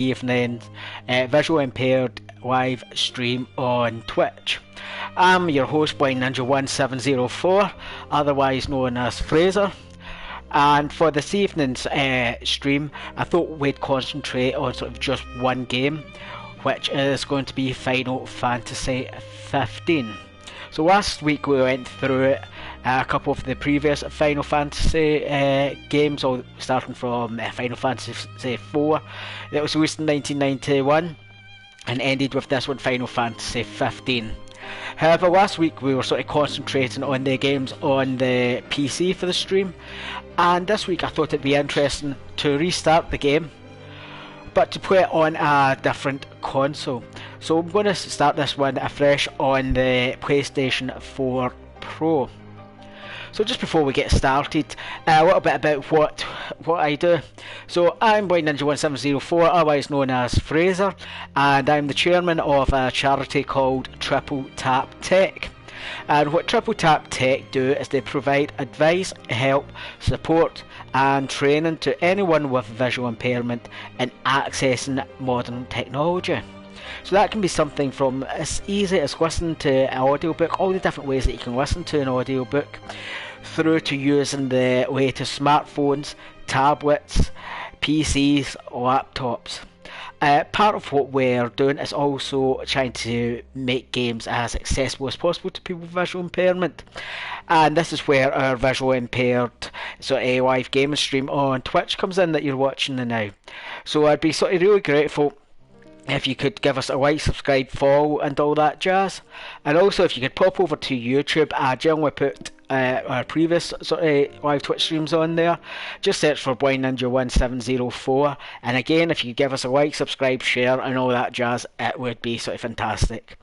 evening visual impaired live stream on Twitch. I'm your host, Boy Ninja 1704, otherwise known as Fraser. And for this evening's stream, I thought we'd concentrate on sort of just one game, which is going to be Final Fantasy 15. So last week we went through a couple of the previous Final Fantasy games, all starting from Final Fantasy 4 that was released in 1991 and ended with this one, Final Fantasy 15. However, last week we were sort of concentrating on the games on the PC for the stream, and this week I thought it'd be interesting to restart the game but to play it on a different console. So I'm going to start this one afresh on the PlayStation 4 Pro. So just before we get started, a little bit about what I do. So I'm Boy Ninja 1704, otherwise known as Fraser, and I'm the chairman of a charity called Triple Tap Tech. And what Triple Tap Tech do is they provide advice, help, support and training to anyone with visual impairment in accessing modern technology. So that can be something from as easy as listening to an audiobook, all the different ways that you can listen to an audiobook, through to using the latest smartphones, tablets, PCs, laptops. Part of what we're doing is also trying to make games as accessible as possible to people with visual impairment, and this is where our visual impaired sort of live gaming stream on Twitch comes in that you're watching now. So I'd be sort of really grateful if you could give us a like, subscribe, follow and all that jazz, and also if you could pop over to YouTube. I generally put our previous sort of live Twitch streams on there. Just search for Boy Ninja 1704, and again, if you give us a like, subscribe, share and all that jazz, it would be sort of fantastic.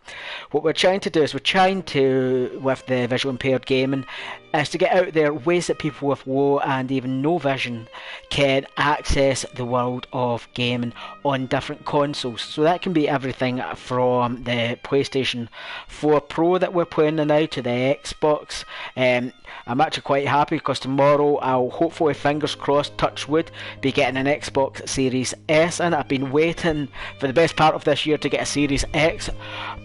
What we're trying to do is with the visual impaired gaming is to get out there ways that people with low and even no vision can access the world of gaming on different consoles. So that can be everything from the PlayStation 4 Pro that we're playing now to the Xbox. I'm actually quite happy because tomorrow I'll hopefully, fingers crossed, touch wood, be getting an Xbox Series S, and I've been waiting for the best part of this year to get a Series X,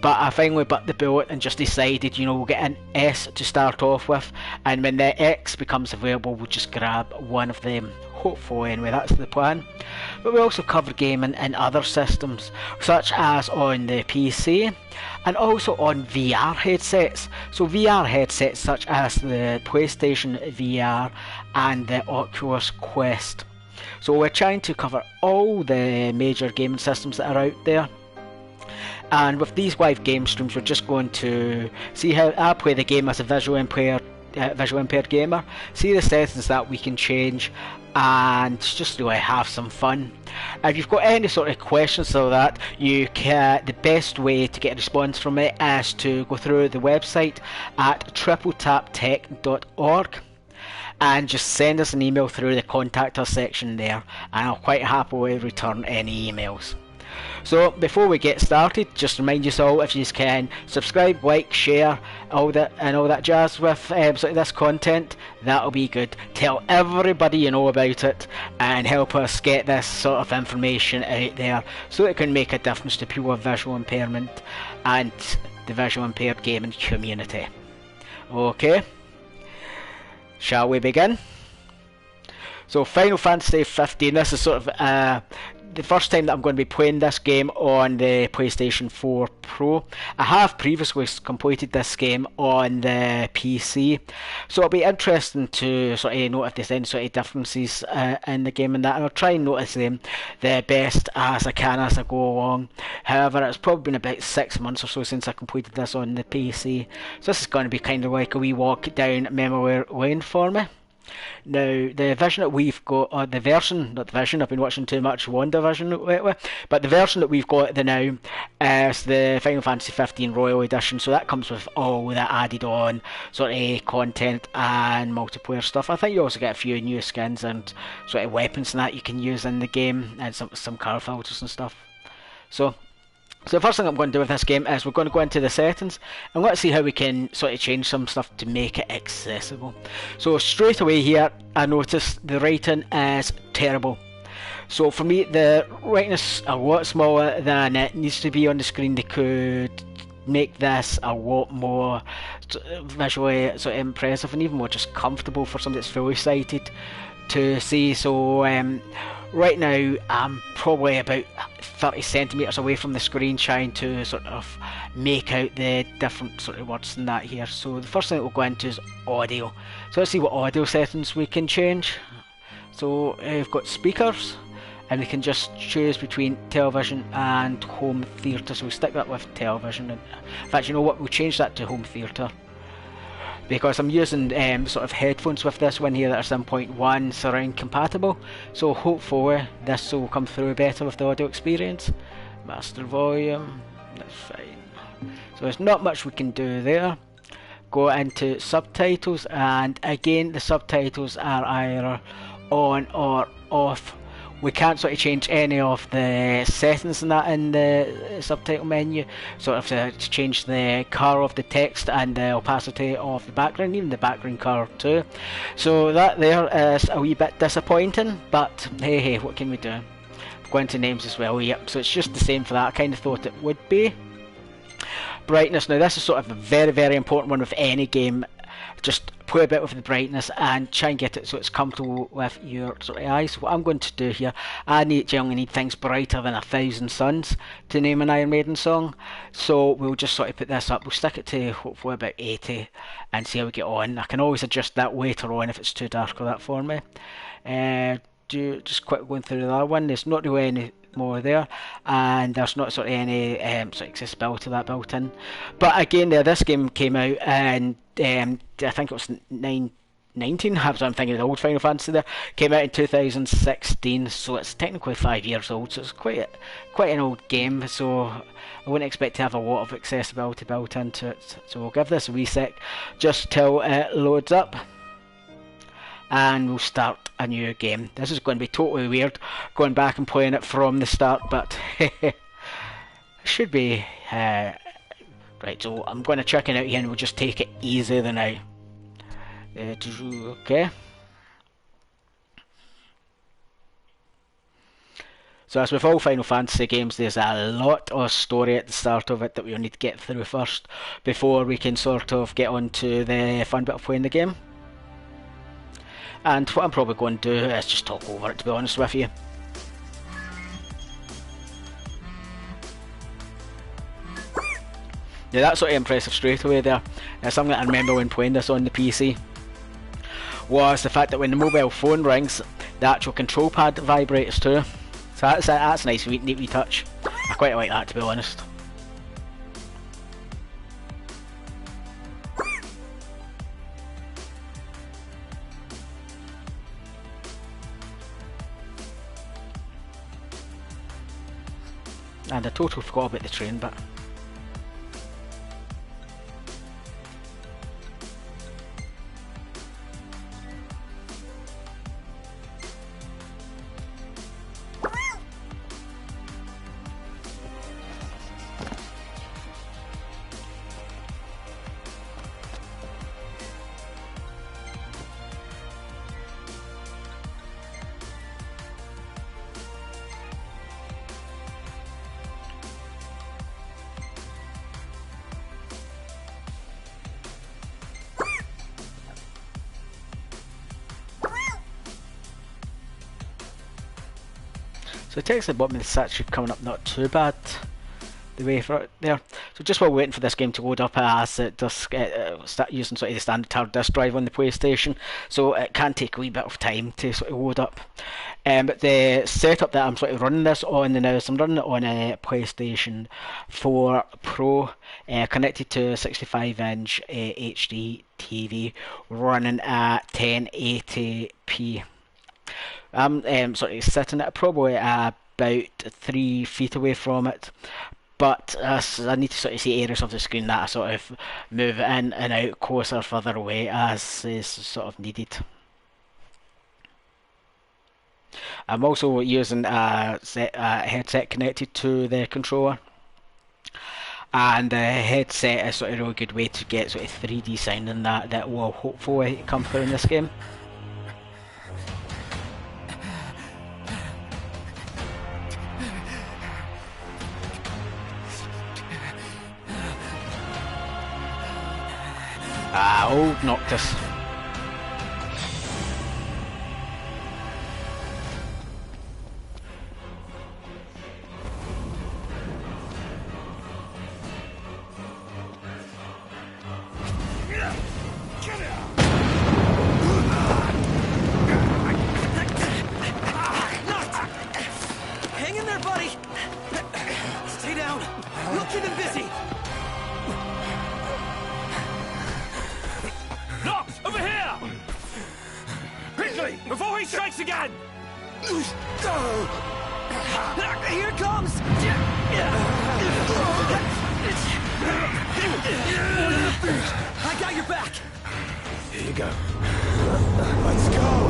but I finally bit the bullet and just decided, we'll get an S to start off with, and when the X becomes available we'll just grab one of them. Hopefully, anyway, that's the plan. But we also cover gaming in other systems, such as on the PC and also on VR headsets. So VR headsets such as the PlayStation VR and the Oculus Quest. So we're trying to cover all the major gaming systems that are out there. And with these live game streams, we're just going to see how I play the game as a visual impaired gamer, see the settings that we can change, and just really have some fun. If you've got any sort of questions so that the best way to get a response from it is to go through the website at tripletaptech.org and just send us an email through the contact us section there, and I'll quite happily return any emails. So before we get started, just remind you all, if you can subscribe, like, share, all that jazz with sort of this content, that'll be good. Tell everybody you know about it and help us get this sort of information out there so it can make a difference to people with visual impairment and the visual impaired gaming community. Okay, shall we begin? So Final Fantasy 15, this is sort of the first time that I'm going to be playing this game on the PlayStation 4 Pro. I have previously completed this game on the PC, so it'll be interesting to sort of know if there's any sort of differences in the game and that, and I'll try and notice them the best as I can as I go along. However, it's probably been about 6 months or so since I completed this on the PC, so this is going to be kind of like a wee walk down memory lane for me. Now, the version that we've got, I've been watching too much WandaVision lately, but the version that we've got now is the Final Fantasy 15 Royal Edition, so that comes with all that added on sort of content and multiplayer stuff. I think you also get a few new skins and sort of weapons and that you can use in the game, and some car filters and stuff. So the first thing I'm going to do with this game is we're going to go into the settings and let's see how we can sort of change some stuff to make it accessible. So straight away here I notice the writing is terrible. So for me, the brightness a lot smaller than it needs to be on the screen. They could make this a lot more visually sort of impressive and even more just comfortable for somebody that's fully sighted to see. So right now I'm probably about 30 centimeters away from the screen, trying to sort of make out the different sort of words in that here. So the first thing that we'll go into is audio. So let's see what audio settings we can change. So we've got speakers, and we can just choose between television and home theatre. So we'll stick that with television. In fact, you know what, we'll change that to home theatre, because I'm using sort of headphones with this one here that are 7.1 surround compatible, so hopefully this will come through better with the audio experience. Master volume, that's fine. So there's not much we can do there. Go into subtitles, and again the subtitles are either on or off. We can't sort of change any of the settings in that in the subtitle menu. Sort of to change the colour of the text and the opacity of the background, even the background colour too. So that there is a wee bit disappointing, but hey, what can we do? Go into names as well, yep, so it's just the same for that. I kind of thought it would be. Brightness, now this is sort of a very, very important one with any game. Just play a bit with the brightness and try and get it so it's comfortable with your sort of eyes. So what I'm going to do here, I generally need things brighter than 1,000 suns to name an Iron Maiden song. So we'll just sort of put this up. We'll stick it to hopefully about 80 and see how we get on. I can always adjust that later on if it's too dark or that for me. Just quick going through the other one. There's not really any more there, and there's not sort of any sort of accessibility to that built in. But again, this game came out, and I think it was 19. So I'm thinking of the old Final Fantasy there. Came out in 2016, so it's technically 5 years old. So it's quite an old game. So I wouldn't expect to have a lot of accessibility built into it. So we'll give this a wee sec just till it loads up, and we'll start a new game. This is going to be totally weird, going back and playing it from the start, but it should be right. So I'm going to check it out here, and we'll just take it easy the now. Okay. So as with all Final Fantasy games, there's a lot of story at the start of it that we'll need to get through first before we can sort of get on to the fun bit of playing the game. And what I'm probably going to do is just talk over it, to be honest with you. Yeah, that's sort of impressive straight away there. Something that I remember when playing this on the PC was the fact that when the mobile phone rings, the actual control pad vibrates too. So that's a nice neat wee touch. I quite like that, to be honest. And I totally forgot about the train bit. So the text at the bottom of the set should coming up not too bad the way for it there. So just while we're waiting for this game to load up, as it does start using sort of the standard hard disk drive on the PlayStation, so it can take a wee bit of time to sort of load up. But the setup that I'm sort of running this on now is I'm running it on a PlayStation 4 Pro, connected to a 65-inch HD TV, running at 1080p. I'm sort of sitting at probably about 3 feet away from it, but I need to sort of see areas of the screen that I sort of move in and out closer, further away as is sort of needed. I'm also using a headset connected to the controller, and the headset is sort of a really good way to get sort of 3D sound and that will hopefully come through in this game. Ah, old Noctis. Hang in there, buddy! Stay down! We'll keep him busy! Nox, over here! Quickly, before he strikes again! Here it comes! I got your back! Here you go. Let's go!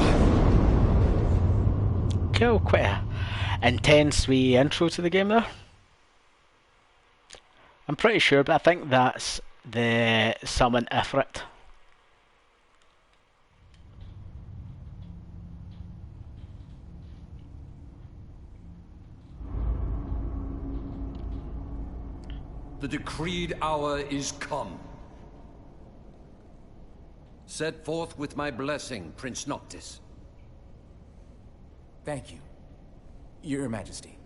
Cool, quite a intense wee intro to the game there. I'm pretty sure, but I think that's the summon Ifrit. The decreed hour is come. Set forth with my blessing, Prince Noctis. Thank you, Your Majesty.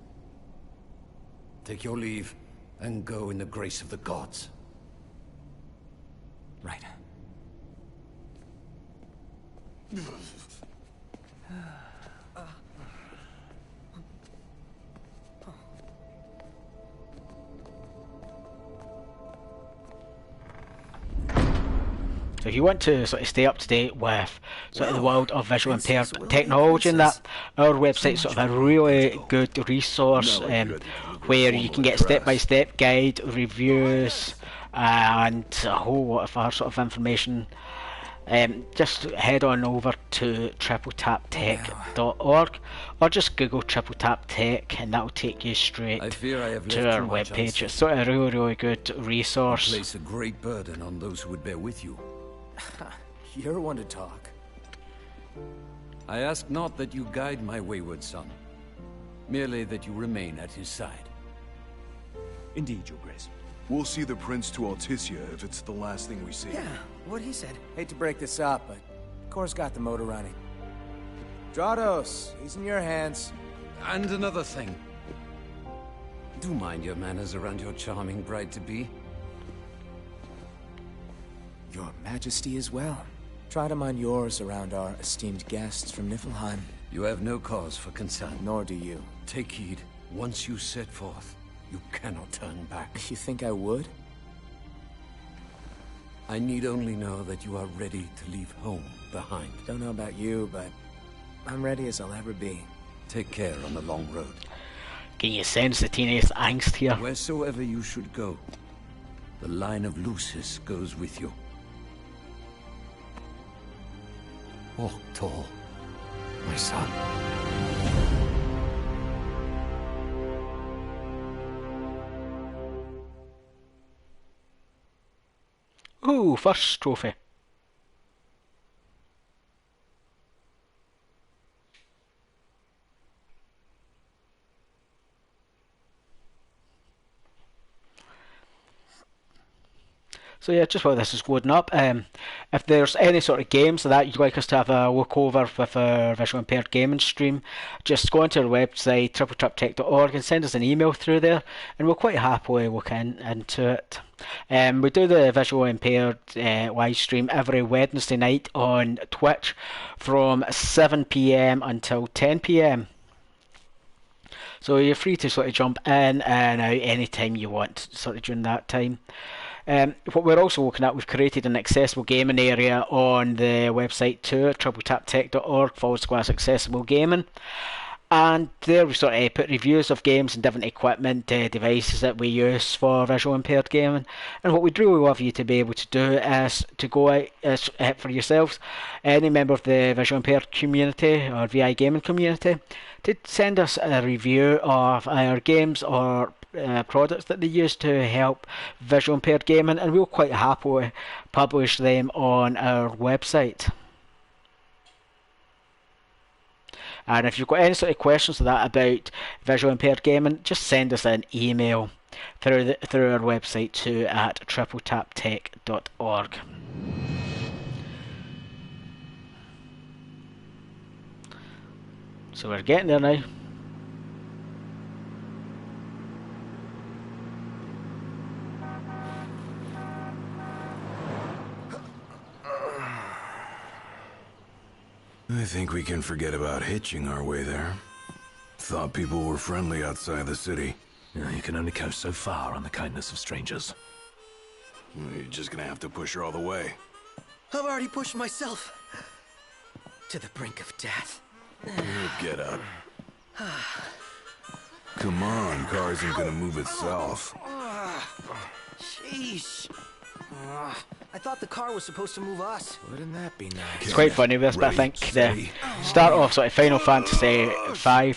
Take your leave, and go in the grace of the gods. Right. So if you want to sort of stay up to date with sort of the world of visual impaired technology and that, our website's sort of a really good resource where you can get step-by-step guide, reviews, and a whole lot of other sort of information. Just head on over to tripletaptech.org or just Google Triple Tap Tech and that'll take you straight to our webpage. It's sort of a really good resource. Place a great burden on those who would bear with you. You're one to talk. I ask not that you guide my wayward son, merely that you remain at his side. Indeed, Your Grace. We'll see the prince to Alticia if it's the last thing we see. Yeah, what he said. Hate to break this up, but Kor's got the motor running. Drados, he's in your hands. And another thing. Do mind your manners around your charming bride-to-be. Your Majesty as well. Try to mind yours around our esteemed guests from Niflheim. You have no cause for concern. Nor do you. Take heed. Once you set forth, you cannot turn back. You think I would? I need only know that you are ready to leave home behind. Don't know about you, but I'm ready as I'll ever be. Take care on the long road. Can you sense the teenage angst here? Wheresoever you should go, the line of Lucis goes with you. Walk tall, my son. Ooh, first trophy. So yeah, just while this is loading up, if there's any sort of games that you'd like us to have a look over with our visual impaired gaming stream, just go onto our website, tripletaptech.org, and send us an email through there, and we'll quite happily look into it. We do the visual impaired live stream every Wednesday night on Twitch from 7 PM until 10 PM. So you're free to sort of jump in and out anytime you want, sort of during that time. What we're also looking at, we've created an accessible gaming area on the website too, tripletaptech.org/accessible gaming. And there we sort of put reviews of games and different equipment, devices that we use for visual impaired gaming. And what we'd really love you to be able to do is to go out for yourselves, any member of the visual impaired community or VI gaming community, to send us a review of our games or products that they use to help visual impaired gaming, and we'll quite happily publish them on our website. And if you've got any sort of questions like that about visual impaired gaming, just send us an email through our website too at tripletaptech.org. So we're getting there now. I think we can forget about hitching our way there. Thought people were friendly outside the city. Yeah, you can only go so far on the kindness of strangers. You're just gonna have to push her all the way. I've already pushed myself to the brink of death. Get up. Come on, car isn't gonna move itself. Sheesh. I thought the car was supposed to move us. Wouldn't that be nice? It's quite funny this, but I think the start off sort of Final Fantasy V.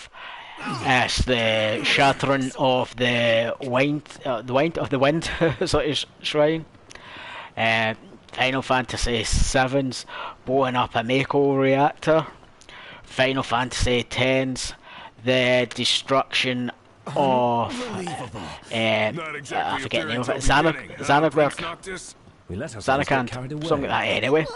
It's the shattering of the wind sort of shrine. Final Fantasy VII's blowing up a Mako reactor. Final Fantasy X's the destruction of I forget the name of it. Xanarberg. We let ourselves get carried Zanarkand, away. something like that anyway.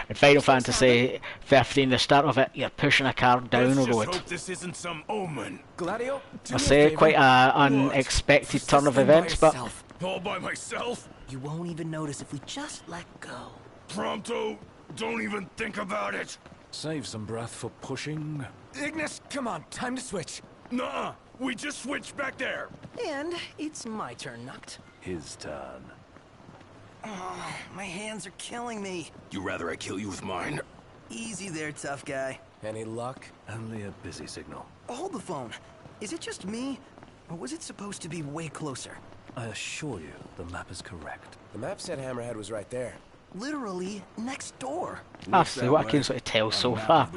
In Final Fantasy 15, the start of it, you're pushing a car down a road. This isn't some omen. Gladio, do I me a say favor. quite an unexpected turn of events, but All by myself? You won't even notice if we just let go. Pronto, don't even think about it. Save some breath for pushing. Ignis, come on, time to switch. Nuh-uh, we just switched back there. And it's my turn, Nuct. His turn. Oh, my hands are killing me. You rather I kill you with mine? Easy there, tough guy. Any luck? Only a busy signal. Hold the phone. Is it just me? Or was it supposed to be way closer? I assure you, the map is correct. The map said Hammerhead was right there. Literally next door. that's what I can sort of tell so far.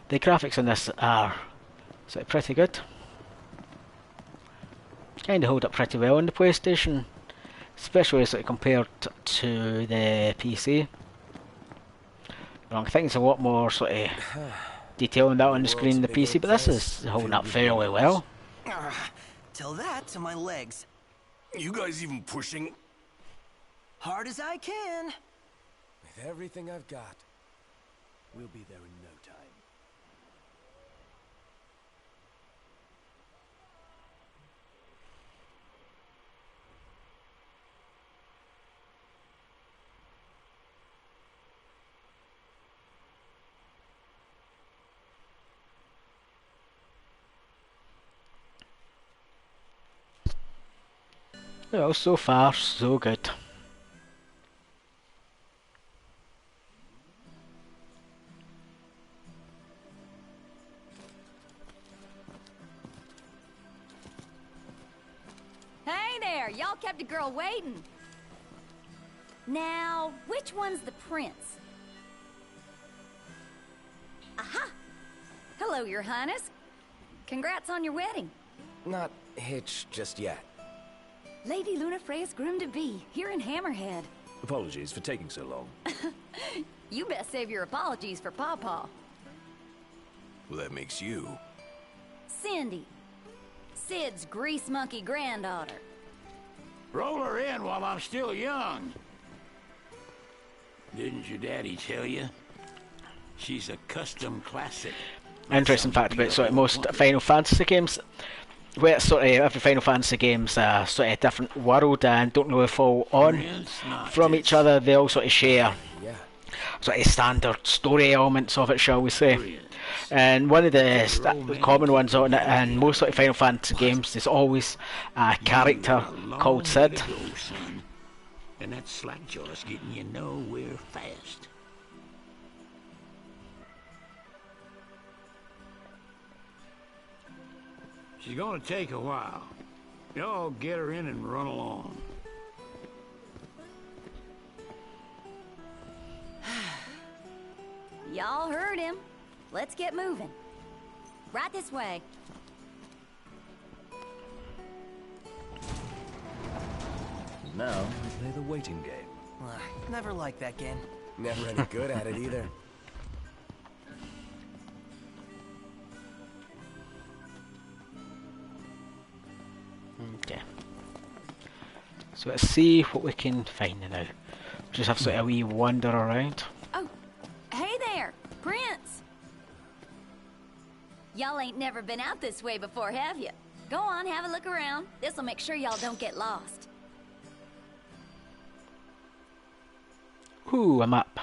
The graphics on this are sort of pretty good. Kind of hold up pretty well on the PlayStation, especially sort of compared to the PC. I think it's a lot more sort of detail on that on the screen than the PC, but this is holding up fairly well. Tell that to my legs. You guys even pushing? Hard as I can. With everything I've got. We'll be there in no time. Well, so far, so good. Hey there, y'all kept a girl waiting. Now, which one's the prince? Aha! Hello, your highness. Congrats on your wedding. Not hitched just yet. Lady Lunafreya's groom-to-be, here in Hammerhead. Apologies for taking so long. You best save your apologies for Pawpaw. Well, that makes you. Cindy. Sid's grease monkey granddaughter. Roll her in while I'm still young. Didn't your daddy tell you? She's a custom classic. Interesting fact about sort of most Final Fantasy games, where sort of every Final Fantasy game's sort of different world and don't really fall on from each other. They all sort of share Yeah. sort of standard story elements of it, shall we say. And one of the common ones on it in most sort of Final Fantasy games is always a character called Sid. And that slackjaw's getting you nowhere fast. She's gonna take a while. Y'all get her in and run along. Y'all heard him. Let's get moving. Right this way. Now, we play the waiting game. Never liked that game. Never any good at it either. Okay. So let's see what we can find now. Just have sort of a wee wander around. Oh, hey there, Prince. ain't never been out this way before, have you? Go on, have a look around. This'll make sure y'all don't get lost. Ooh, a map.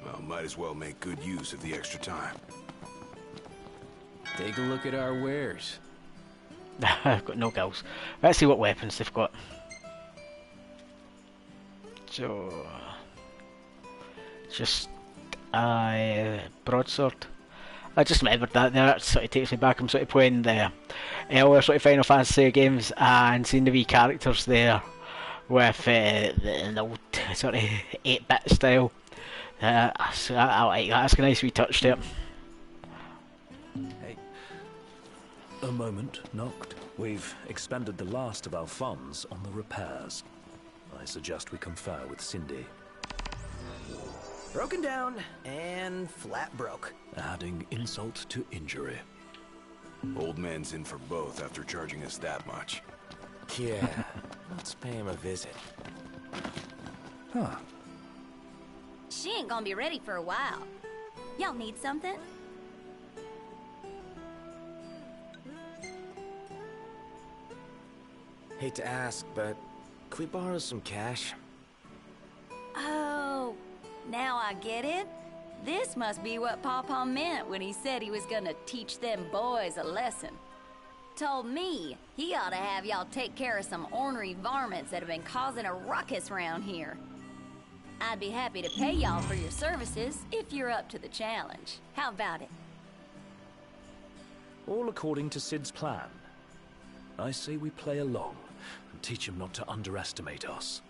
Well, might as well make good use of the extra time. Take a look at our wares. I've got no girls. Let's see what weapons they've got. So, just a broadsword. I just remembered that there. That sort of takes me back. I'm sort of playing the earlier sort of Final Fantasy games and seeing the wee characters there with the old sort of 8-bit style. So I like that. That's a nice wee touch there. Hey. A moment, Noct. We've expended the last of our funds on the repairs. I suggest we confer with Cindy. Broken down and flat broke. Adding insult to injury. Old man's in for both after charging us that much. Yeah, let's pay him a visit. Huh. She ain't gonna be ready for a while. Y'all need something? Hate to ask, but could we borrow some cash? Oh, now I get it. This must be what Papa meant when he said he was gonna teach them boys a lesson. Told me he ought to have y'all take care of some ornery varmints that have been causing a ruckus round here. I'd be happy to pay y'all for your services if you're up to the challenge. How about it? All according to Sid's plan. I say we play along and teach him not to underestimate us.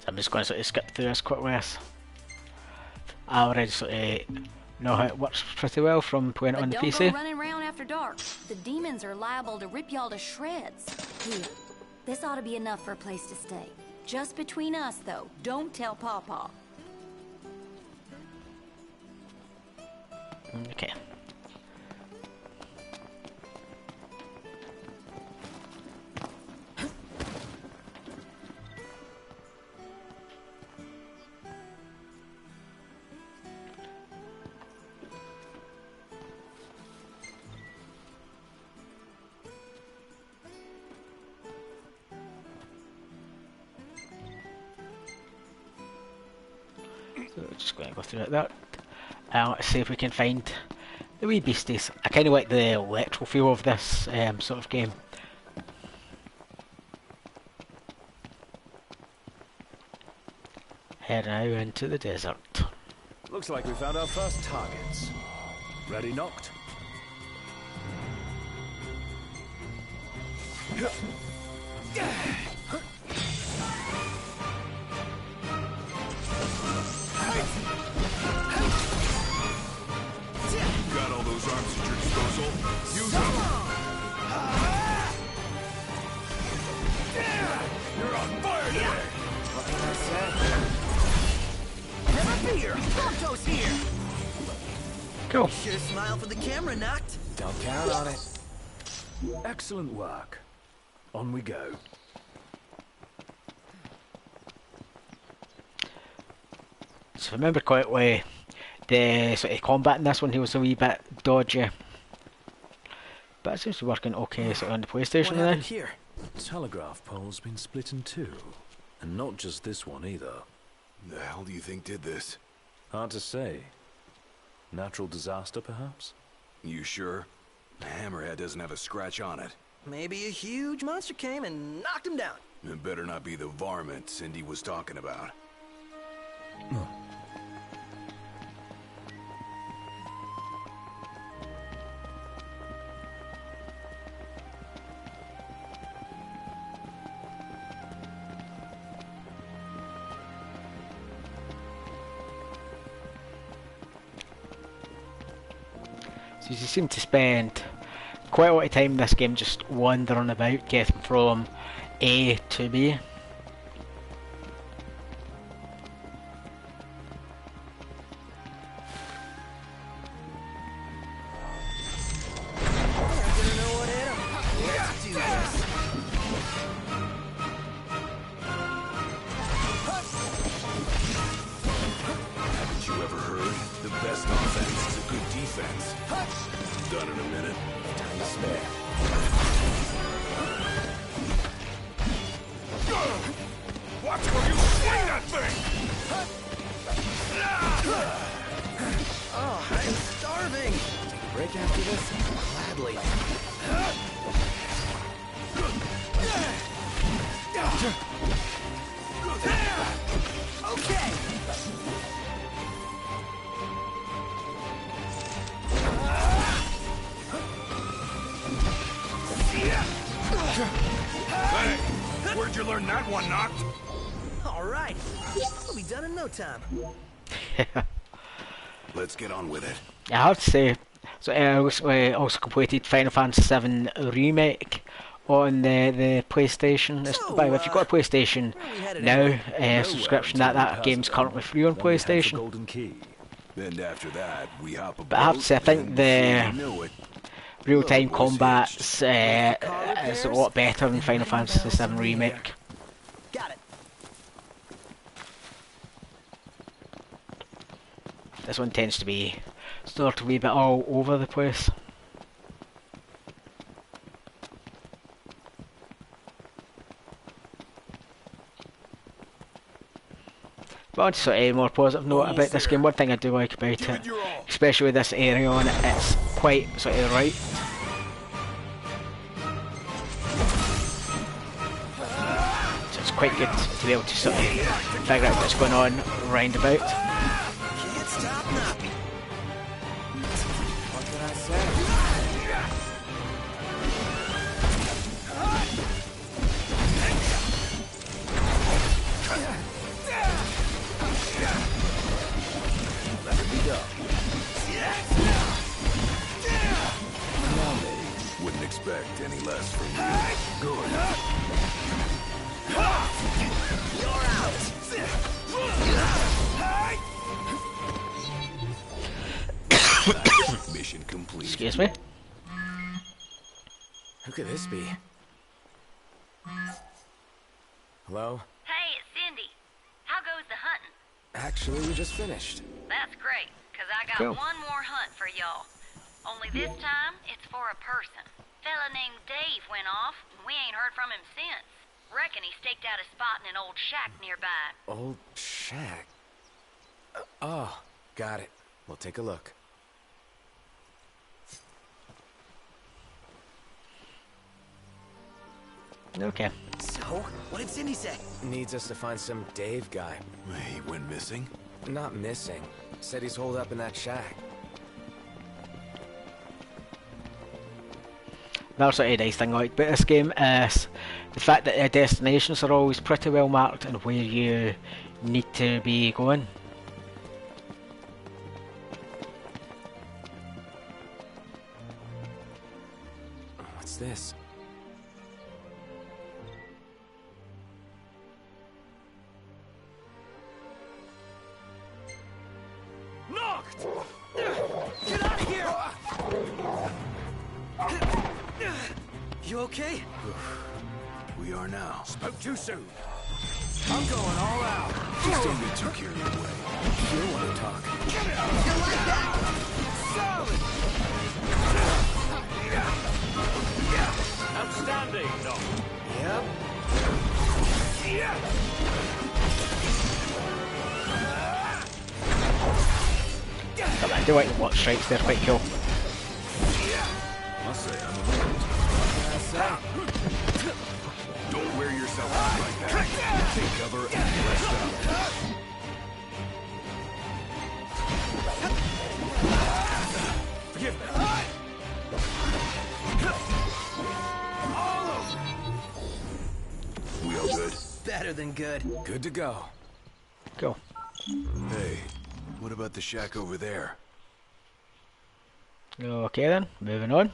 So I'm just going to sort of skip through this quick with. I already sort of know how it works pretty well from playing it on the But PC. don't go running around after dark. The demons are liable to rip y'all to shreds. Here, this ought to be enough for a place to stay. Just between us, though. Don't tell Pawpaw. Okay. So just going to go through it there. Let's see if we can find the wee beasties. I kind of like the electro feel of this sort of game. Head now into the desert. Looks like we found our first targets. Ready, Noct? Got all those arms at your disposal? Use them! You're on fire today! Never fear, Ponto's here. Cool. Sure smile for the camera, Noct. Don't count on it. Excellent work. On we go. So if I remember correctly, the sort of combat in this one, he was a wee bit dodgy. But it seems to be working okay sort of on the PlayStation What now. happened here? Telegraph pole's been split in two. And not just this one either. The hell do you think did this? Hard to say. Natural disaster, perhaps? You sure? The hammerhead doesn't have a scratch on it. Maybe a huge monster came and knocked him down. It better not be the varmint Cindy was talking about. So you seem to spend quite a lot of time in this game just wandering about, getting from A to B. Okay. Hey, where'd you learn that one, Knocked? All right. We'll be done in no time. Let's get on with it. I have to say, so I also completed Final Fantasy VII Remake on the PlayStation. By the way, if you've got a PlayStation now, subscription that game's currently free on PlayStation. Golden key. And after that, we hop But I have to say, I think the real-time combat's is a lot better than Final Fantasy VII Remake. Got it. This one tends to be sort of a wee bit all over the place. But on to sort of a more positive note about this game, one thing I do like about it, especially with this area on it, it's quite sort of right. So it's quite good to be able to sort of figure out what's going on round about. Can't stop nothing. What can I say? Let it be done. Wouldn't expect any less from you. Good. You're out. Mission complete. Excuse me. Who could this be? Hello? Hey, it's Cindy. How goes the hunting? Actually, we just finished. That's great, because I got Cool. one more hunt for y'all. Only this time, it's for a person. Fella named Dave went off, and we ain't heard from him since. Reckon he staked out a spot in an old shack nearby. Old shack. Oh, got it. We'll take a look. Okay. So, what did Cindy say? Needs us to find some Dave guy. He went missing? Not missing. Said he's holed up in that shack. Another sort of nice thing I like about this game is the fact that the destinations are always pretty well marked and where you need to be going. What's this? Knocked! Get out of here! You okay? We are now. Spoke too soon. I'm going all out. Just don't get too carried away. You want to talk? You like that? Solid. Outstanding, Knock. Yep. I do like the watch strikes, they're quite cool. Must say, I'm amazed. Don't wear yourself out like that. Take cover and rest up. Forgive me. We all good? Better than good. Good to go. Cool. Hey, what about the shack over there? Okay then, moving on.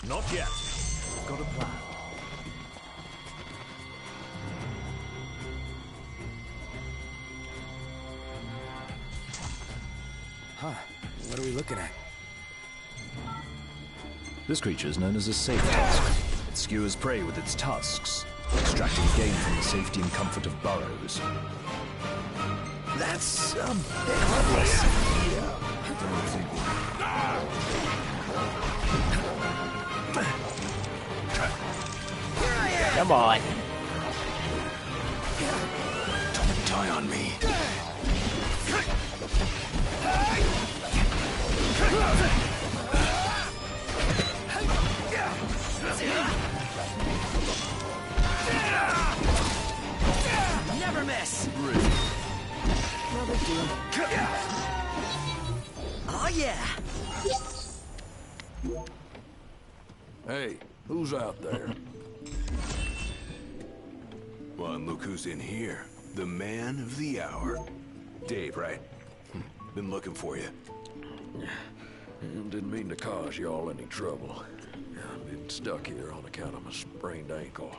Not yet. Got a plan. Huh. What are we looking at? This creature is known as a safe tusk. It skewers prey with its tusks, extracting gain from the safety and comfort of burrows. That's a bit heartless. Don't think Come on. Don't die on me. Never miss. No big deal. Oh yeah. Hey, who's out there? Well, and look who's in here. The man of the hour. Dave, right? Been looking for you. Didn't mean to cause y'all any trouble. I've been stuck here on account of my sprained ankle.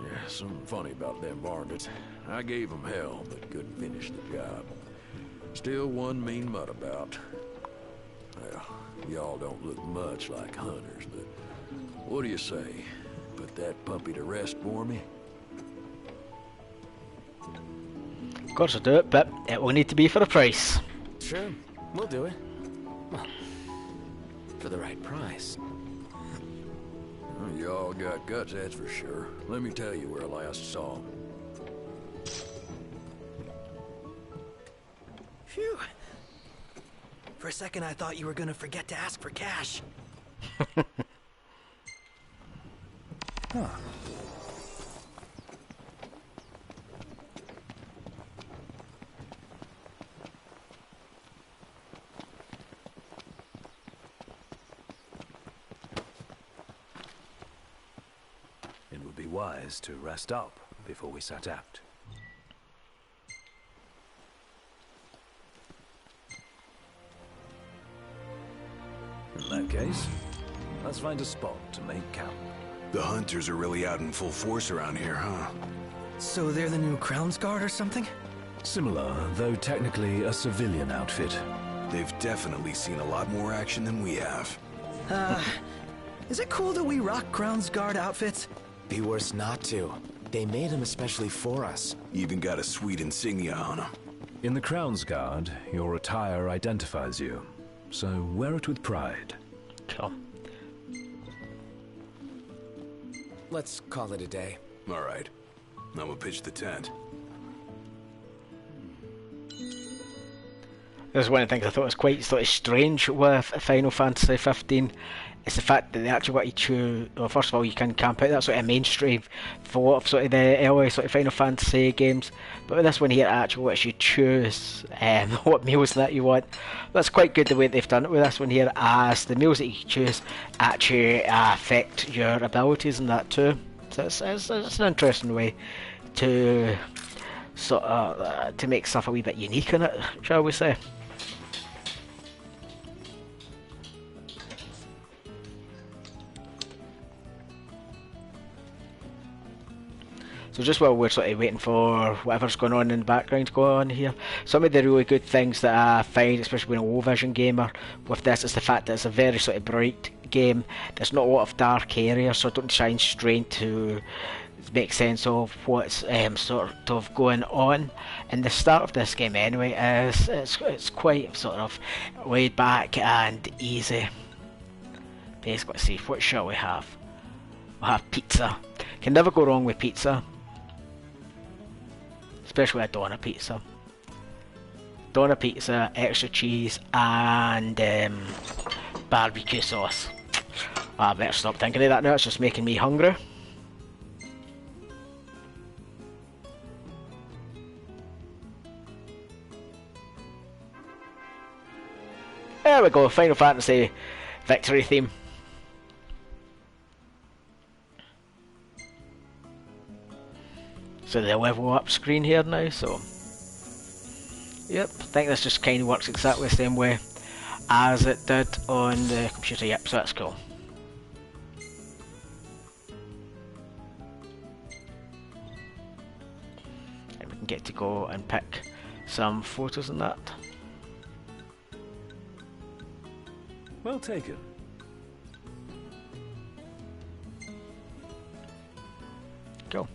Yeah, something funny about them varmints. I gave them hell, but couldn't finish the job. Still one mean mutt about. Well, y'all don't look much like hunters, but what do you say? Put that puppy to rest for me? Of course I'll do it, but it will need to be for a price. Sure, we'll do it. Well, for the right price. Well, y'all got guts, that's for sure. Let me tell you where I last saw 'em. Phew. For a second, I thought you were gonna forget to ask for cash. Huh. It would be wise to rest up before we set out. In that case, let's find a spot to make camp. The hunters are really out in full force around here, huh? So they're the new Crown's Guard or something? Similar, though technically a civilian outfit. They've definitely seen a lot more action than we have. Is it cool that we rock Crown's Guard outfits? Be worse not to. They made them especially for us. Even got a sweet insignia on them. In the Crown's Guard, your attire identifies you, so wear it with pride. Cool. Let's call it a day. All right. I'm gonna pitch the tent. This is one of the things I thought was quite sort of strange with Final Fantasy 15. It's the fact that they actually want you to, well, first of all, you can camp out that sort of mainstream for a lot of sort of the early sort of Final Fantasy games, but with this one here, it actually lets you choose what meals that you want. That's quite good the way they've done it with this one here, as the meals that you choose actually affect your abilities and that too. So it's an interesting way to sort of to make stuff a wee bit unique in it, shall we say. So just while we're sort of waiting for whatever's going on in the background to go on here, some of the really good things that I find, especially being a low vision gamer, with this is the fact that it's a very sort of bright game. There's not a lot of dark areas, so don't try and strain to make sense of what's sort of going on. And the start of this game anyway is it's quite sort of laid back and easy. Basically, let's see, what shall we have? We'll have pizza. Can never go wrong with pizza. Especially a Donna pizza. Donna pizza, extra cheese, and barbecue sauce. I better stop thinking of that now, it's just making me hungry. There we go, Final Fantasy victory theme. So the level up screen here now, so yep, I think this just kind of works exactly the same way as it did on the computer, yep, so that's cool. And we can get to go and pick some photos and that. Well taken. Cool.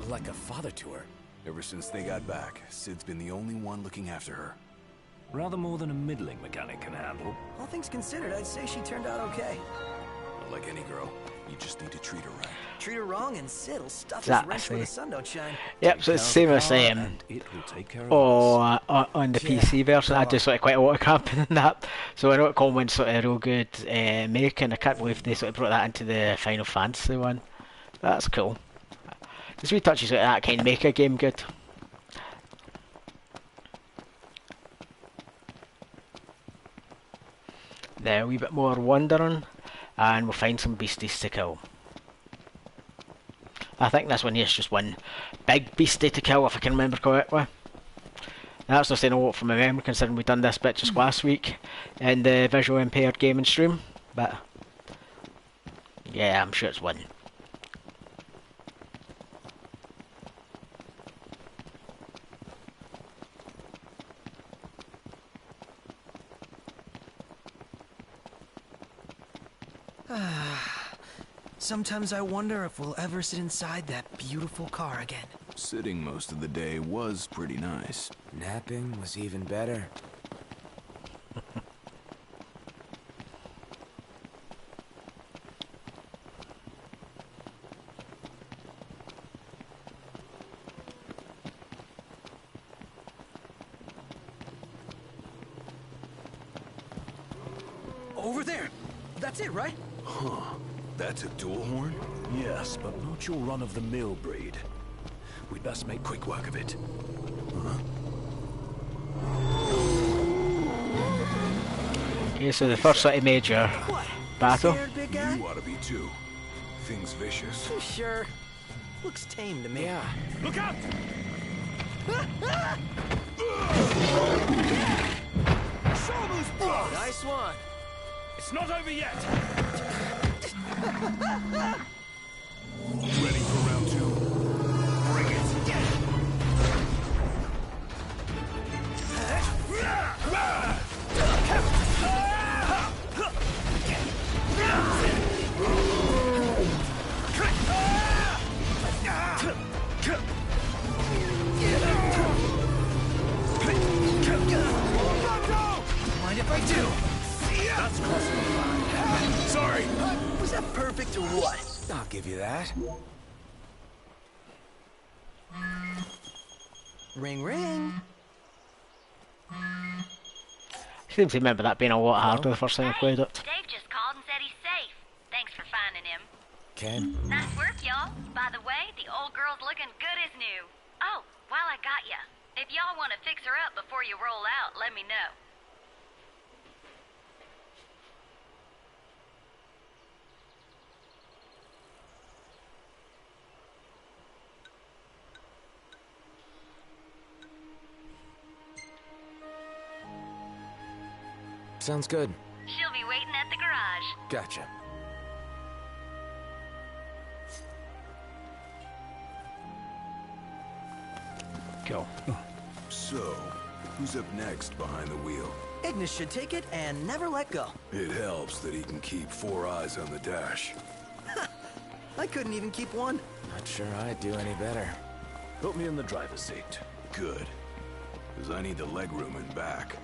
like a father to her. Ever since they got back, Sid's been the only one looking after her. Rather more than a middling mechanic can handle. All things considered, I'd say she turned out okay. Not like any girl. You just need to treat her right. Treat her wrong and Sid'll stuff his Exactly. wrench where the sun don't shine. Yep, so it's the same as And it will take care of us. on the PC version. I do sort of quite a lot of crap in that. So I know it Coleman's sort of real good making. I can't believe they sort of brought that into the Final Fantasy one. That's cool. Just wee touches like that kind of make a game good. There, a wee bit more wandering, and we'll find some beasties to kill. I think this one here is just one big beastie to kill, if I can remember correctly. That's not saying a lot from my memory, considering we done this bit just last week in the visual impaired gaming stream, but yeah, I'm sure it's one. Sometimes I wonder if we'll ever sit inside that beautiful car again. Sitting most of the day was pretty nice. Napping was even better. Over there! That's it, right? Huh. That's a dual horn? Yes, but not your run-of-the-mill breed. We'd best make quick work of it. Okay, so the first sort of major battle. Scared, big guy? You ought to be too. Thing's vicious. You sure? Looks tame to me. Yeah. Look out! Shamu's blood! Nice one. It's not over yet! Ready for round two? Bring it. Mind if I do? That's crossing the line. Sorry. Was that perfect or what? I'll give you that. Ring, ring. I seem to remember that being a lot harder the first time I played it. Dave just called and said he's safe. Thanks for finding him. Ken? Nice work, y'all. By the way, the old girl's looking good as new. Oh, while I got ya, if y'all want to fix her up before you roll out, let me know. Sounds good. She'll be waiting at the garage. Gotcha. Cool. So, who's up next behind the wheel? Ignis should take it and never let go. It helps that he can keep 4 eyes on the dash. I couldn't even keep one. Not sure I'd do any better. Put me in the driver's seat. Good. Because I need the legroom in back.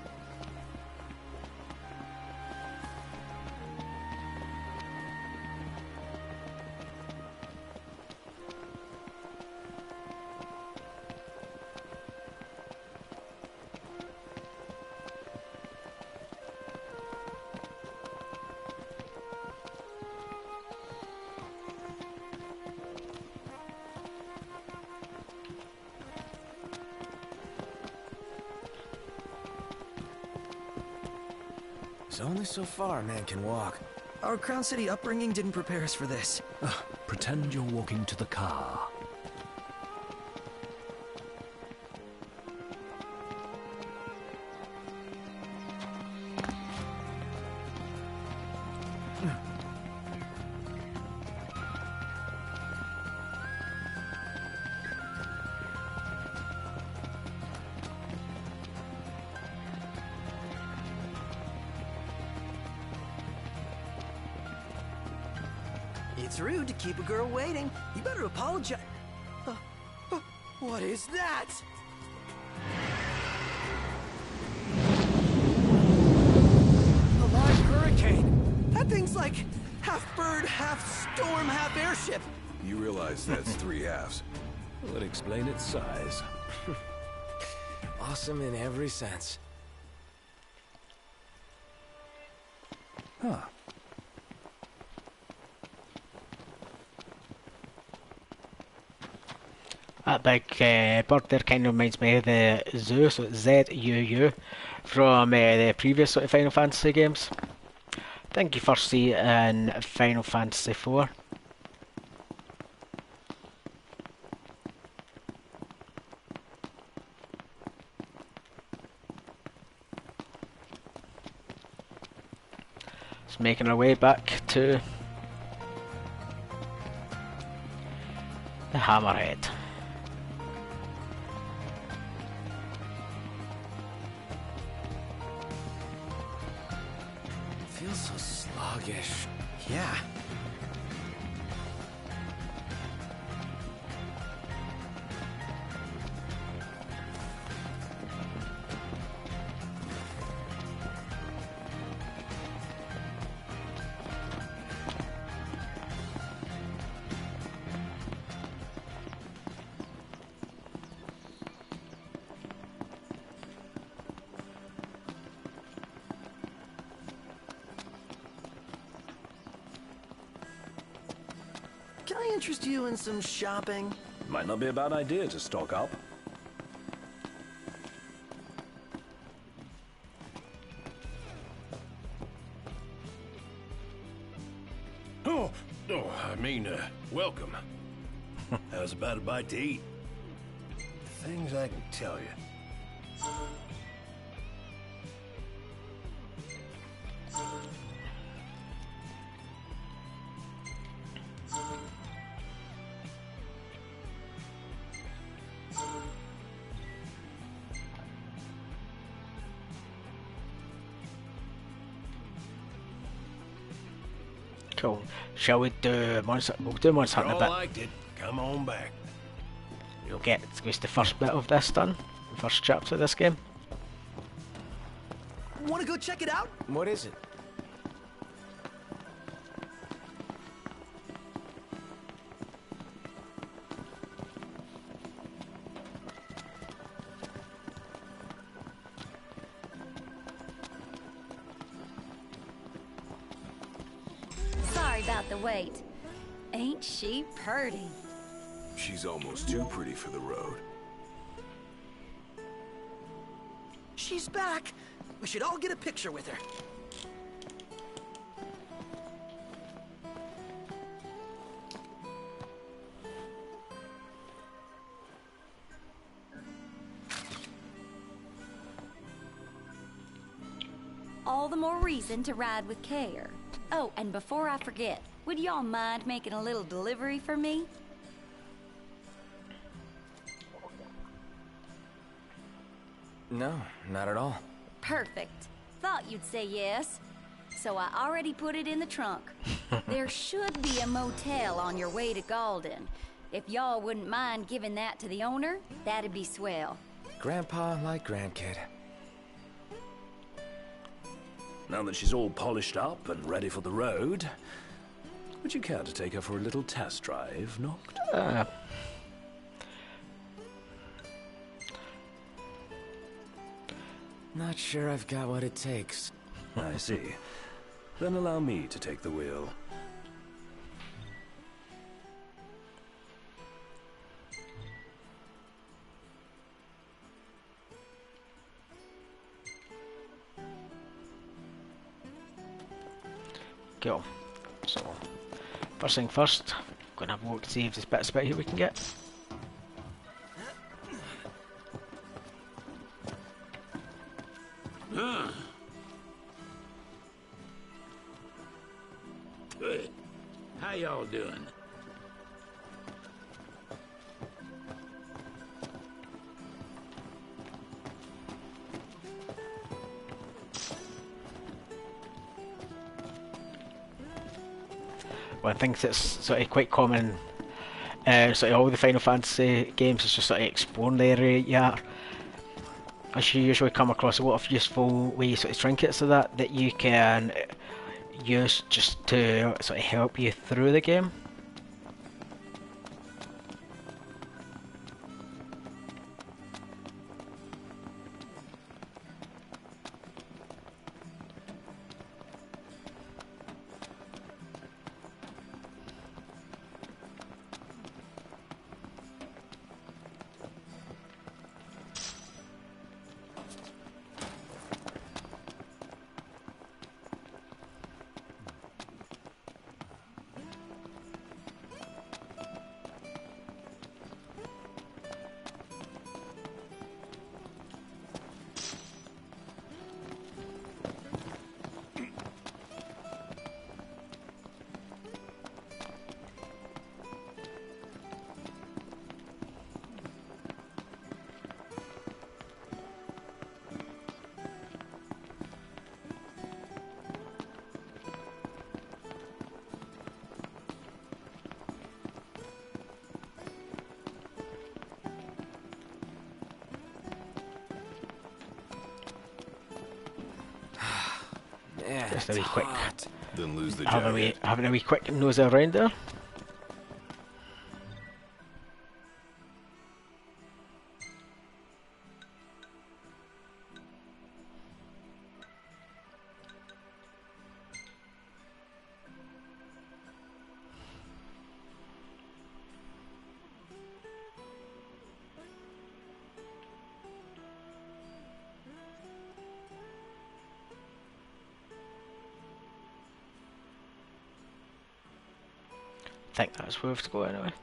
There's only so far a man can walk. Our Crown City upbringing didn't prepare us for this. Pretend you're walking to the car. It's rude to keep a girl waiting. You better apologize. What is that? A live hurricane. That thing's like half bird, half storm, half airship. You realize that's 3 halves. Would explain its size. Awesome in every sense. Huh. That big bird there kind of reminds me of the zoo, so it's ZUU, from the previous sort of Final Fantasy games. I think you first see it in Final Fantasy IV. It's making our way back to the Hammerhead. Feels so sluggish. Yeah. Can I interest you in some shopping? Might not be a bad idea to stock up. Oh, I mean, welcome. How's about a bite to eat? Things I can tell you. Cool. Shall we do monster? We'll do monster You hunting a all bit. liked it. Come on back. You'll get at least the first bit of this done, the first chapter of this game. Want to go check it out? What is it? Sorry about the wait. Ain't she purty? She's almost too pretty for the road. She's back. We should all get a picture with her. All the more reason to ride with care. Oh, and before I forget, would y'all mind making a little delivery for me? No, not at all. Perfect. Thought you'd say yes. So I already put it in the trunk. There should be a motel on your way to Galden. If y'all wouldn't mind giving that to the owner, that'd be swell. Grandpa like grandkid. Now that she's all polished up and ready for the road, would you care to take her for a little test drive, Noct? Not sure I've got what it takes. I see. Then allow me to take the wheel. Cool. So, first thing first, gonna have a look to see if there's bits about here we can get. Good. How y'all doing? One of the things that's sort of quite common sort of all the Final Fantasy games, is just sort of exploring the area you are. As you usually come across a lot of useful wee sort of trinkets of that you can use just to sort of help you through the game. Just a wee quick, Then lose the having a wee quick nose around there. I think that's where we have to go anyway.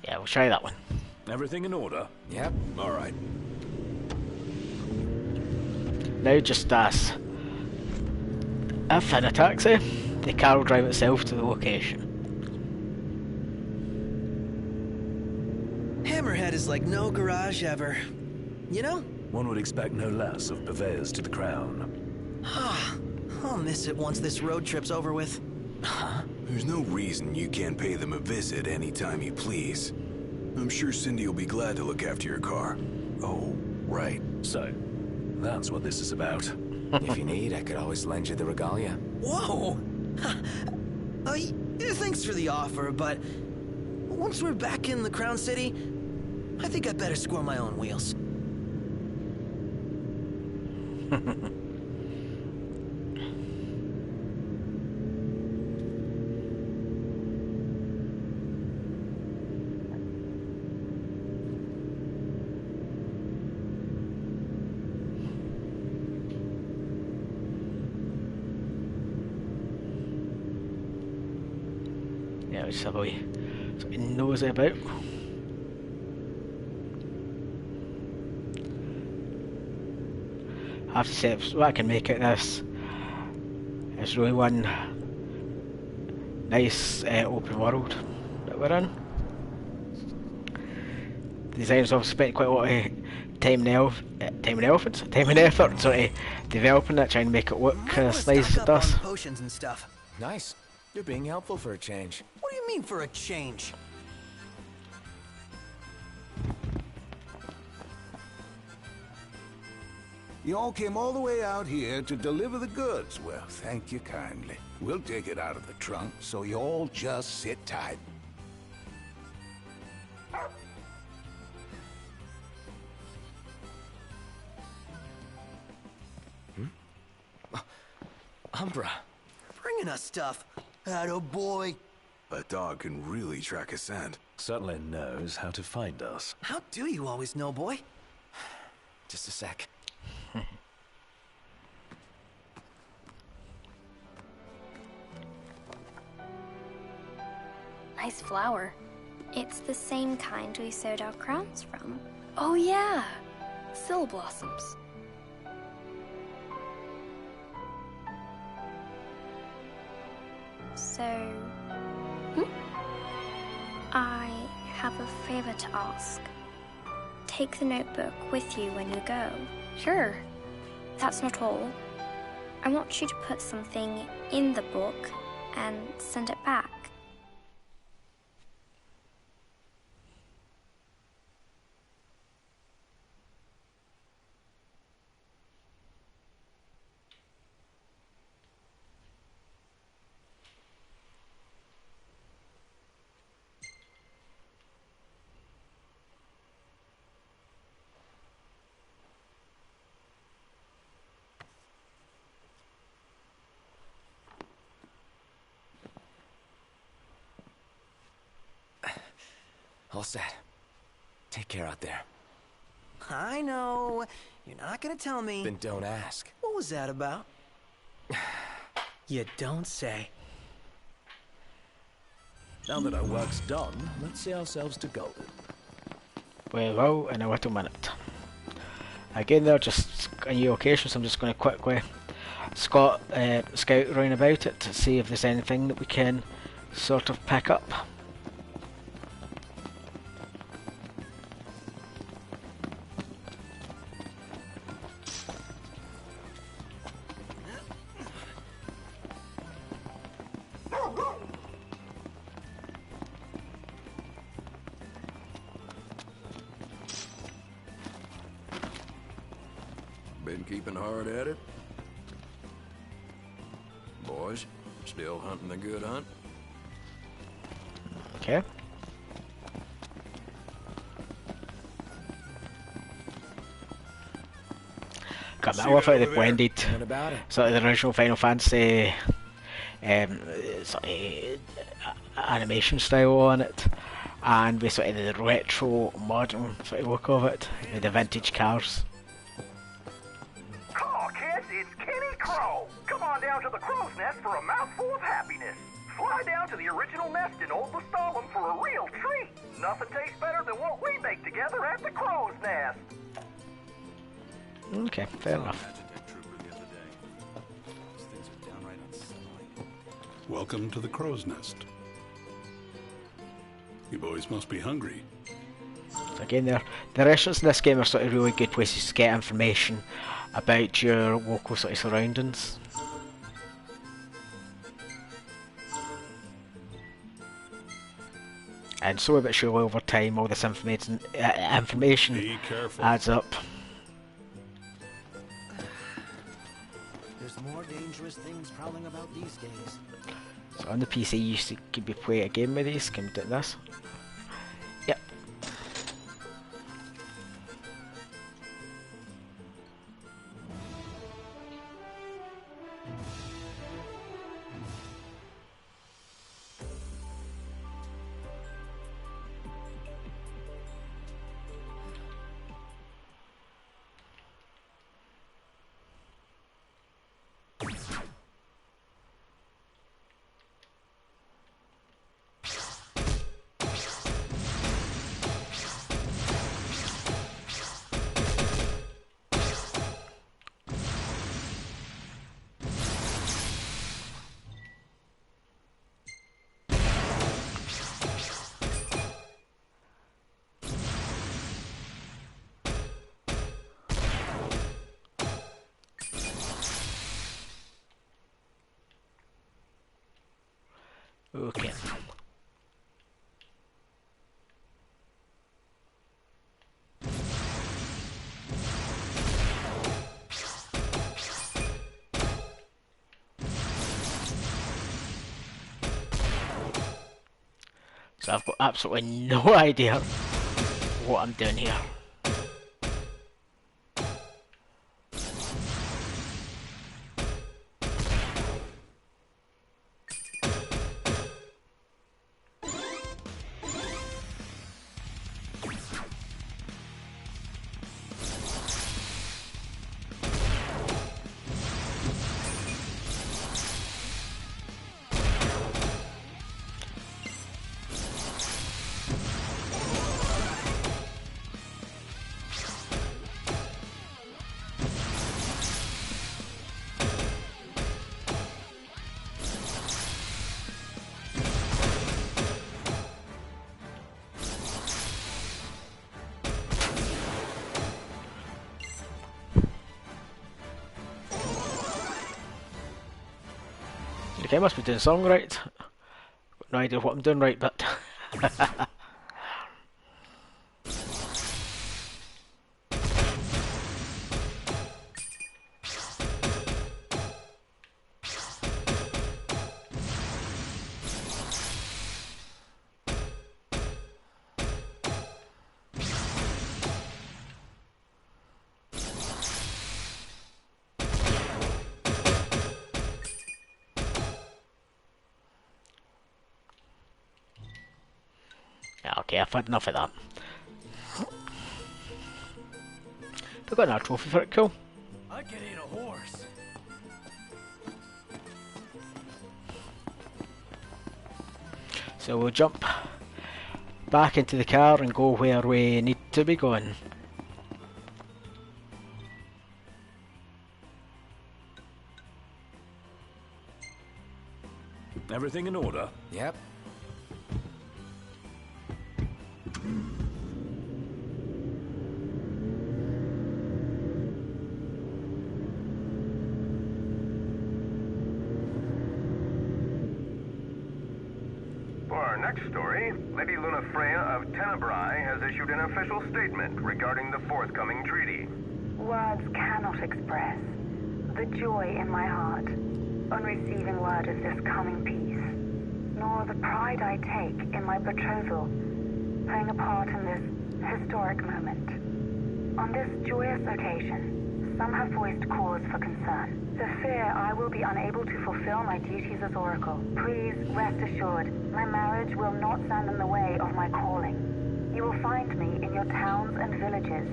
Yeah, we'll try that one. Everything in order? Yep. All right. Now just as if in a taxi, the car will drive itself to the location. Hammerhead is like no garage ever. You know? One would expect no less of purveyors to the crown. I'll miss it once this road trip's over with. There's no reason you can't pay them a visit anytime you please. I'm sure Cindy will be glad to look after your car. Oh, right. So, that's what this is about. If you need, I could always lend you the regalia. Whoa! Thanks for the offer, but once we're back in the Crown City, I think I'd better score my own wheels. Yeah, just have a wee sort of nosy about. I have to say, what I can make out of this is really one nice open world that we're in. The designers have spent quite a lot of time and effort sort of developing it, trying to make it look as nice as it does. Potions and stuff. Nice. You're being helpful for a change. What do you mean for a change? You all came all the way out here to deliver the goods. Well, thank you kindly. We'll take it out of the trunk, so you all just sit tight. Umbra. Bringing us stuff. Attaboy. That dog can really track a scent. Certainly knows how to find us. How do you always know, boy? Just a sec. Nice flower. It's the same kind we sewed our crowns from. Oh yeah, Syl blossoms. So, have a favor to ask. Take the notebook with you when you go. Sure. That's not all. I want you to put something in the book and send it back. All set. Take care out there. I know. You're not gonna tell me. Then don't ask. What was that about? You don't say. Now that our work's done, let's see ourselves to goal. We're out in a little minute. Again, they're just a new location, so I'm just going to quickly scout around about it to see if there's anything that we can sort of pick up. Been keeping hard at it? Boys, still hunting the good hunt? Okay. Got that off out of the blended sort of the original Final Fantasy sort of animation style on it, and with sort of the retro modern sort of look of it, with the vintage cars. It's Kenny Crow. Come on down to the Crow's Nest for a mouthful of happiness. Fly down to the original nest in Old Lestalem for a real treat. Nothing tastes better than what we make together at the Crow's Nest. Okay, fair enough. Welcome to the Crow's Nest. You boys must be hungry. So again, the restaurants in this game are sort of really good places to get information about your local sort of surroundings. And so but surely over time all this information adds up. There's more dangerous things prowling about these days. So on the PC you could be playing a game with these. Can we do this? Yep. Okay. So I've got absolutely no idea what I'm doing here. Okay, I must be doing something right. Got no idea what I'm doing right, but... Okay, I've had enough of that. We've got another trophy for it, cool. I can eat a horse. So we'll jump back into the car and go where we need to be going. Everything in order? Yep. For our next story, Lady Luna Freya of Tenebrae has issued an official statement regarding the forthcoming treaty. Words cannot express the joy in my heart on receiving word of this coming peace, nor the pride I take in my betrothal playing a part in this historic moment. On this joyous occasion, some have voiced cause for concern. The fear I will be unable to fulfill my duties as Oracle. Please rest assured, my marriage will not stand in the way of my calling. You will find me in your towns and villages,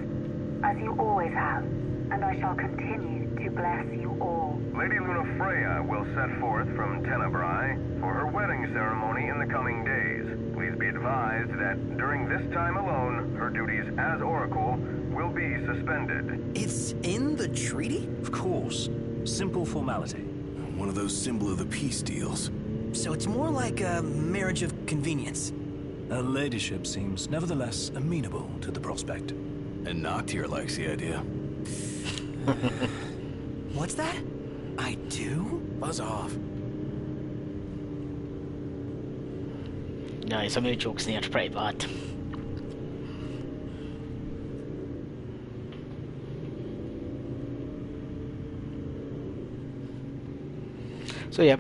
as you always have, and I shall continue to bless you all. Lady Luna Freya will set forth from Tenebrae for her wedding ceremony in the coming days. Please be advised that during this time alone, her duties as Oracle will be suspended. It's in the treaty? Of course. Simple formality. One of those symbol of the peace deals. So it's more like a marriage of convenience. Her ladyship seems nevertheless amenable to the prospect. And Noct here likes the idea. What's that? I do? Buzz off. No, some of the jokes there are pretty bad. So yeah,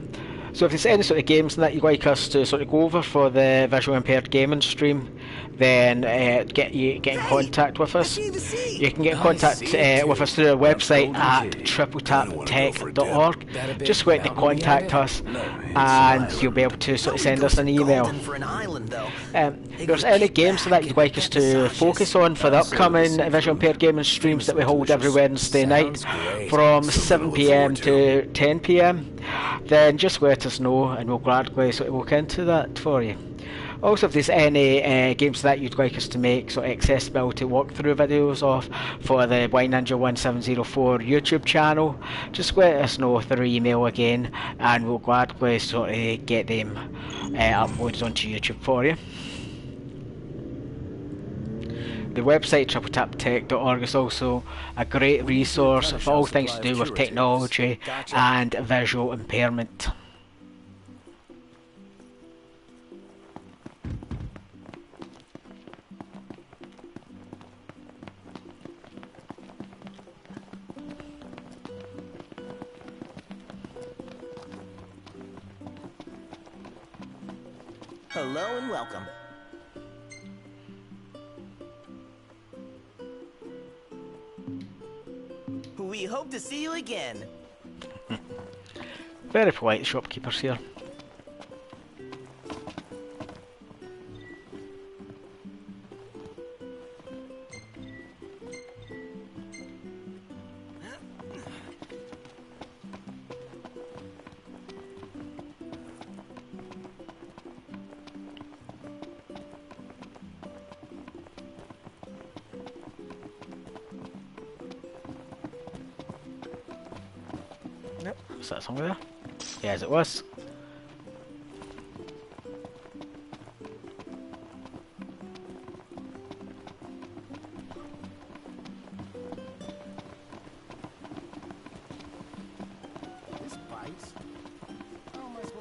so if there's any sort of games that you'd like us to sort of go over for the Visual Impaired Gaming stream, then get in contact with us. You can get in contact with us through our website at trippletaptech.org. Just go out to contact us and you'll be able to sort of send us an email. If there's any games that you'd like us to focus on for the upcoming Visual Impaired Gaming streams that we hold every Wednesday night from 7 PM to 10 PM, then just let us know and we'll gladly sort of look into that for you. Also, if there's any games that you'd like us to make sort of accessibility walkthrough videos of for the Blind Ninja 1704 YouTube channel, just let us know through email again and we'll gladly sort of get them uploaded onto YouTube for you. The website trippletaptech.org is also a great resource for all things to do with technology and visual impairment. Hello and welcome. We hope to see you again. Very polite shopkeepers here. Was that somewhere? Yes, it was. This bites. How am I supposed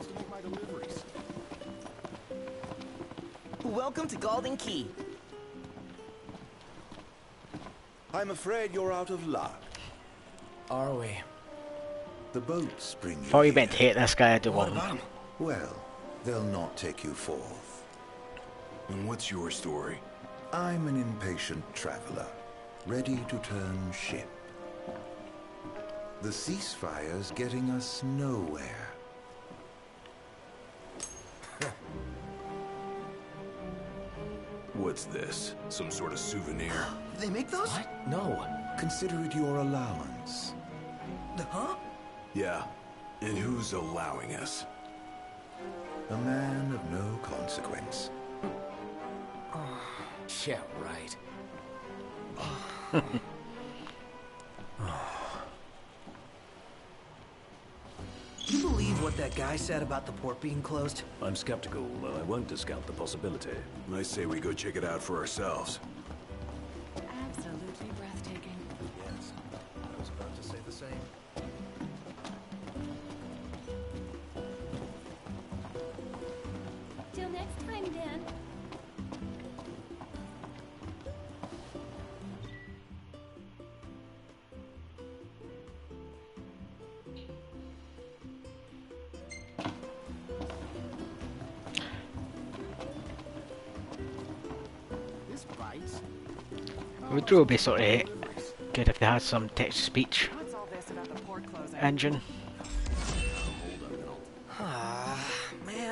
welcome to Golden Key. I'm afraid you're out of luck. Are we? The boats bring you Thought you here. meant to hate this guy, I do want him. Well, they'll not take you forth. And what's your story? I'm an impatient traveler, ready to turn ship. The ceasefire's getting us nowhere. What's this? Some sort of souvenir? They make those? What? No. Consider it your allowance. Huh? Yeah. And who's allowing us? A man of no consequence. Yeah, right. You believe what that guy said about the port being closed? I'm skeptical, though I won't discount the possibility. I say we go check it out for ourselves. Absolutely breathtaking. Yes, I was about to say the same. Till next time, then. It would really be sort of good if they had some text-to-speech engine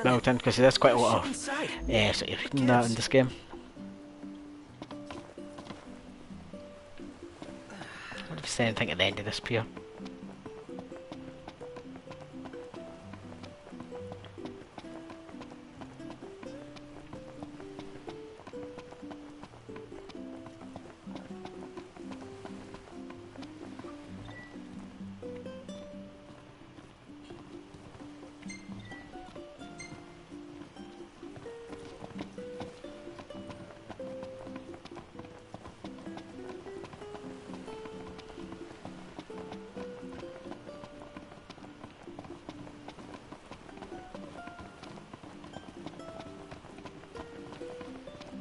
built in, because there's quite a lot of sort of reading that in this game. I wonder if there's anything at the end of this pier.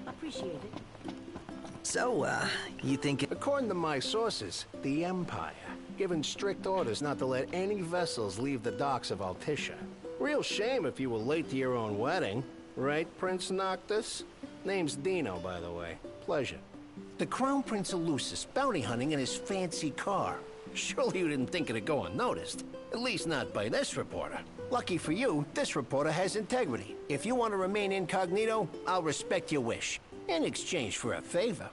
Appreciate it. So, you think it... According to my sources, the Empire given strict orders not to let any vessels leave the docks of Altissia. Real shame if you were late to your own wedding. Right, Prince Noctis? Name's Dino, by the way. Pleasure. The Crown Prince of Lucis bounty hunting in his fancy car. Surely you didn't think it'd go unnoticed. At least not by this reporter. Lucky for you, this reporter has integrity. If you want to remain incognito, I'll respect your wish. In exchange for a favor.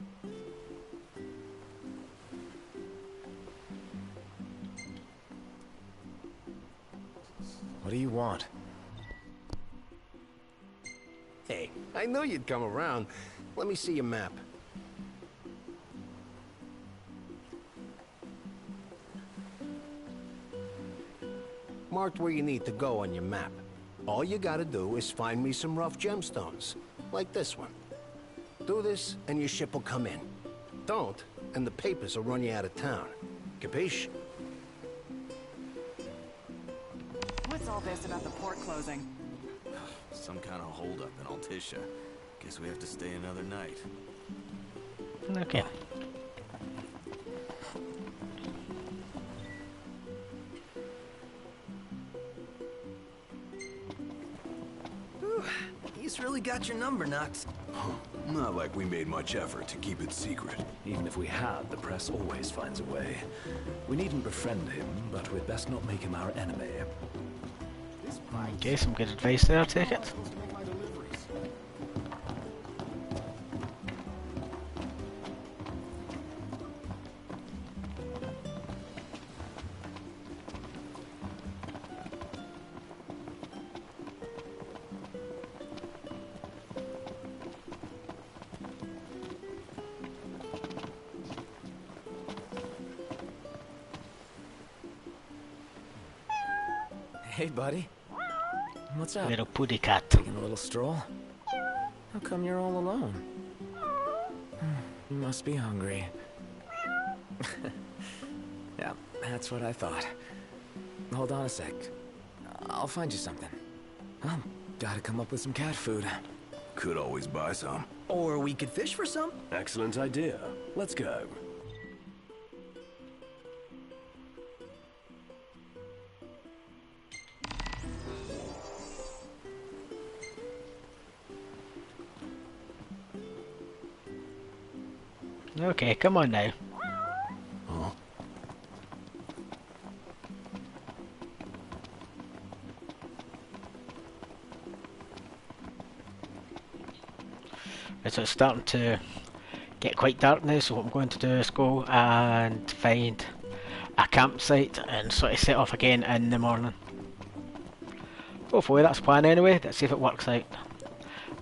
What do you want? Hey, I knew you'd come around. Let me see your map. Marked where you need to go on your map. All you gotta do is find me some rough gemstones, like this one. Do this, and your ship will come in. Don't, and the papers will run you out of town. Capiche? What's all this about the port closing? Some kind of holdup in Altissia. Guess we have to stay another night. Okay. Whew. He's really got your number, Nox. Not like we made much effort to keep it secret. Even if we had, the press always finds a way. We needn't befriend him, but we'd best not make him our enemy. Okay, some good advice there, I take it. Hey, buddy. What's up? Little puddy cat. Taking a little stroll? How come you're all alone? You must be hungry. Yeah, that's what I thought. Hold on a sec. I'll find you something. Well, gotta come up with some cat food. Could always buy some. Or we could fish for some. Excellent idea. Let's go. Okay, come on now. Huh? So it's starting to get quite dark now, so what I'm going to do is go and find a campsite and sort of set off again in the morning. Hopefully that's the plan anyway. Let's see if it works out.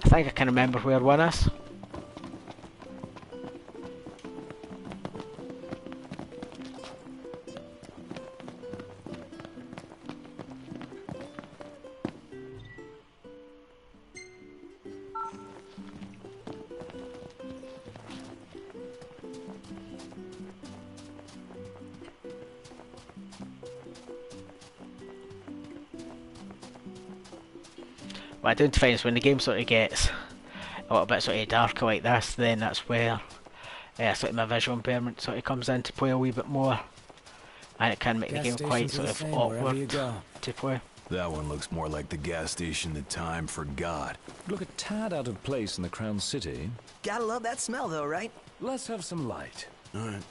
I think I can remember where one is. What I don't find is when the game sort of gets a little bit sort of darker like this, then that's where sort of my visual impairment sort of comes into play a wee bit more, and it can make the game quite sort of awkward to play. That one looks more like the gas station that time forgot. Look a tad out of place in the Crown City. Gotta love that smell though, right? Let's have some light. All right.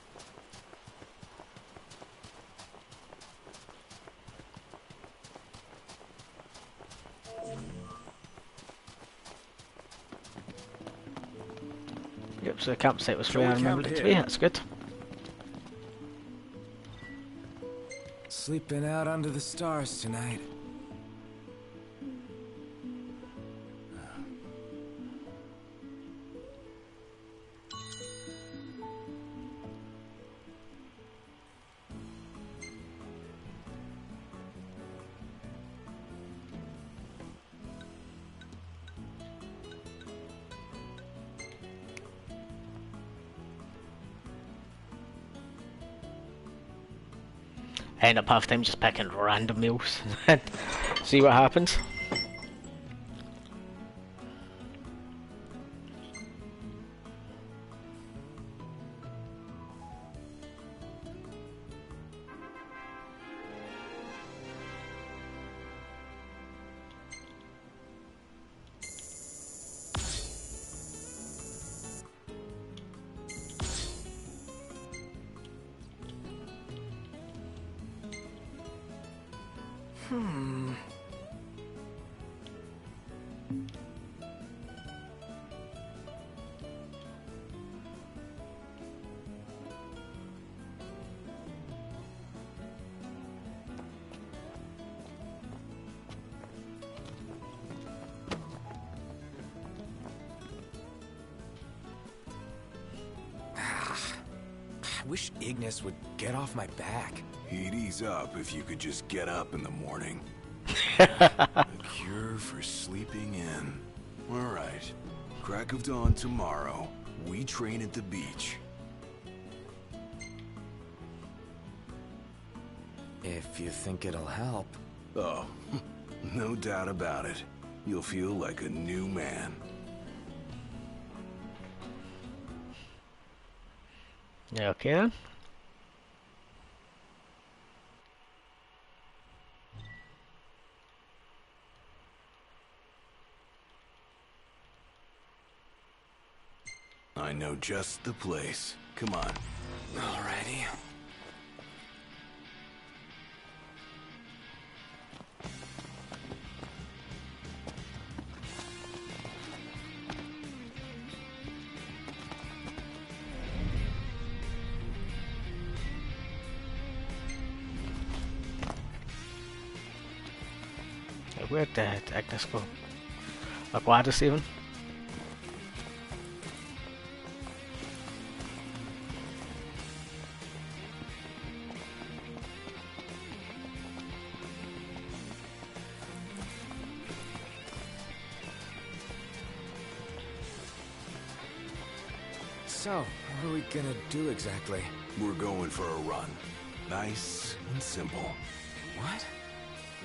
Yep, so the campsite was where I remembered it to be. That's good. Sleeping out under the stars tonight. I end up half time just picking random meals and see what happens. I wish Ignis would get off my back. He'd ease up if you could just get up in the morning. A cure for sleeping in. All right. Crack of dawn tomorrow. We train at the beach. If you think it'll help. Oh, no doubt about it. You'll feel like a new man. Okay then. I know just the place. Come on. Alrighty. Where'd Ignis go? Or Gladys even? So, what are we gonna do exactly? We're going for a run. Nice and simple. What?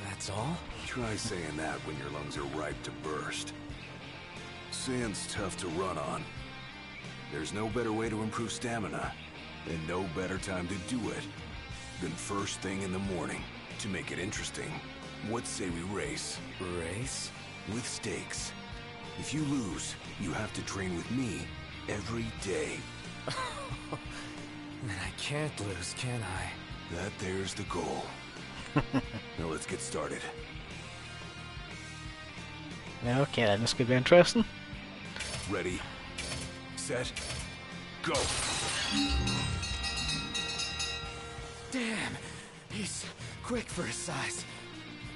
That's all? Try saying that when your lungs are ripe to burst. Sand's tough to run on. There's no better way to improve stamina, and no better time to do it than first thing in the morning. To make it interesting, what say we race? Race? With stakes. If you lose, you have to train with me every day. Then I can't lose, can I? That there's the goal. Now let's get started. Okay, then this could be interesting. Ready, set, go. Damn, he's quick for his size.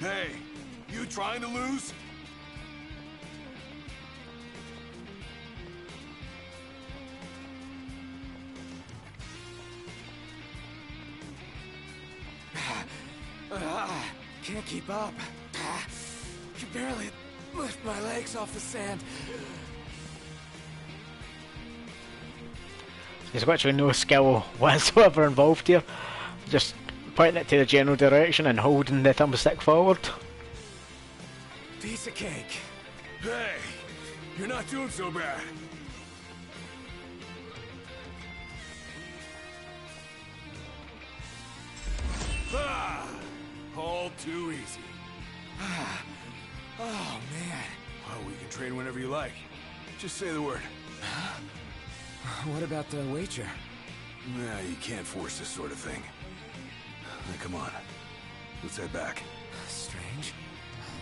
Hey, you trying to lose? Can't keep up. Can barely lift my legs off the sand. There's actually no skill whatsoever involved here. Just pointing it to the general direction and holding the thumbstick forward. Piece of cake. Hey, you're not doing so bad. All too easy. Oh, man. Well, we can train whenever you like. Just say the word. What about the wager? Nah, you can't force this sort of thing. Now, come on. Let's head back. Strange.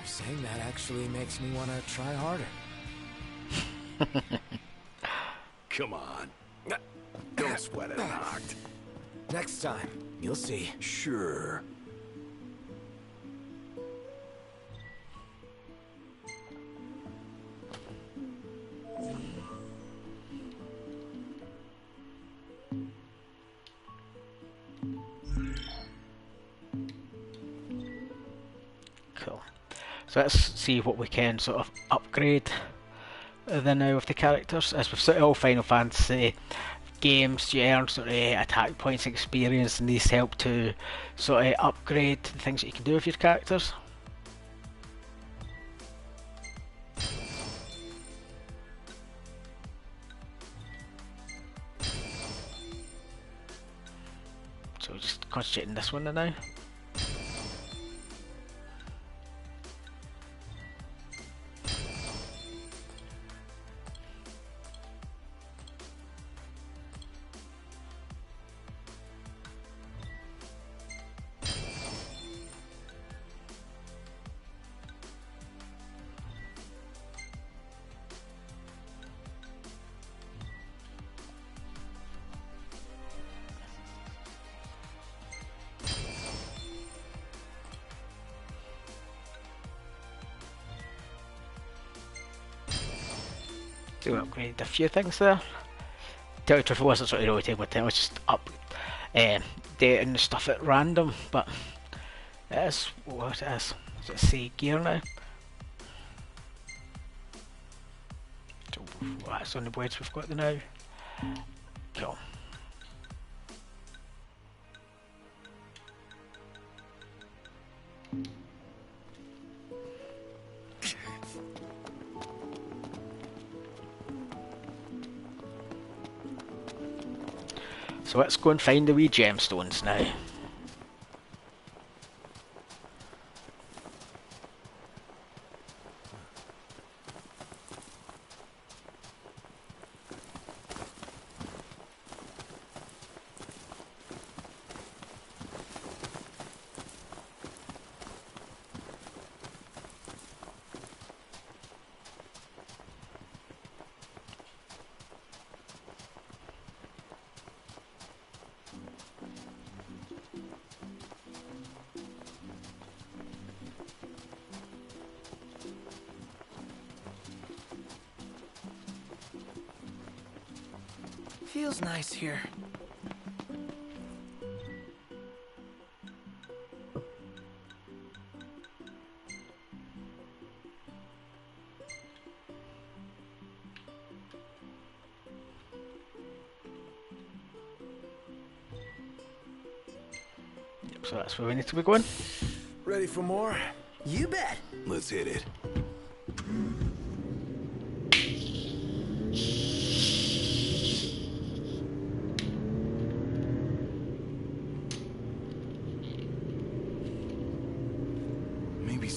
Saying that actually makes me want to try harder. Come on. Don't sweat it, Noct. Next time, you'll see. Sure. Cool. So let's see what we can sort of upgrade then now with the characters. As with sort of all Final Fantasy games, you earn sort of attack points, experience, and these help to sort of upgrade the things that you can do with your characters. So we're just concentrating this one now. So we upgraded a few things there. Tell you the truth, it wasn't sort of really table 10, it was just updating the stuff at random, but it is what it is. Let's see gear now. So that's on the blades we've got now. Cool. So let's go and find the wee gemstones now. Feels nice here. So that's where we need to be going. Ready for more? You bet. Let's hit it.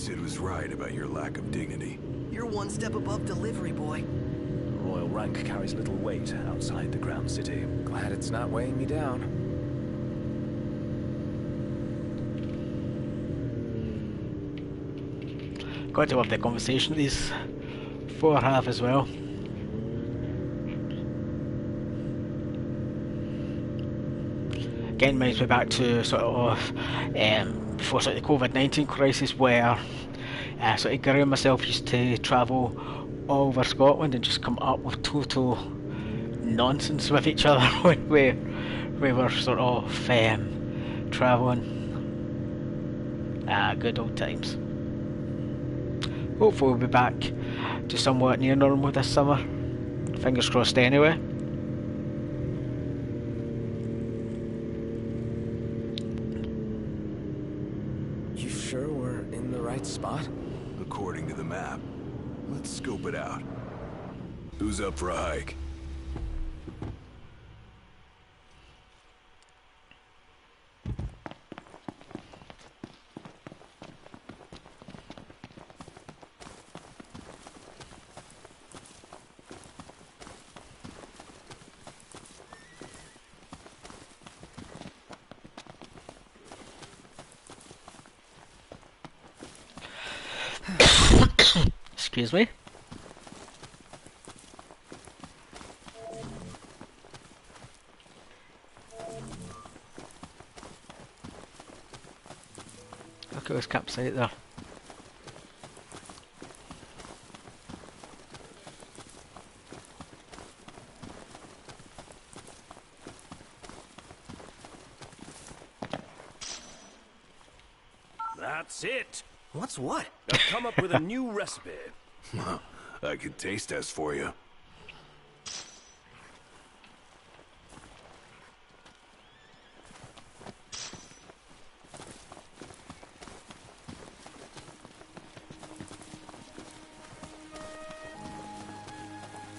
Sid was right about your lack of dignity. You're one step above delivery boy. Royal rank carries little weight outside the Crown City. Glad it's not weighing me down. Got to love the conversation these four have as well. Again, reminds me back to sort of before sort of the COVID-19 crisis, where sort of Gary and myself used to travel all over Scotland and just come up with total nonsense with each other when we were sort of travelling. Good old times. Hopefully we'll be back to somewhat near normal this summer. Fingers crossed anyway. You sure we're in the right spot? According to the map. Let's scope it out. Who's up for a hike? Excuse me. Look at this campsite there. That's it. What's what? I've come up with a new recipe. I could taste test for you.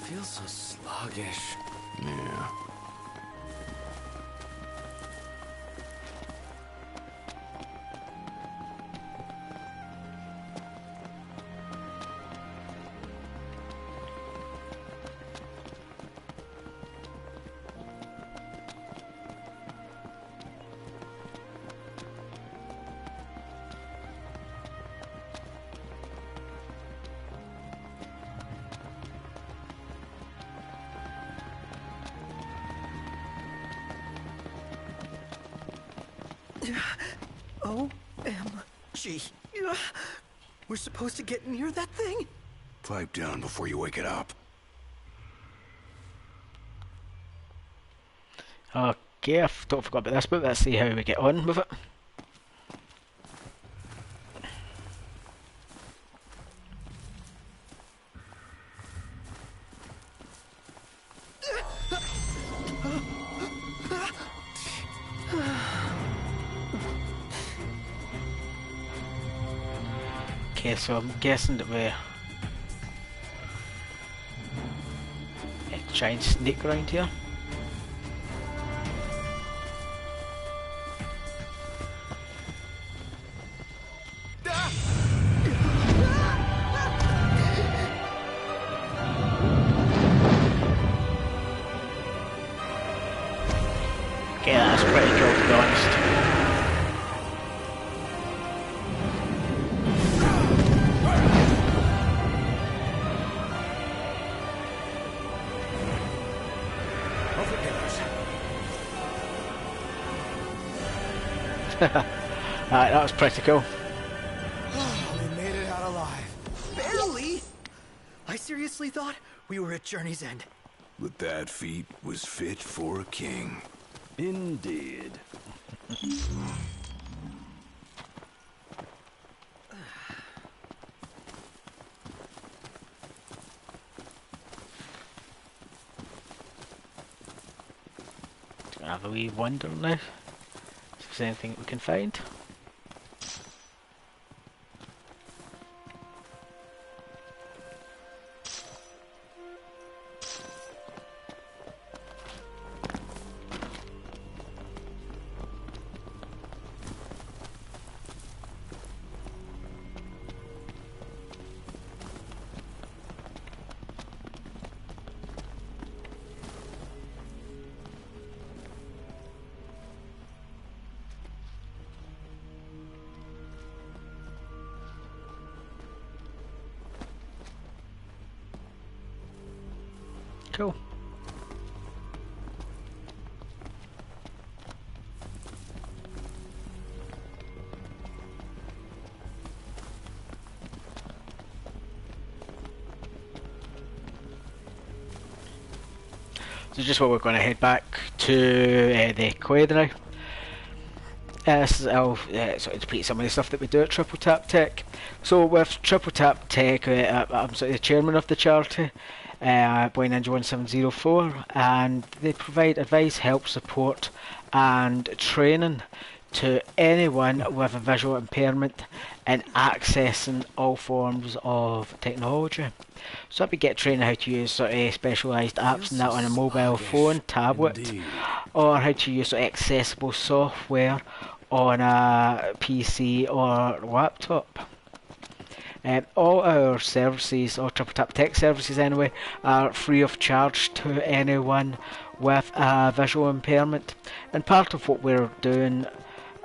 Feels so sluggish. Yeah. OMG. We're supposed to get near that thing? Pipe down before you wake it up. Okay, I don't forget about this, but let's see how we get on with it. Okay, so I'm guessing that we're try and sneak around here. Okay, that's pretty cool to be honest. Alright, that was pretty cool. We made it out alive. Barely! I seriously thought we were at Journey's End. But that feat was fit for a king. Indeed. Gonna have a wee wander now. If there's anything we can find. Cool. So just what we're going to head back to the quad now. This is sort of repeat some of the stuff that we do at Triple Tap Tech. So with Triple Tap Tech, I'm sort of the chairman of the charity, Boy Ninja 1704, and they provide advice, help, support and training to anyone with a visual impairment in accessing all forms of technology. So I'd be get training how to use sort of specialised apps and that on a mobile phone, tablet, or how to use sort of accessible software on a PC or laptop. All our services, all Triple Tap Tech services anyway, are free of charge to anyone with a visual impairment. And part of what we're doing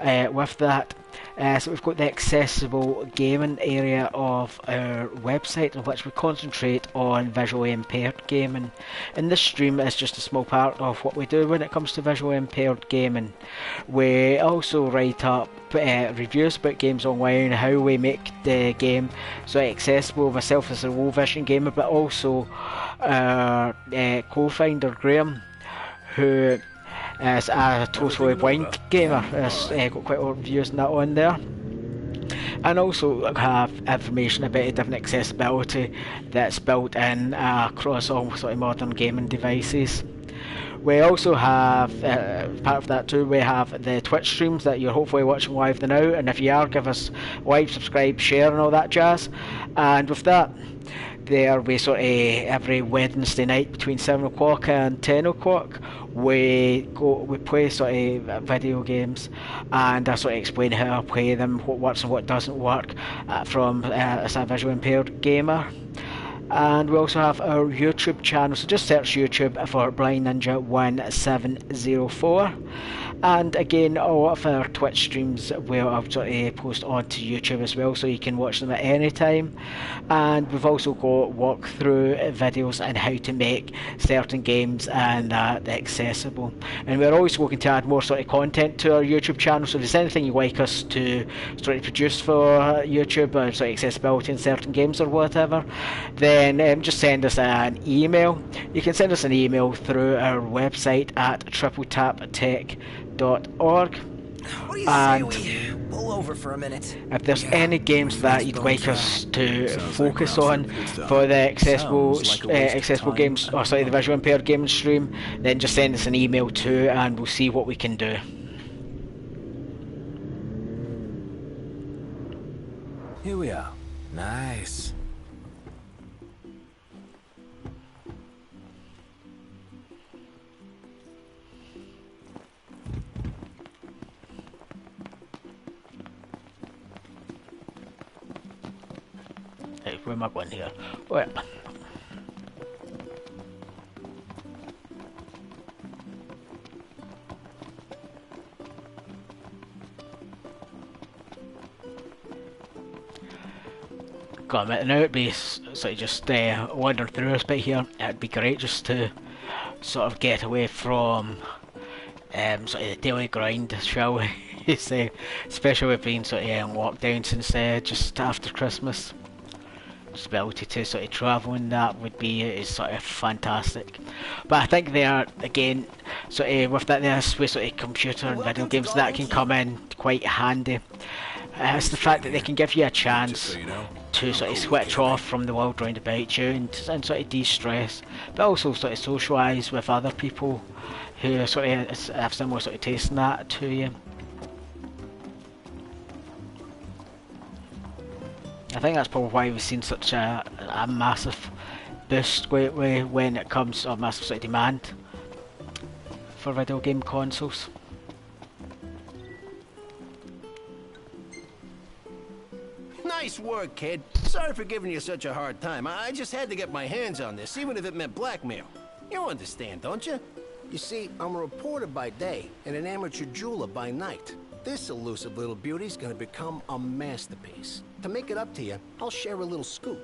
with that, so we've got the accessible gaming area of our website in which we concentrate on visually impaired gaming. And this stream is just a small part of what we do when it comes to visually impaired gaming. We also write up reviews about games online, how we make the game so accessible. Myself as a low vision gamer, but also our co-founder Graham, who is a totally blind gamer, has got quite a lot of reviews and that on there. And also have information about different accessibility that's built in across all sort of modern gaming devices. We also have, part of that too, we have the Twitch streams that you're hopefully watching live now, and if you are, give us like, subscribe, share and all that jazz. And with that, there we sort of every Wednesday night between 7 o'clock and 10 o'clock we play sort of video games, and I sort of explain how I play them, what works and what doesn't work from as a visually impaired gamer. And we also have our YouTube channel, so just search YouTube for Blind Ninja 1704. And again, all of our Twitch streams will sort of post onto YouTube as well, so you can watch them at any time. And we've also got walkthrough videos on how to make certain games and accessible. And we're always looking to add more sort of content to our YouTube channel, so if there's anything you'd like us to sort of produce for YouTube, or sort of accessibility in certain games or whatever, then just send us an email. You can send us an email through our website at tripletaptech.org. What do you say we pull over for a minute? If there's any games that you'd like us to focus on for the accessible games, or sorry, the visual impaired gaming stream, then just send us an email too, and we'll see what we can do. Here we are. Nice. Hey, where am I going here? Well, got a minute now, it'd be sort of just wandering through this bit here. It'd be great just to sort of get away from sort of the daily grind, shall we say, especially with being sort of in lockdown since just after Christmas. Just be able to sort of travel and that would be sort of fantastic. But I think they are, again, sort of with that there's with sort of computer and video games that can come in quite handy. It's the fact that they can give you a chance to sort of switch off from the world round about you and sort of de-stress, but also sort of socialise with other people who sort of have similar sort of taste in that to you. I think that's probably why we've seen such a massive boost lately when it comes to a massive sort of demand for video game consoles. Nice work, kid. Sorry for giving you such a hard time. I just had to get my hands on this, even if it meant blackmail. You understand, don't you? You see, I'm a reporter by day and an amateur jeweler by night. This elusive little beauty's gonna become a masterpiece. To make it up to you, I'll share a little scoop.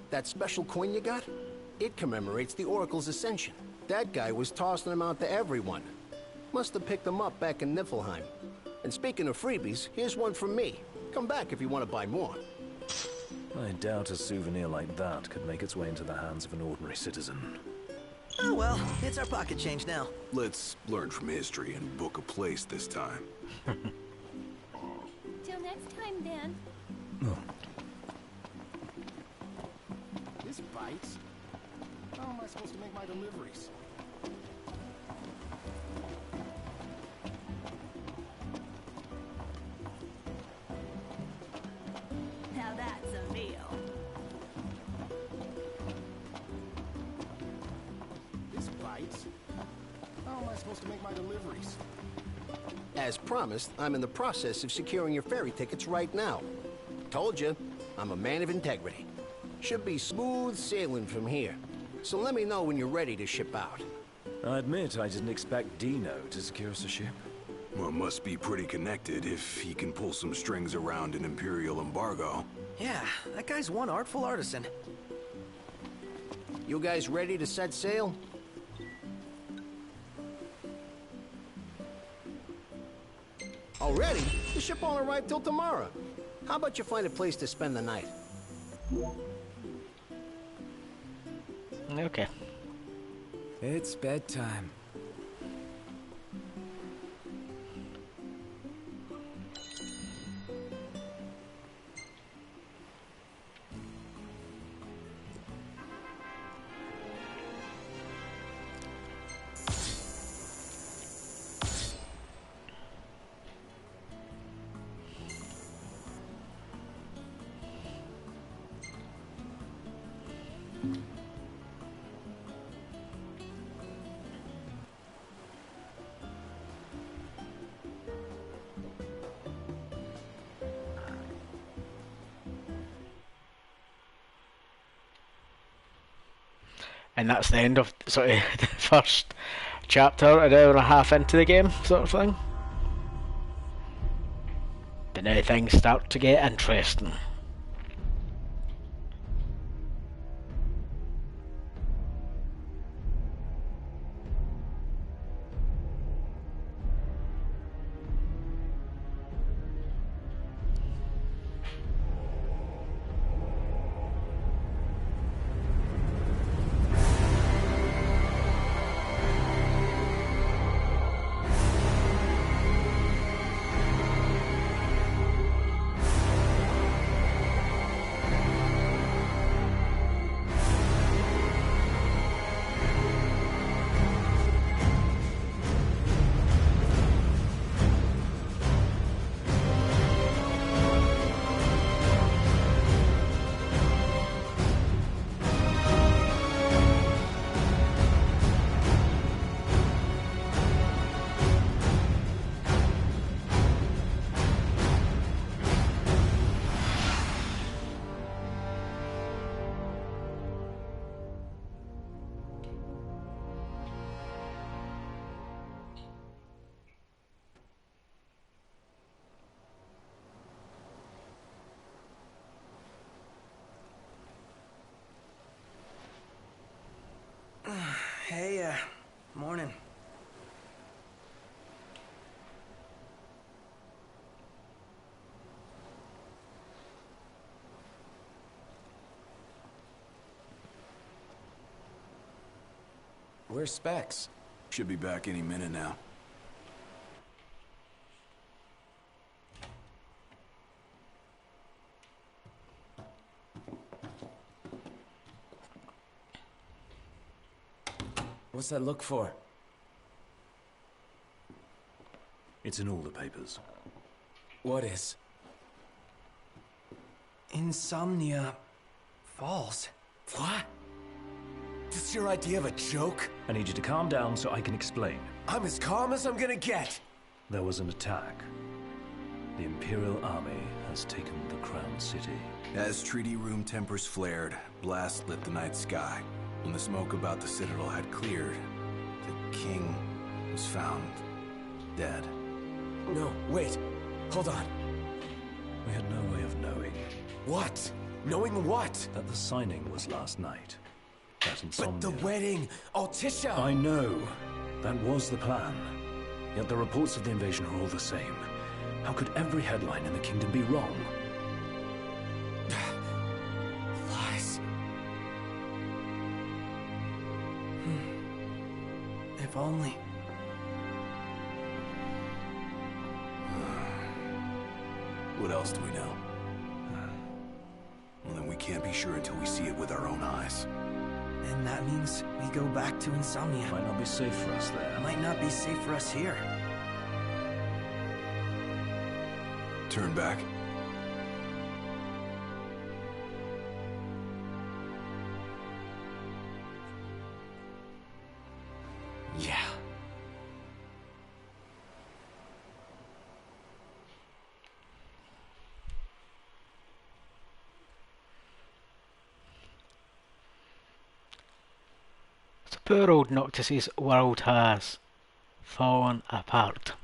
That special coin you got? It commemorates the Oracle's ascension. That guy was tossing them out to everyone. Must have picked them up back in Niflheim. And speaking of freebies, here's one from me. Come back if you want to buy more. I doubt a souvenir like that could make its way into the hands of an ordinary citizen. Oh well, it's our pocket change now. Let's learn from history and book a place this time. Till next time, then. This bites. How am I supposed to make my deliveries? Now that's a meal. This bites. How am I supposed to make my deliveries? As promised, I'm in the process of securing your ferry tickets right now. Told you, I'm a man of integrity. Should be smooth sailing from here. So let me know when you're ready to ship out. I admit I didn't expect Dino to secure us a ship. Well, must be pretty connected if he can pull some strings around an Imperial embargo. Yeah, that guy's one artful artisan. You guys ready to set sail? Already? The ship won't arrive till tomorrow. How about you find a place to spend the night? Okay. It's bedtime. And that's the end of sort of the first chapter, an hour and a half into the game, sort of thing. But now things start to get interesting. Hey, morning. Where's Specs? Should be back any minute now. What's that look for? It's in all the papers. What is? Insomnia Falls. What? This your idea of a joke? I need you to calm down so I can explain. I'm as calm as I'm gonna get. There was an attack. The Imperial Army has taken the Crown City. As treaty room tempers flared, blast lit the night sky. When the smoke about the Citadel had cleared, the king was found dead. No, wait. Hold on. We had no way of knowing. What? Knowing what? That the signing was last night. that insomnia. But the wedding, Altisha! I know. That was the plan. Yet the reports of the invasion are all the same. How could every headline in the kingdom be wrong? Lies. If only. What else do we know? Well, then we can't be sure until we see it with our own eyes. And that means we go back to Insomnia. Might not be safe for us there. Might not be safe for us here. Turn back. Yeah. So poor old Noctis's world has fallen apart.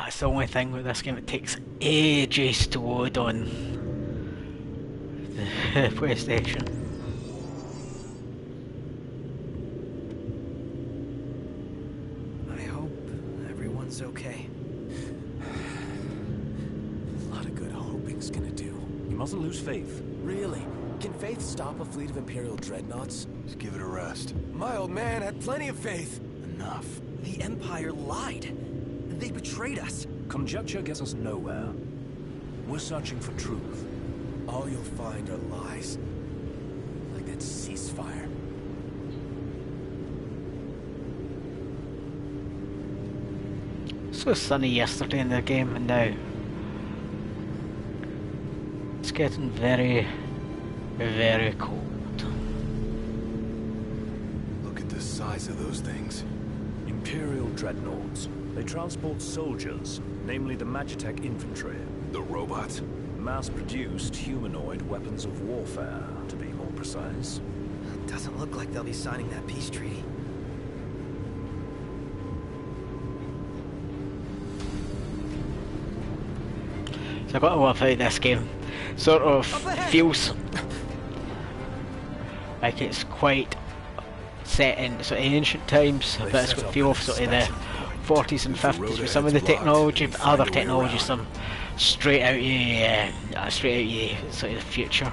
That's the only thing with this game, it takes ages to load on the PlayStation. I hope everyone's okay. A lot of good hoping's gonna do. You mustn't lose faith. Really? Can faith stop a fleet of Imperial dreadnoughts? Just give it a rest. My old man had plenty of faith. Enough. The Empire lied. They betrayed us. Conjecture gets us nowhere. We're searching for truth. All you'll find are lies. Like that ceasefire. So sunny yesterday in the game, and now it's getting very, very cold. Look at the size of those things. Imperial dreadnoughts. They transport soldiers, namely the Magitech infantry. The robots? Mass-produced humanoid weapons of warfare, to be more precise. It doesn't look like they'll be signing that peace treaty. So I got to love how this game sort of feels like it's quite set in sort of ancient times, but it's got a feel of sort of the 40s and 50s with some of the technology, but other technology, some straight out of sort of the future,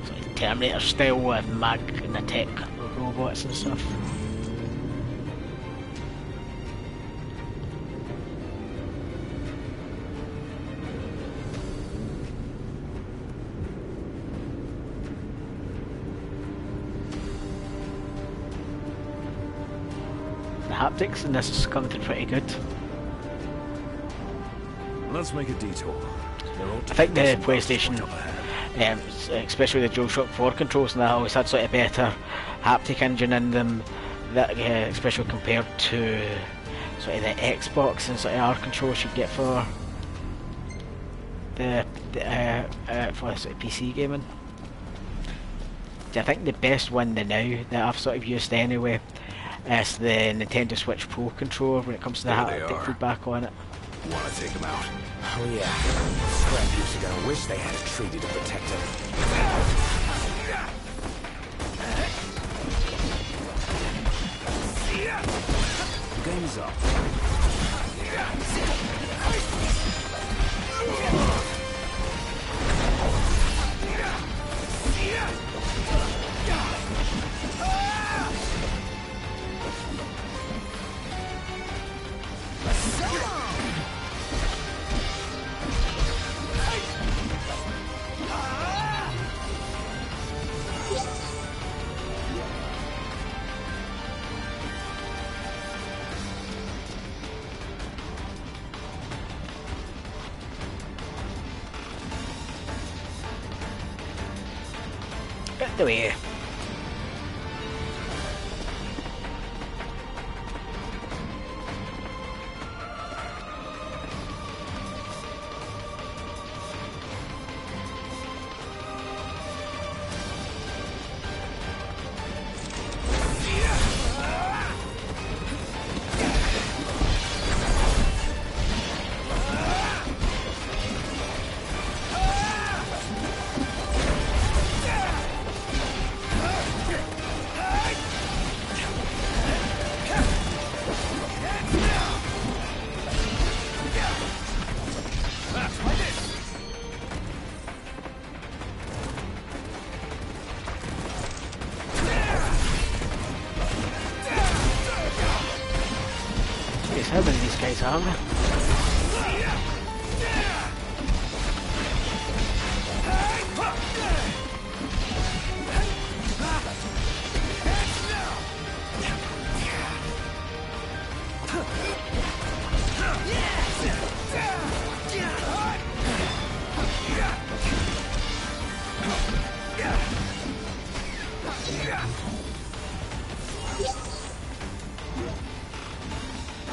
sort of Terminator style with magnetic robots and stuff. The haptics in this is coming through pretty good. Let's make a detour. I think the PlayStation, especially the DualShock 4 controls, and that always had sort of better haptic engine in them, that especially compared to sort of the Xbox and sort of R controls you get for the for sort of PC gaming. I think the best one now that I've sort of used anyway is the Nintendo Switch Pro controller when it comes to the haptic feedback on it. Wanna take them out? Oh yeah. Scrap are gonna wish they had a treaty to protect them. The game is up. Anyway. How many of these guys are there?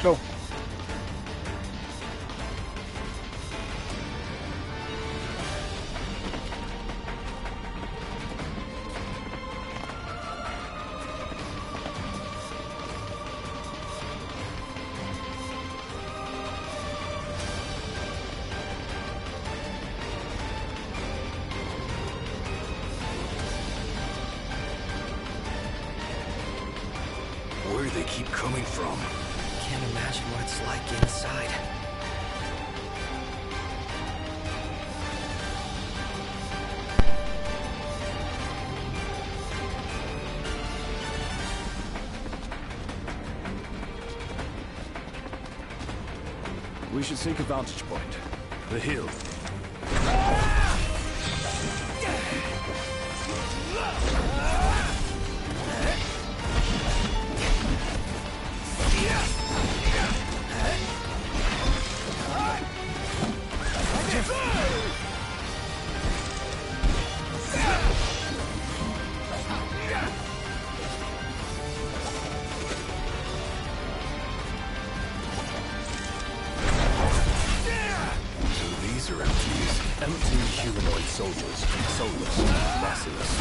Go. Where do they keep coming from? Can't imagine what it's like inside. We should seek a vantage point. The hill. Empty humanoid soldiers, soulless, massless.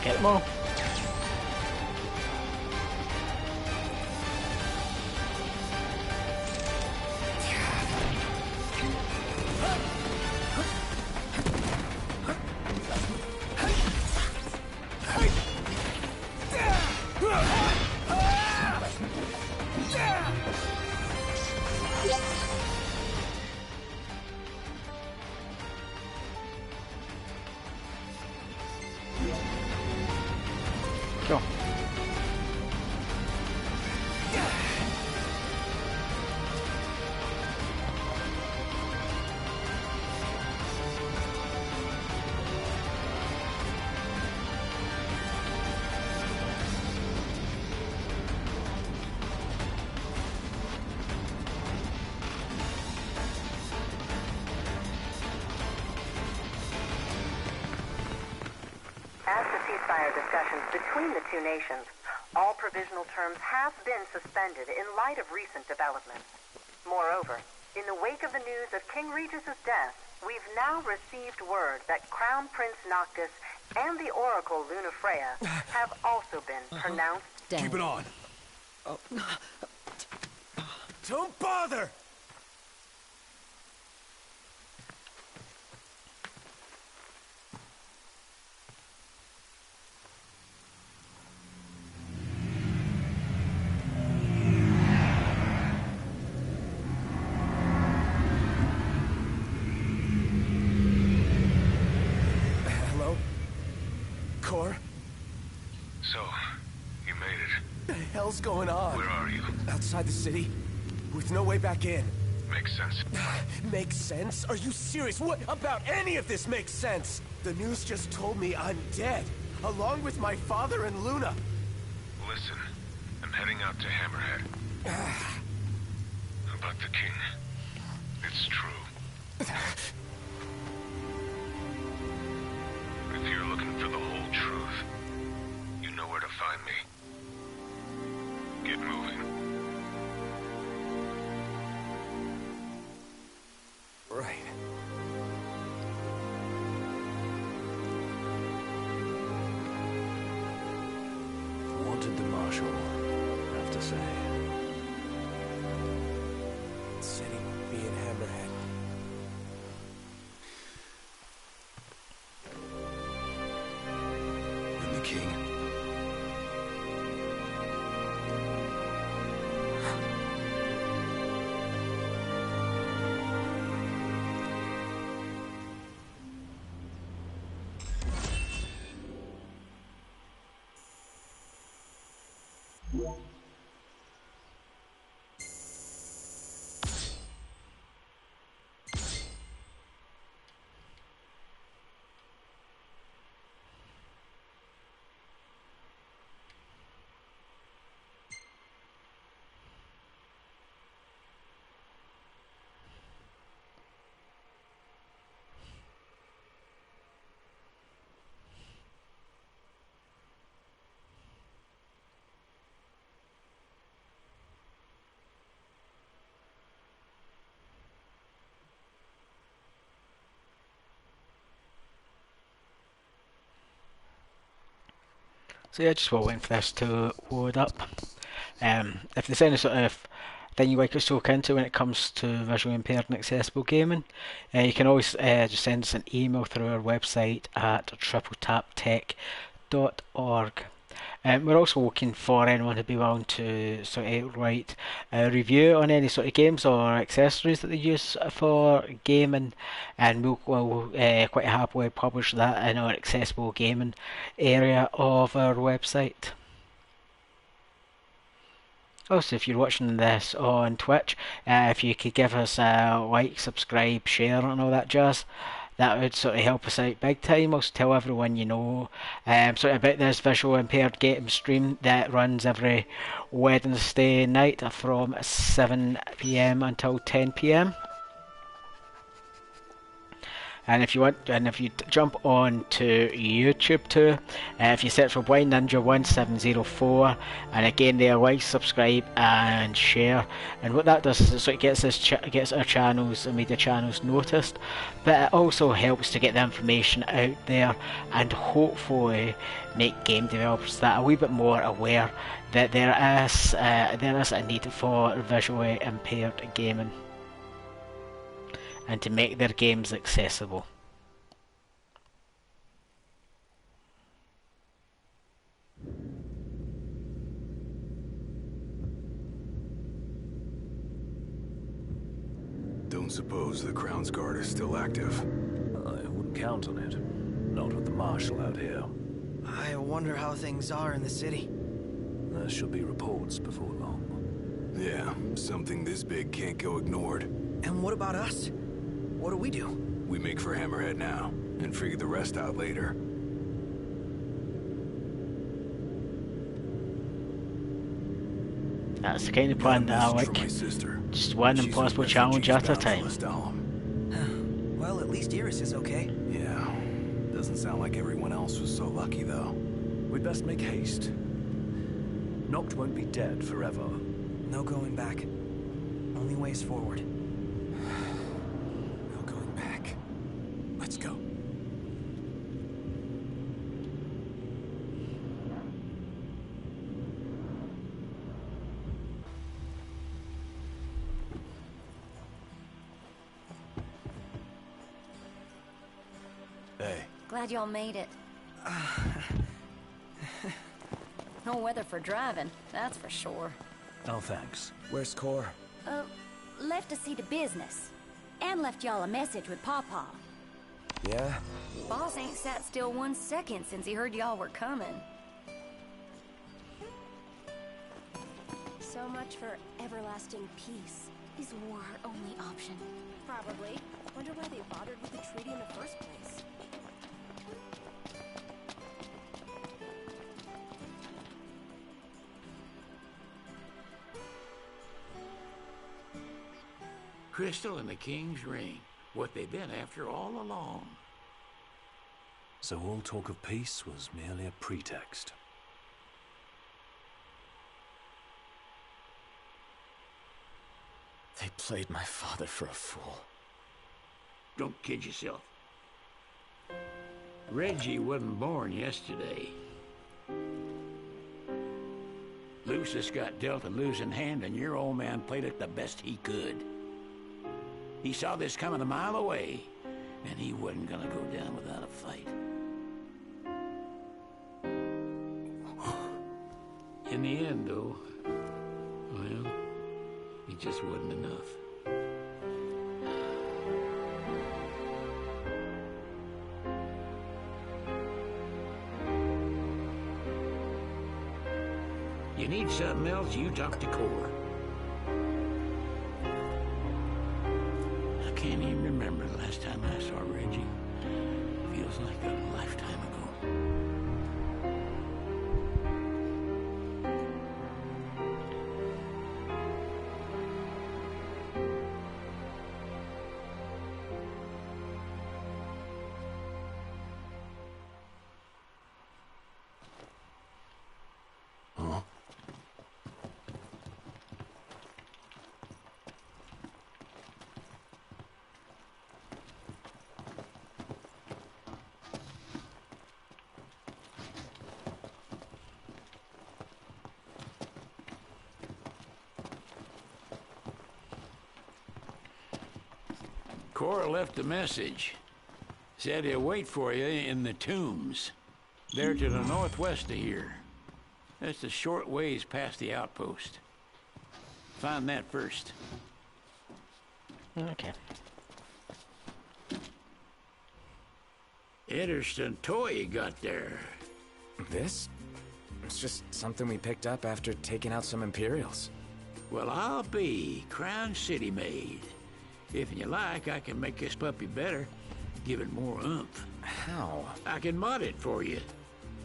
Get more. Go. As the ceasefire discussions between the two nations, all provisional terms have been suspended in light of recent developments. Moreover, in the wake of the news of King Regis's death, we've now received word that Crown Prince Noctis and the Oracle Lunafreya have also been pronounced dead. Keep it on. Don't bother! So, you made it. What the hell's going on? Where are you? Outside the city, with no way back in. Makes sense. Makes sense? Are you serious? What about any of this makes sense? The news just told me I'm dead, along with my father and Luna. Listen, I'm heading out to Hammerhead. About the king. It's true. If you're looking for the whole truth, you know where to find me. Get moving. Right. What did the Marshal have to say? Said he'd be in Hammerhead. And the king? So yeah, just waiting for this to load up. If there's any sort of thing you'd like us to look into when it comes to visually impaired and accessible gaming, you can always just send us an email through our website at tripletaptech.org. We're also looking for anyone who'd be willing to sort of write a review on any sort of games or accessories that they use for gaming, and we'll quite happily publish that in our accessible gaming area of our website. Also, if you're watching this on Twitch, if you could give us a like, subscribe, share and all that jazz, that would sort of help us out big time. Also tell everyone you know sort of about this visual impaired game stream that runs every Wednesday night from 7 PM until 10 PM. And if you jump on to YouTube too, if you search for Blind Ninja 1704, and again there, like, subscribe, and share. And what that does is it sort of gets our channels and media channels noticed, but it also helps to get the information out there, and hopefully make game developers that a wee bit more aware that there is a need for visually impaired gaming, and to make their games accessible. Don't suppose the Crown's Guard is still active? I wouldn't count on it. Not with the Marshal out here. I wonder how things are in the city. There should be reports before long. Yeah, something this big can't go ignored. And what about us? What do we do? We make for Hammerhead now, and figure the rest out later. That's the kind of plan that I like. Just one impossible challenge at a time. Well, at least Iris is okay. Yeah. Doesn't sound like everyone else was so lucky, though. We'd best make haste. Noct won't be dead forever. No going back. Only ways forward. No going back. Let's go. Hey. Glad y'all made it. No weather for driving, that's for sure. Oh, thanks. Where's Core? Left to see to business. And left y'all a message with Pawpaw. Yeah? Boss ain't sat still 1 second since he heard y'all were coming. So much for everlasting peace. Is war our only option? Probably. Wonder why they bothered with the treaty in the first place. Crystal and the King's Ring. What they've been after all along. So all talk of peace was merely a pretext. They played my father for a fool. Don't kid yourself. Reggie wasn't born yesterday. Lucius got dealt a losing hand, and your old man played it the best he could. He saw this coming a mile away, and he wasn't gonna go down without a fight. In the end, though, well, it just wasn't enough. You need something else, you talk to Core. I can't even remember the last time I saw Reggie. Feels like a lifetime ago. Cora left a message. Said he'll wait for you in the tombs. They're to the northwest of here. That's a short ways past the outpost. Find that first. Okay. Interesting toy you got there. This? It's just something we picked up after taking out some Imperials. Well, I'll be Crown City made. If you like, I can make this puppy better. Give it more oomph. How? I can mod it for you.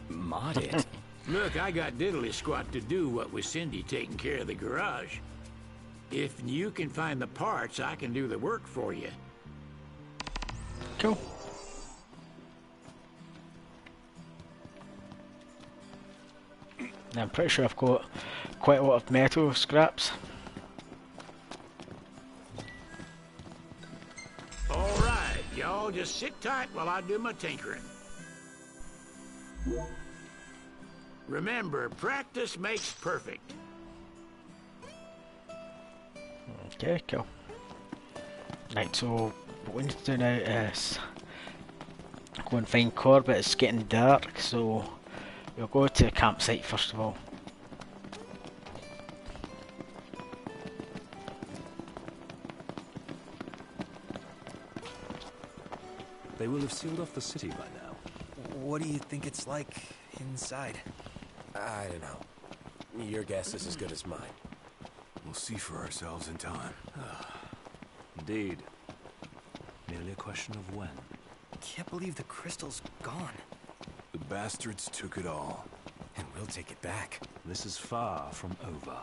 Mod it? Look, I got diddly squat to do what with Cindy taking care of the garage. If you can find the parts, I can do the work for you. Cool. I'm pretty sure I've got quite a lot of metal scraps. All right, y'all just sit tight while I do my tinkering. Remember, practice makes perfect. Okay, cool. Right, so what we need to do now is go and find Corbett. It's getting dark, so we'll go to the campsite first of all. They will have sealed off the city by now. What do you think it's like inside? I don't know. Your guess is as good as mine. We'll see for ourselves in time. Indeed. Merely a question of when. Can't believe the crystal's gone. The bastards took it all. And we'll take it back. This is far from over.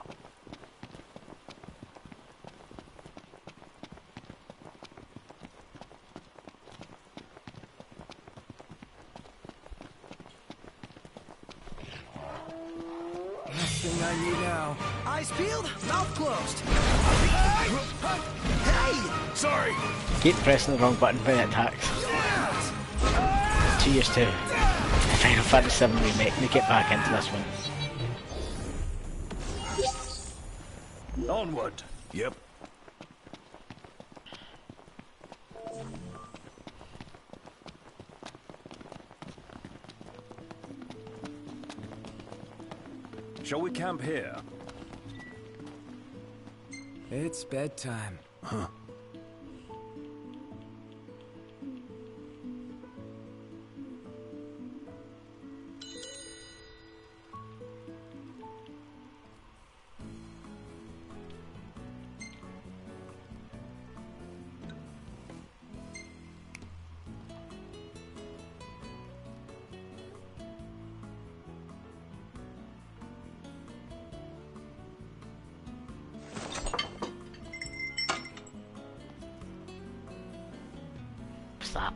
Last thing I need now. Eyes peeled, mouth closed. Hey! Sorry! Keep pressing the wrong button when it attacks. Cheers to Final Fantasy VII Remake. Let me get back into this one. Onward! Yep. Shall we camp here? It's bedtime. Huh.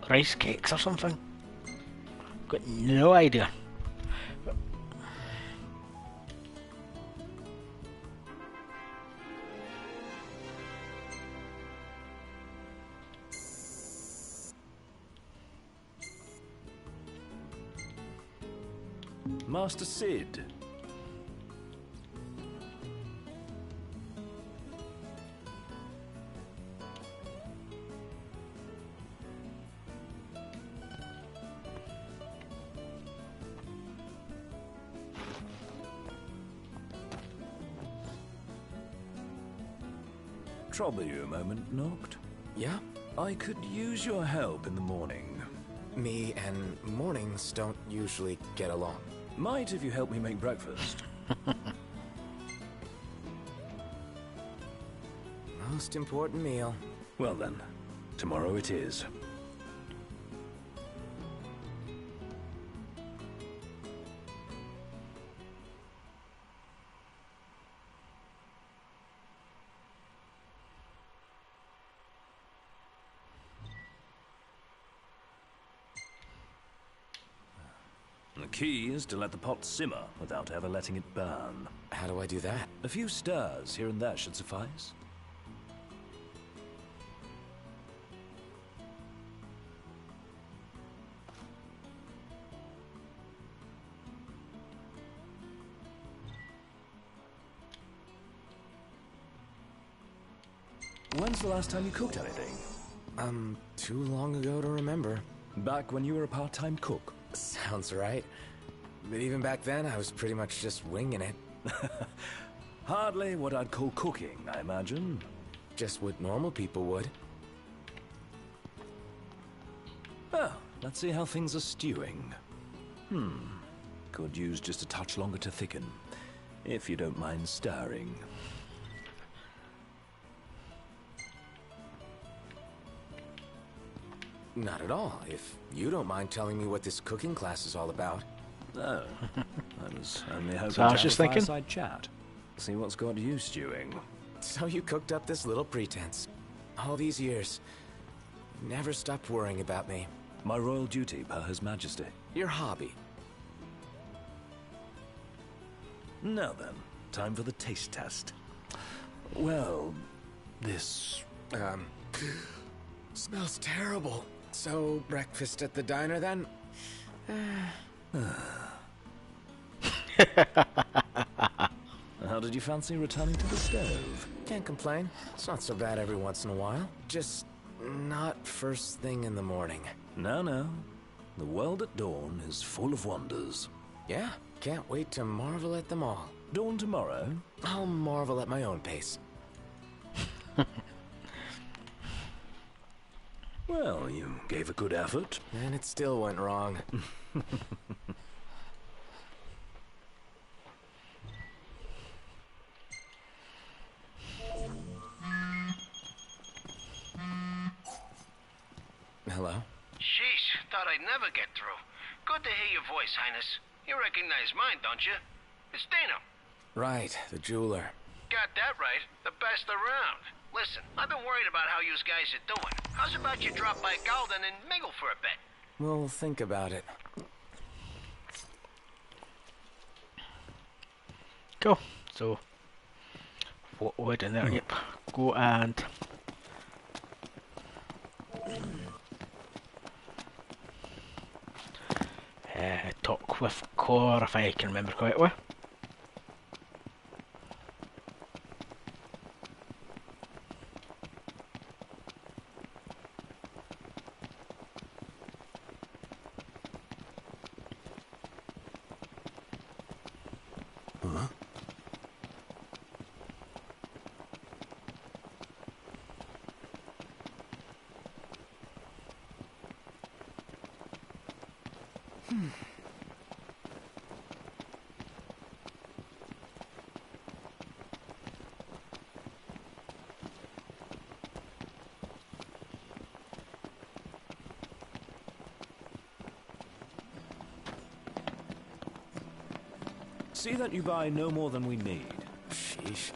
rice cakes or something. Got no idea. Master Sid. Trouble you a moment, Noct? Yeah? I could use your help in the morning. Me and mornings don't usually get along. Might if you help me make breakfast. Most important meal. Well then, tomorrow it is. The key is to let the pot simmer without ever letting it burn. How do I do that? A few stirs here and there should suffice. When's the last time you cooked anything? Too long ago to remember. Back when you were a part-time cook? Sounds right. But even back then, I was pretty much just winging it. Hardly what I'd call cooking, I imagine. Just what normal people would. Well, let's see how things are stewing. Could use just a touch longer to thicken, if you don't mind stirring. Not at all, if you don't mind telling me what this cooking class is all about. Oh, I was only hoping So I was to just have a thinking. fireside chat. See what's got you stewing. So you cooked up this little pretense. All these years. Never stopped worrying about me. My royal duty per His Majesty. Your hobby. Now then, time for the taste test. Well, this... Smells terrible. So, breakfast at the diner then? How did you fancy returning to the stove? Can't complain. It's not so bad every once in a while. Just not first thing in the morning. No, no. The world at dawn is full of wonders. Yeah, can't wait to marvel at them all. Dawn tomorrow? I'll marvel at my own pace. Well, you gave a good effort. And it still went wrong. Hello? Sheesh, thought I'd never get through. Good to hear your voice, Highness. You recognize mine, don't you? It's Dino. Right, the jeweler. Got that right. The best around. Listen, I've been worried about how you guys are doing. How's about you drop by Galden and mingle for a bit? We'll think about it. Cool. So, what would in there? Yep. Go and talk with Cor if I can remember correctly. See that you buy no more than we need. Sheesh.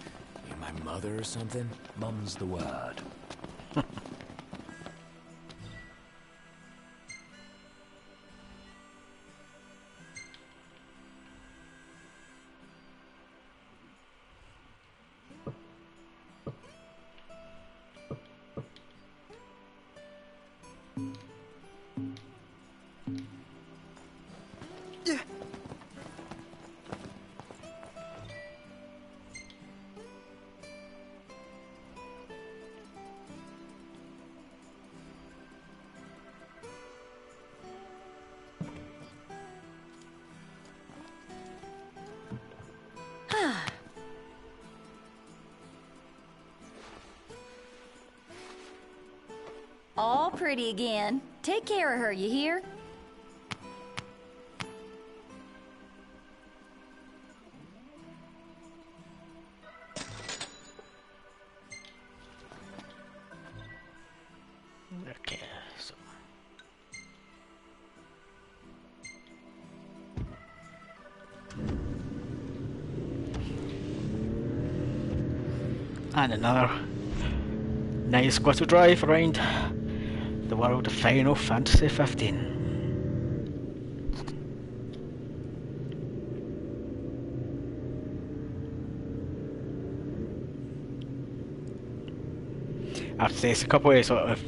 You my mother or something? Mum's the word. pretty again. Take care of her, you hear? Okay, so and another nice little drive around the world of Final Fantasy 15. I have to say, it's a couple of sort of,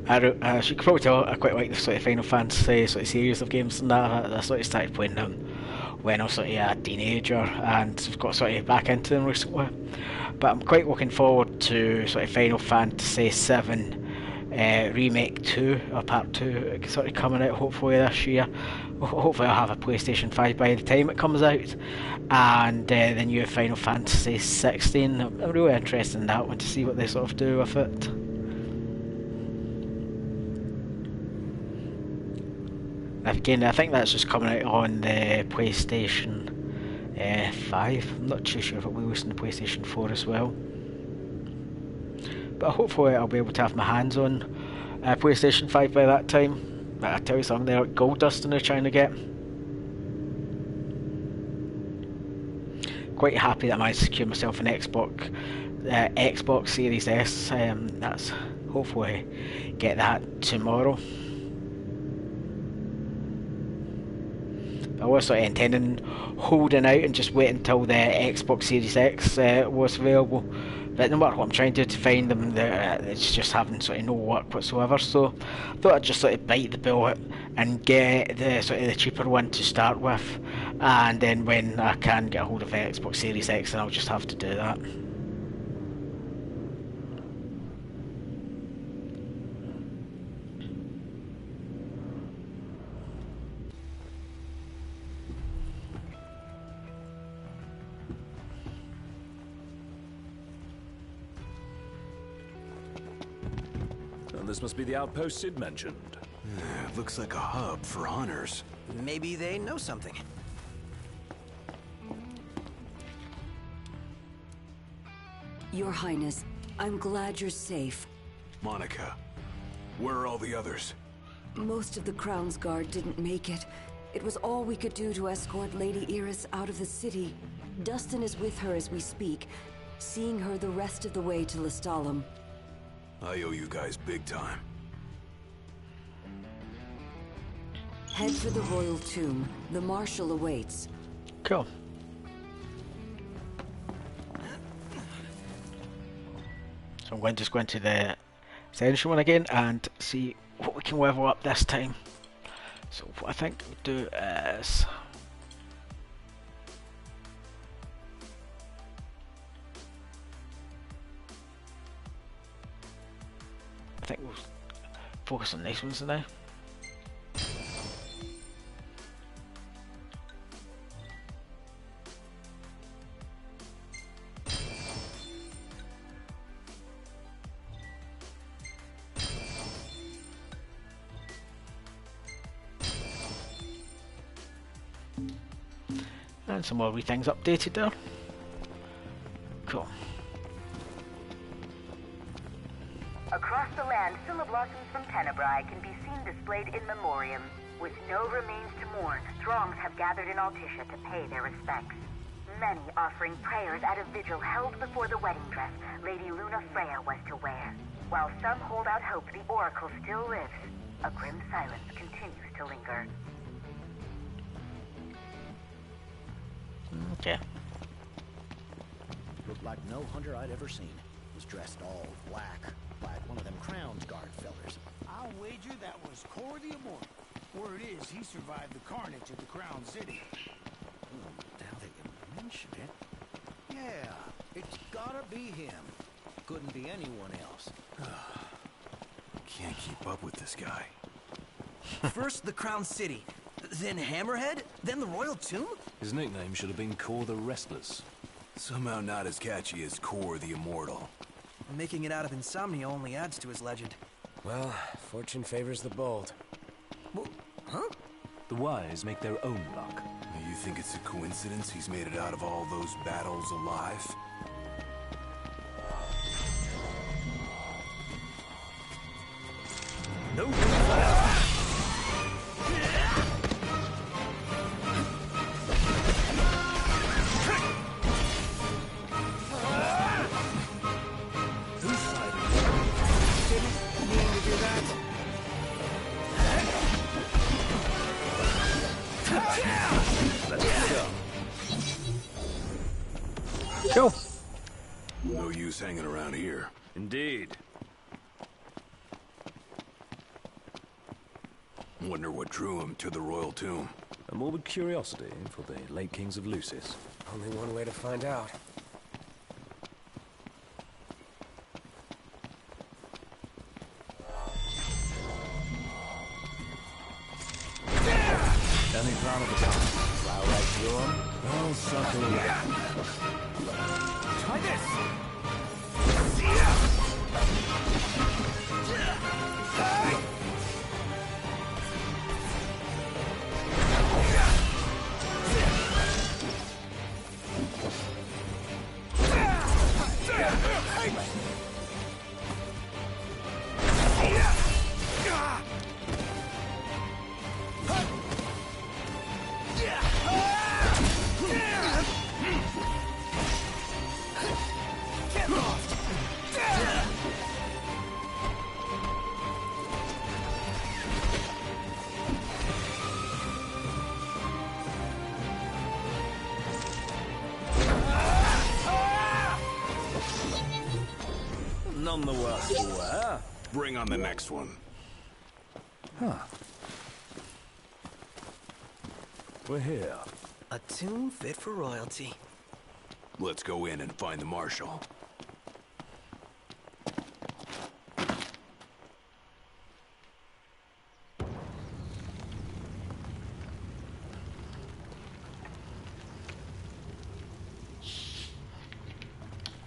as you can probably tell, I quite like the sort of Final Fantasy sort of series of games and that. I sort of started playing them when I was sort of a teenager, and I've got sort of back into them recently. But I'm quite looking forward to sort of Final Fantasy 7 Remake 2, or Part 2, sort of coming out hopefully this year. Hopefully I'll have a PlayStation 5 by the time it comes out. And the new Final Fantasy 16, I'm really interested in that one to see what they sort of do with it. Again, I think that's just coming out on the PlayStation 5. I'm not too sure if it will release on the PlayStation 4 as well. But hopefully I'll be able to have my hands on PlayStation 5 by that time. But I tell you something, they're gold dust and they're trying to get. Quite happy that I managed to secure myself an Xbox Series S. That's hopefully get that tomorrow. I was sort of intending holding out and just wait until the Xbox Series X was available. But no matter what I'm trying to find them, it's just having sort of no luck whatsoever. So I thought I'd just sort of bite the bullet and get the sort of the cheaper one to start with, and then when I can get a hold of the Xbox Series X, then I'll just have to do that. This must be the outpost Sid mentioned. Looks like a hub for hunters. Maybe they know something. Your Highness, I'm glad you're safe. Monica, where are all the others? Most of the Crown's Guard didn't make it. It was all we could do to escort Lady Iris out of the city. Dustin is with her as we speak, seeing her the rest of the way to Lestalem. I owe you guys big time. Head for the royal tomb. The marshal awaits. Cool. So I'm going to just go into the essential one again and see what we can level up this time. So what I think we'll do is I think we'll focus on these ones now. And some more wee things updated there. Cool. Across the land, blossoms from Tenebrae can be seen displayed in memoriam. With no remains to mourn, throngs have gathered in Altissia to pay their respects. Many offering prayers at a vigil held before the wedding dress Lady Luna Freya was to wear. While some hold out hope the Oracle still lives, a grim silence continues to linger. Okay. Looked like no hunter I'd ever seen. Was dressed all black, like one of them Crown's Guard fellers. I'll wager that was Cor the Immortal. Word is he survived the carnage of the Crown City. Now that you mention it, yeah, it's gotta be him. Couldn't be anyone else. Can't keep up with this guy. First the Crown City, then Hammerhead, then the Royal Tomb? His nickname should have been Cor the Restless. Somehow not as catchy as Cor the Immortal. Making it out of insomnia only adds to his legend. Well, fortune favors the bold. Huh? The wise make their own luck. You think it's a coincidence he's made it out of all those battles alive? No. Cool. No use hanging around here. Indeed. Wonder what drew him to the royal tomb. A morbid curiosity for the late kings of Lucis. Only one way to find out. Any plan of attack? Plow right through him? I'll suckle around. Try this! None the worse for wear. Bring on the next one. Huh. We're here. A tomb fit for royalty. Let's go in and find the marshal.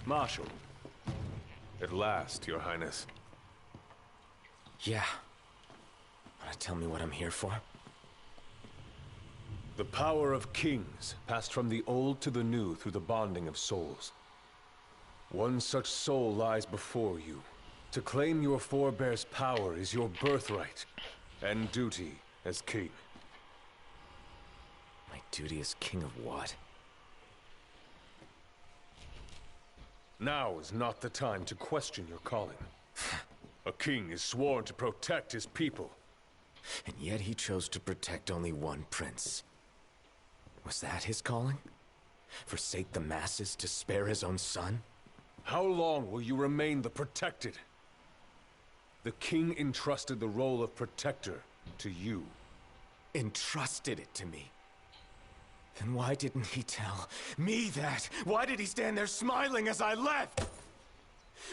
Marshal. At last, Your Highness. Yeah. Wanna tell me what I'm here for? The power of kings passed from the old to the new through the bonding of souls. One such soul lies before you. To claim your forebear's power is your birthright and duty as king. My duty as king of what? Now is not the time to question your calling. A king is sworn to protect his people. And yet he chose to protect only one prince. Was that his calling? Forsake the masses to spare his own son? How long will you remain the protected? The king entrusted the role of protector to you. Entrusted it to me? Then why didn't he tell me that? Why did he stand there smiling as I left?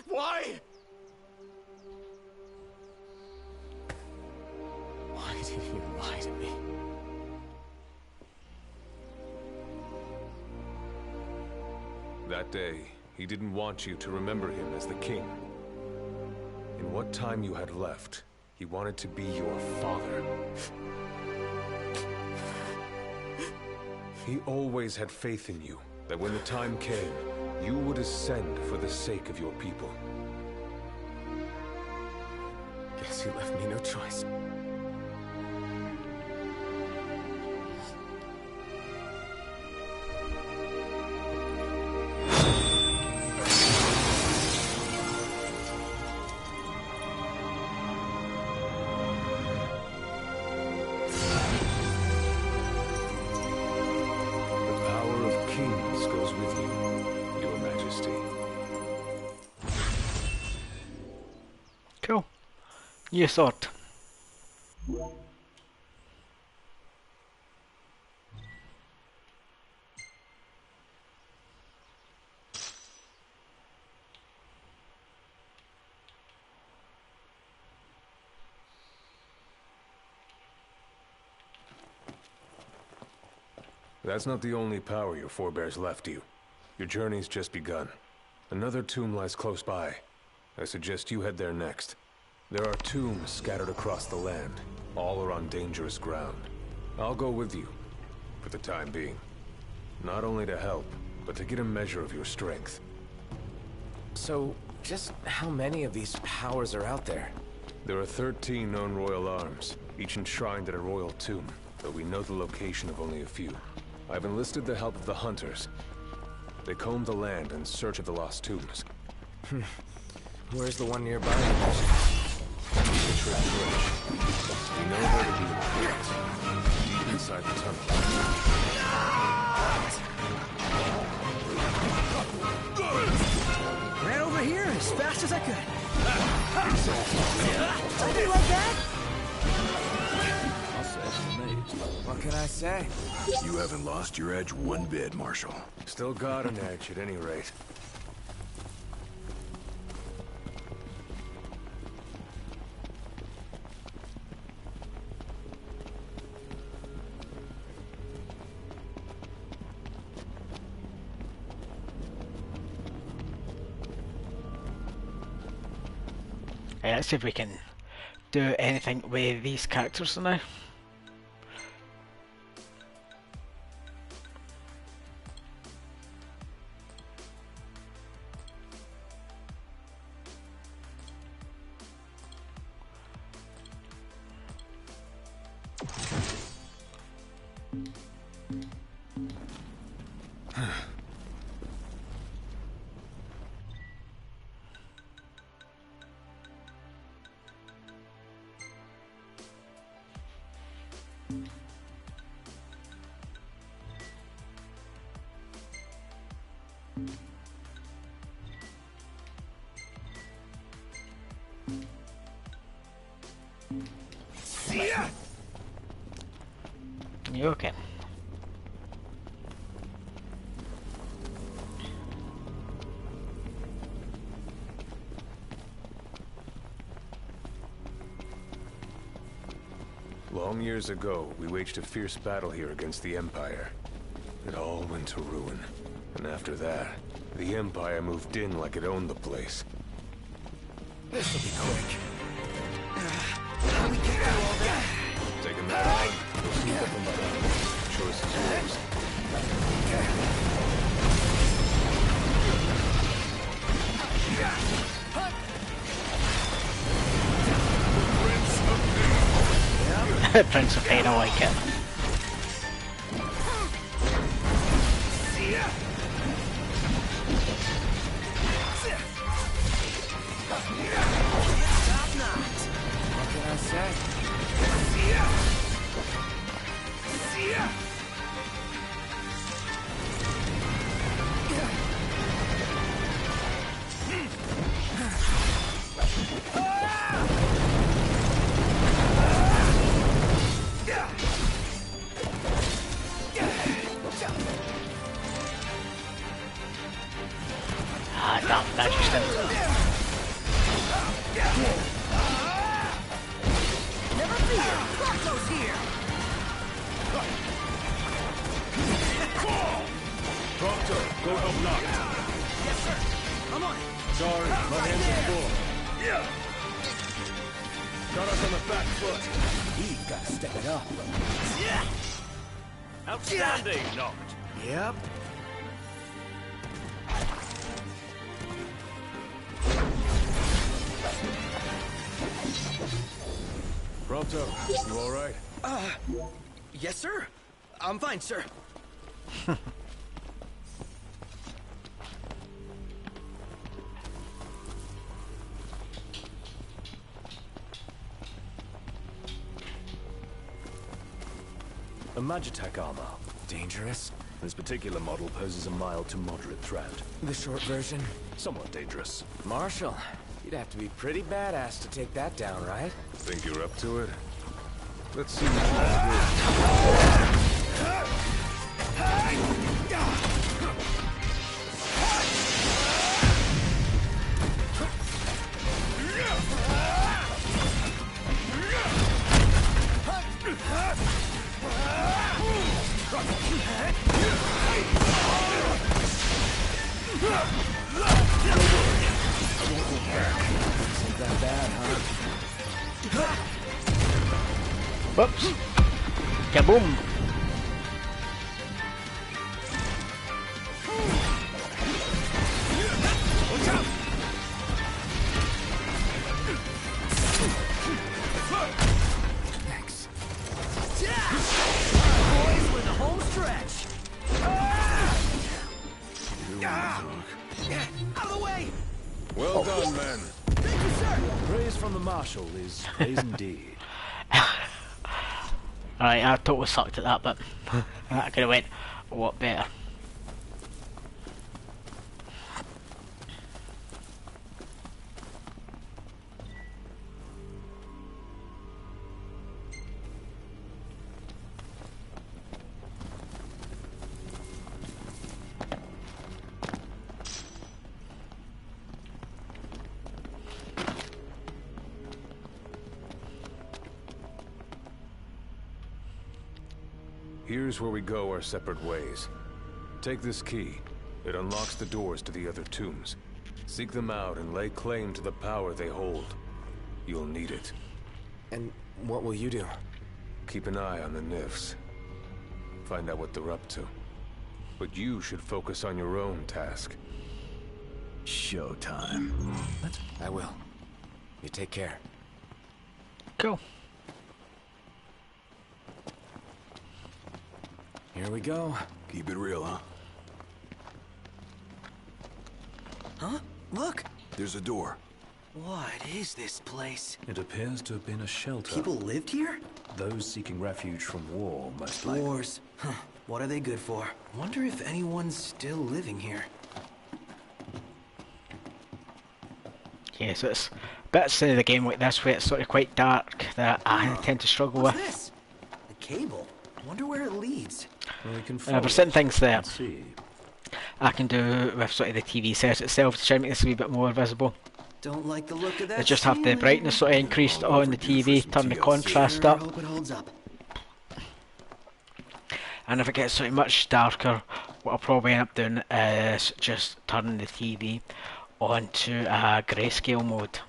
Why? Why did he lie to me? That day, he didn't want you to remember him as the king. In what time you had left, he wanted to be your father. He always had faith in you, that when the time came, you would ascend for the sake of your people. Guess he left me no choice. Cool. You thought. That's not the only power your forebears left you. Your journey's just begun. Another tomb lies close by. I suggest you head there next. There are tombs scattered across the land. All are on dangerous ground. I'll go with you, for the time being. Not only to help, but to get a measure of your strength. So, just how many of these powers are out there? There are 13 known royal arms, each enshrined at a royal tomb, though we know the location of only a few. I've enlisted the help of the hunters. They comb the land in search of the lost tombs. Where's the one nearby? The trick bridge. We know where to be located. Deep inside the tunnel. Ran over here as fast as I could. Something like that? I'll say it's amazing. What can I say? You haven't lost your edge one bit, Marshal. Still got an edge at any rate. Let's see if we can do anything with these characters now. You okay? Long years ago, we waged a fierce battle here against the Empire. It all went to ruin. And after that, the Empire moved in like it owned the place. This'll be quick. Taking that on, we'll sneak up and down. Choice is yours. Prince of Pain, I like it. What can I say? Ah, damn, that just didn't. Never fear, Rocco's here. Prompto, go help Noct. Yes, sir. Come on. Sorry, my hands are full. Yeah. Got us on the back foot. We've got to step it up. Yeah. Outstanding, Noct. Yep. Prompto, you alright? Yes, sir. I'm fine, sir. A Magitech armor. Dangerous? This particular model poses a mild to moderate threat. The short version? Somewhat dangerous. Marshal, you'd have to be pretty badass to take that down, right? Think you're up to it? Let's see what you can do. I won't go back. that bad, huh? Whoops. Kaboom. Watch out! Thanks. Boys, we're in the home stretch. Out of the way! Well done, men. Thank you, sir. Praise from the Marshal is praise indeed. Alright, I totally sucked at that, but that could have went a lot better. Here's where we go our separate ways. Take this key. It unlocks the doors to the other tombs. Seek them out and lay claim to the power they hold. You'll need it. And what will you do? Keep an eye on the Nifs. Find out what they're up to. But you should focus on your own task. Showtime. I will. You take care. Cool. Here we go. Keep it real, huh? Huh? Look! There's a door. What is this place? It appears to have been a shelter. People lived here? Those seeking refuge from war, most likely. Wars. Huh. What are they good for? Wonder if anyone's still living here. Yeah, so it's bits of the game like this where it's sort of quite dark that I tend to struggle What's with. this? A cable. Wonder where it leads. Well, we can There's certain things there and see. I can do with sort of the TV set itself to try and make this a wee bit more visible. Don't like the look of that. I just have the ceiling. brightness sort of increased on the TV, turn the contrast up. Hope it holds up. And if it gets sort of much darker, what I'll probably end up doing is just turning the TV onto a grayscale mode.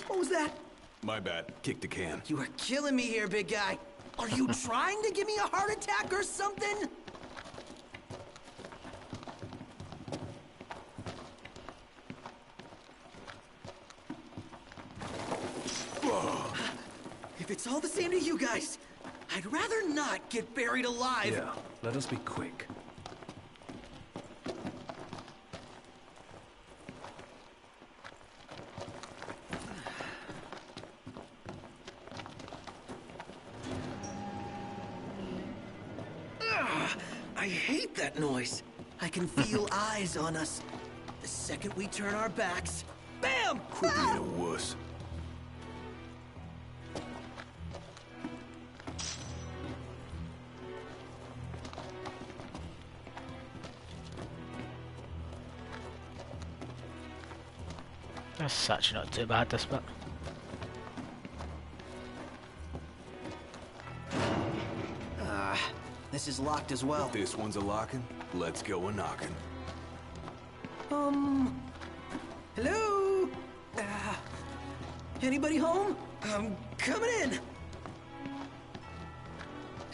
What was that? My bad. Kick the can. You are killing me here, big guy. Are you trying to give me a heart attack or something? If it's all the same to you guys, I'd rather not get buried alive. Yeah, let us be quick. I hate that noise. I can feel eyes on us. The second we turn our backs, bam! Quit being a wuss. That's such not too bad, this bit. This is locked as well. This one's a locking. Let's go a knocking. Hello? Anybody home? I'm coming in.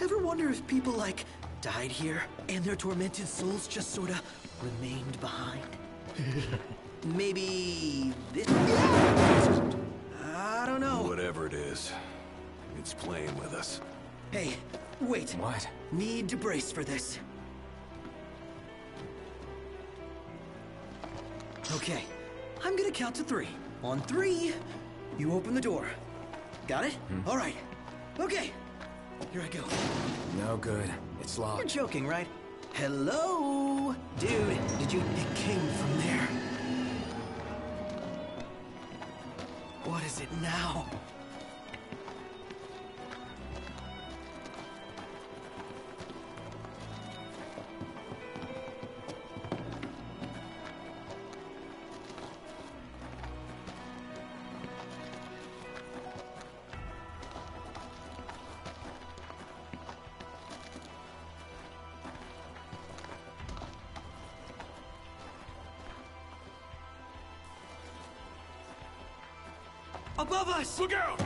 Ever wonder if people, like, died here and their tormented souls just sort of remained behind? Maybe this? I don't know. Whatever it is, it's playing with us. Hey, wait. What? Need to brace for this. Okay, I'm gonna count to 3. On 3, you open the door. Got it? All right. Okay, here I go. No good. It's You're locked. joking, right? Hello? Dude, did you... It came from there. What is it now? Above us! Look out!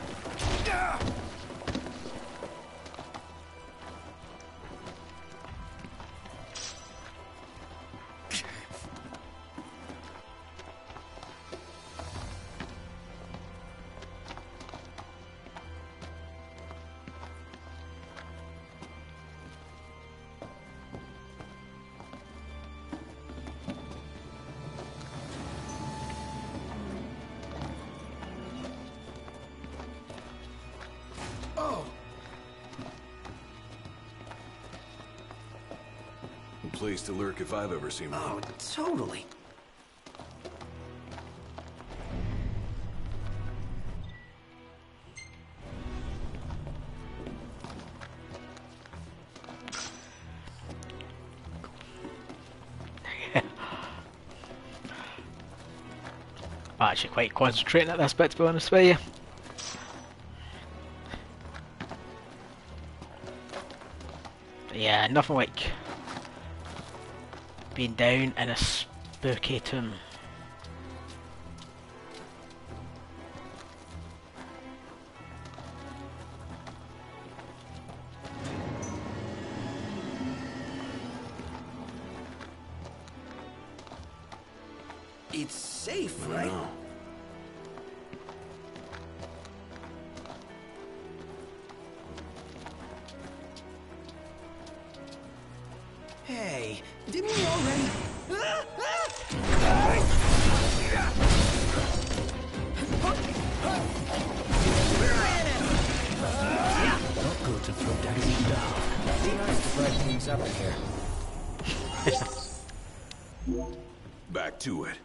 Place to lurk if I've ever seen one. Oh, totally. I'm actually quite concentrating at this bit, to be honest with you. But yeah, nothing like being down in a spooky tomb. It's safe, right? Hey, didn't we already... Not good to throw daggers down. Be nice to brighten things up in here. Back to it.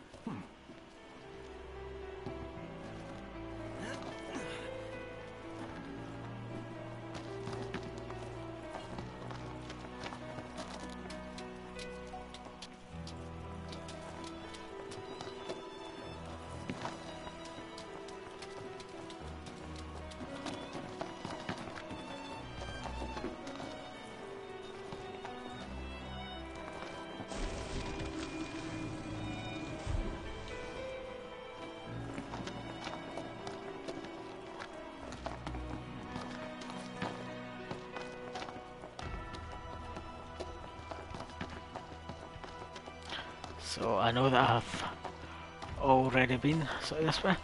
So I know that I've already been sort of this way.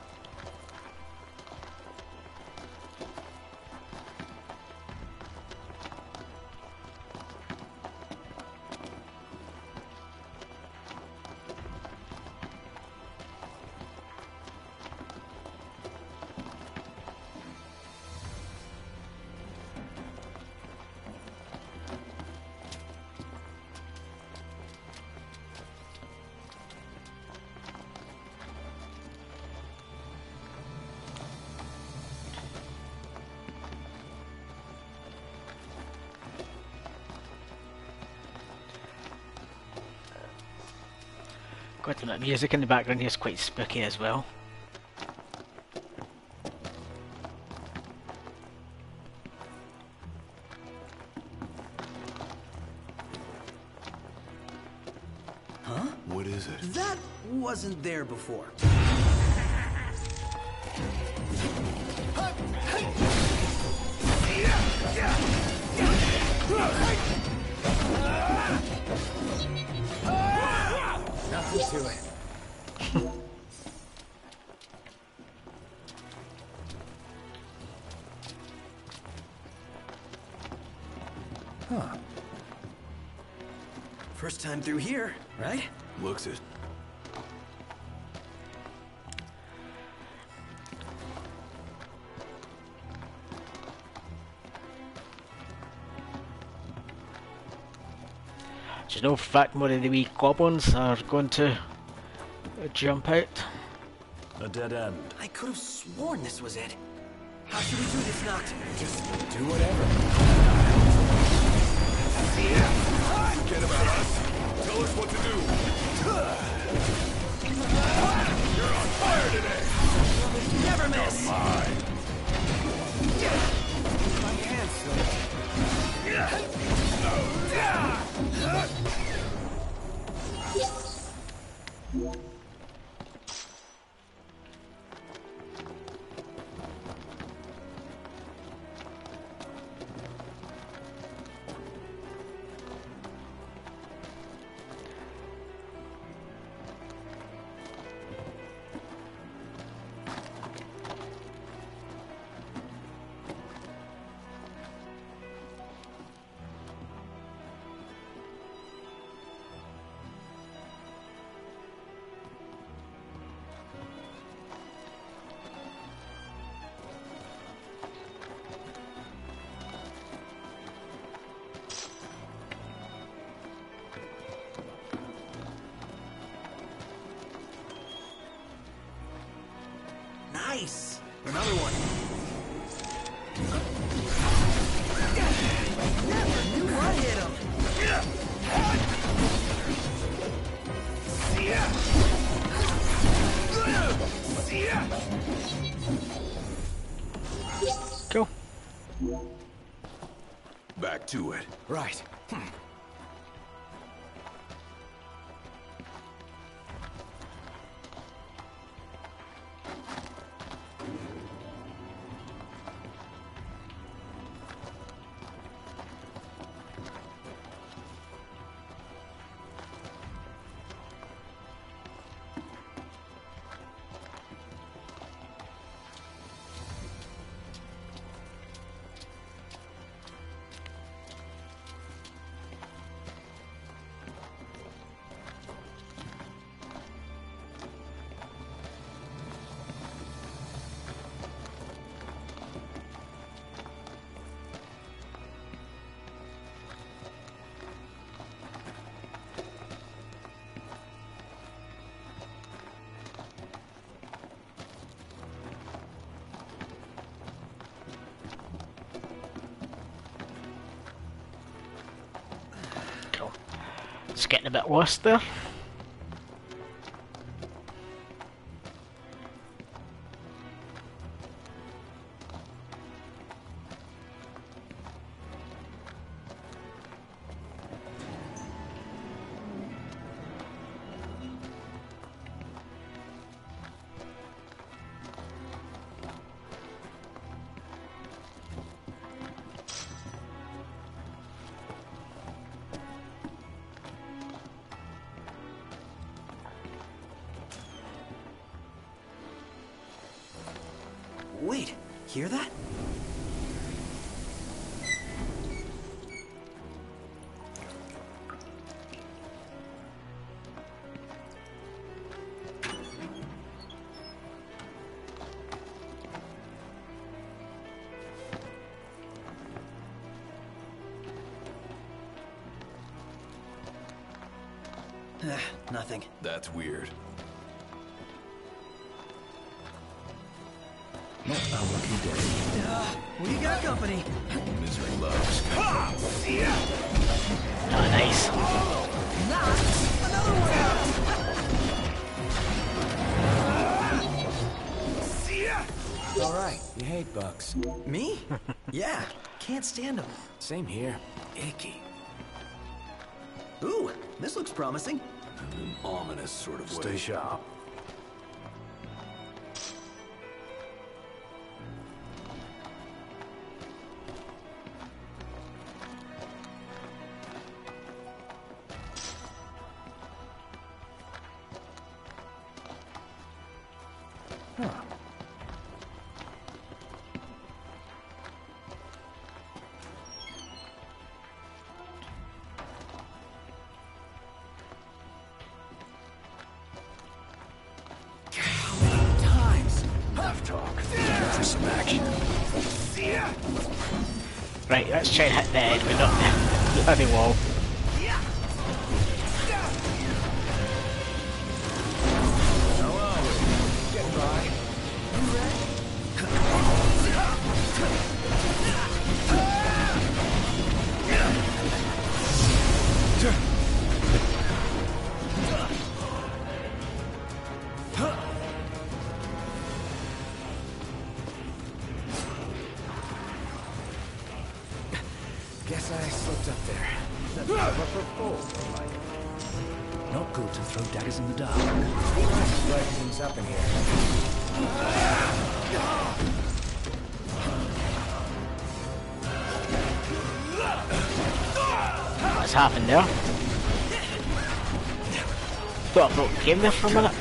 Got to admit, music in the background here is quite spooky as well. Huh? What is it? That wasn't there before. Nothing to it. Huh. First time through here, right? Looks it. Do you know for a fact more of the wee goblins are going to jump out? A dead end. I could have sworn this was it. How should we do this, Noct? Just do whatever. Forget about us. Tell us what to do. You're on fire today. Never miss. Mine. My hands still. to it. Right. Cool. It's getting a bit lost there. Wait, hear that? Nothing. That's weird. Not our lucky day. We got company. Misery loves. Oh, nice. Another one. All right, you hate bugs. Me? Yeah, can't stand them. Same here. Icky. Ooh, this looks promising. In an ominous sort of way. Stay sharp. Some action. Right, let's try and hit the head with the heavy wall. Getting by. You ready? Guess I slipped up there. Not good to throw daggers in the dark. Light things up in here. What's happened there? Thought I broke the game there for a minute.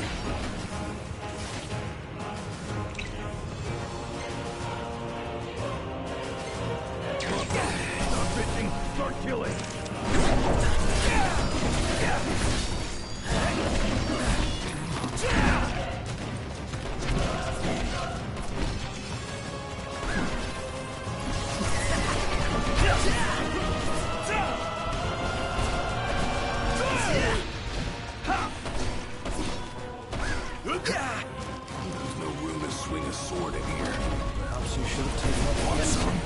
Start killing. There's no room to swing a sword in here. Perhaps you should have taken up Want some?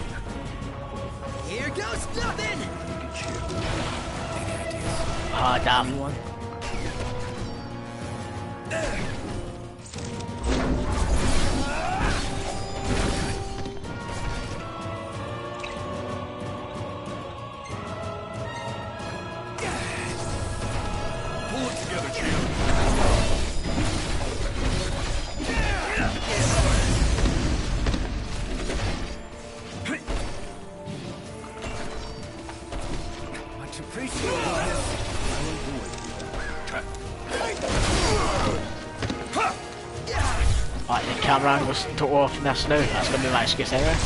Here goes nothing! Any ideas? Ah, damn. Anyone? Much appreciated. Right, the camera angle's total off in this now. That's gonna be my excuse anyway.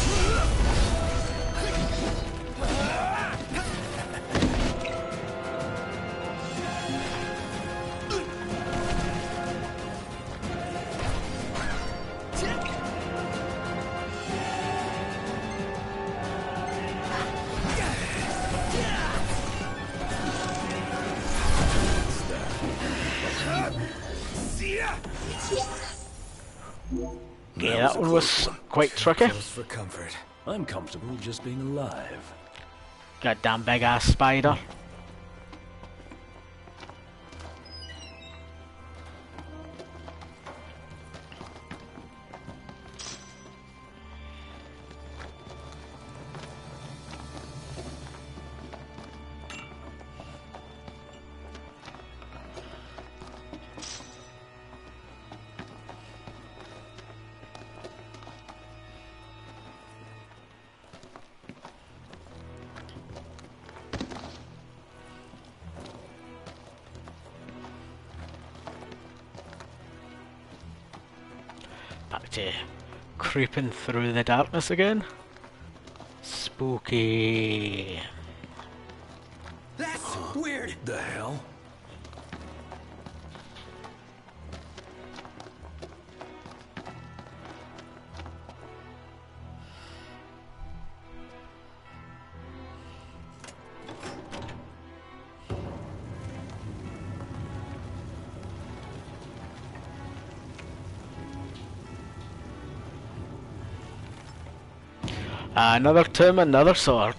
Yeah, that one was quite tricky. For comfort. I'm comfortable just being alive. Goddamn big ass spider. Back to creeping through the darkness again. Spooky. That's weird. The hell? Another tomb, another sword.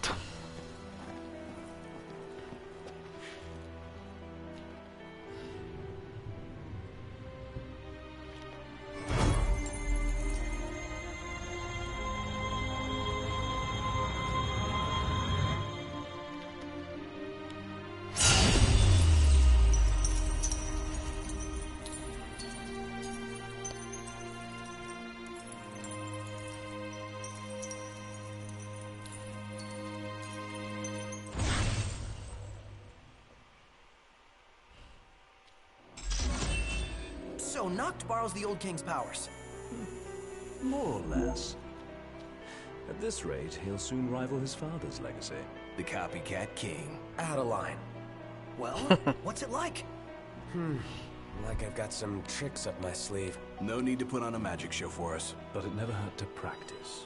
So Noct borrows the old king's powers. More or less. At this rate, he'll soon rival his father's legacy. The copycat king. Out of line. Well, what's it like? Like I've got some tricks up my sleeve. No need to put on a magic show for us. But it never hurt to practice.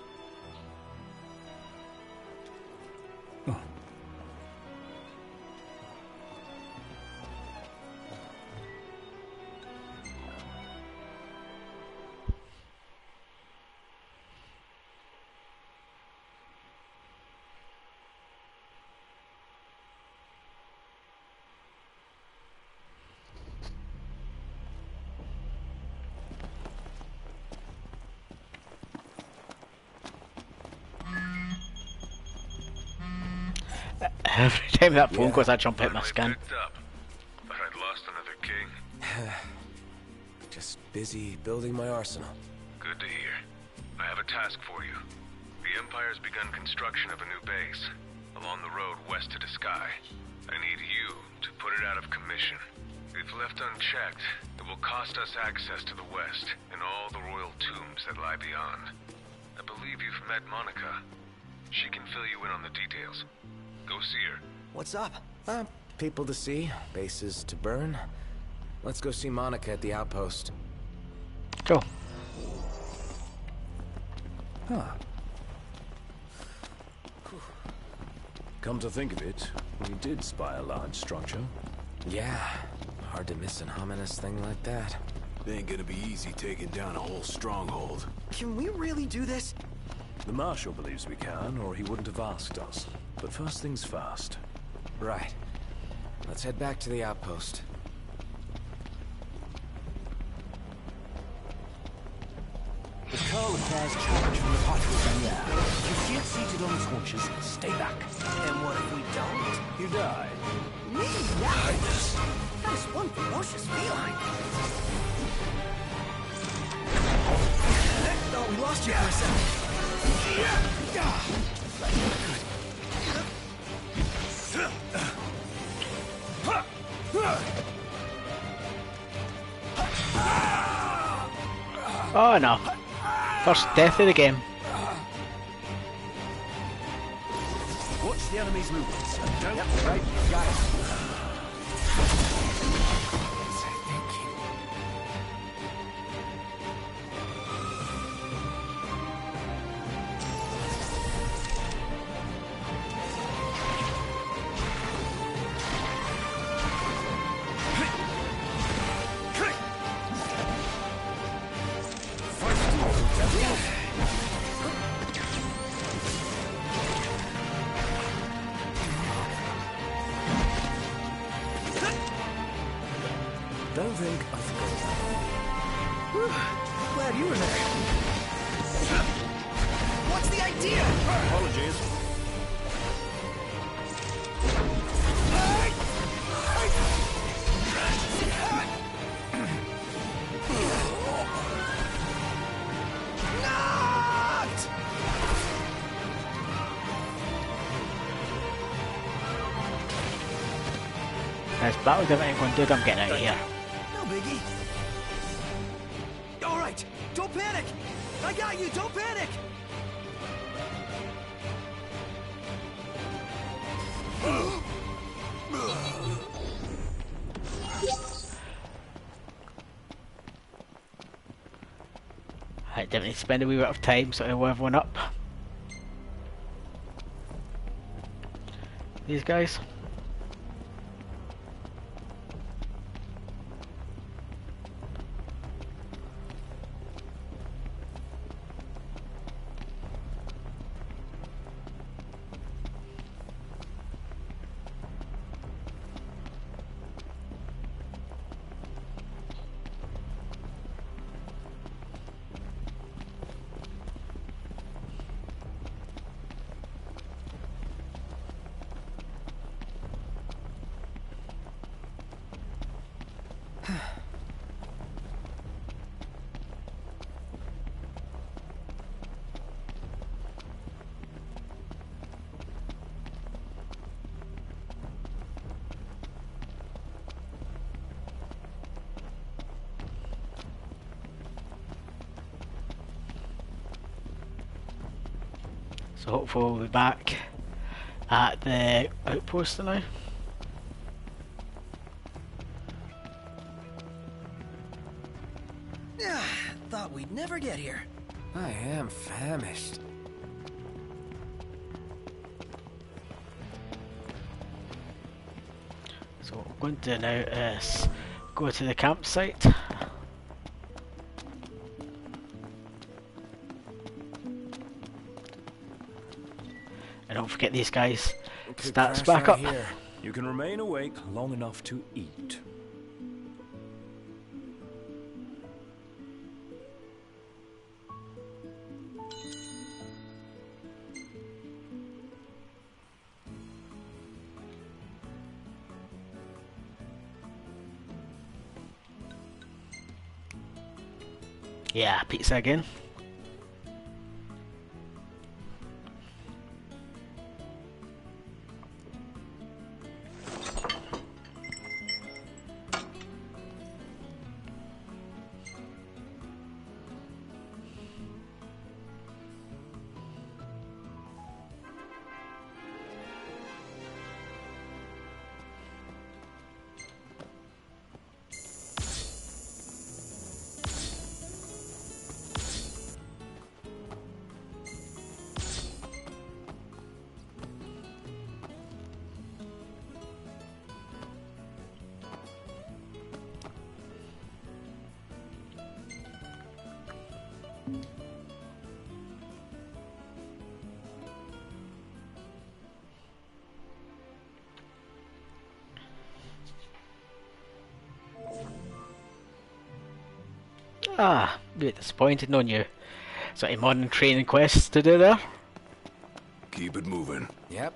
Every time that phone goes, I jump out my skin. Thought I'd lost another king. Just busy building my arsenal. Good to hear. I have a task for you. The Empire's begun construction of a new base along the road west to the sky. I need you to put it out of commission. If left unchecked, it will cost us access to the west and all the royal tombs that lie beyond. I believe you've met Monica. She can fill you in on the details. Go see her. What's up? People to see, bases to burn. Let's go see Monica at the outpost. Go. Huh. Come to think of it, we did spy a large structure. Yeah, hard to miss an ominous thing like that. It ain't gonna be easy taking down a whole stronghold. Can we really do this? The Marshal believes we can, or he wouldn't have asked us. But first things first. Right. Let's head back to the outpost. The Carl Affairs challenge from the party is in the air. If you feel seated on his haunches, stay back. And what if we don't? You die. Me? Yeah. That is one ferocious feline. Oh, we lost you for a second. Oh no. First death of the game. Watch the enemy's movements and don't... Yep, right. Got it. Don't think I forgot about Glad you were there. What's the idea? Apologies. Knocked! There's battle different one, dude. I'm getting out of here. No biggie. All right, don't panic. I got you. Don't panic. I definitely spend a wee bit of time so I'll everyone up. These guys. So hopefully we'll be back at the outpost now. Thought we'd never get here. I am famished. So what we're going to do now is go to the campsite. And don't forget these guys. Stats back up. Here. You can remain awake long enough to eat. Yeah, pizza again. Ah, a bit disappointed on you. So any modern training quests to do there? Keep it moving. Yep.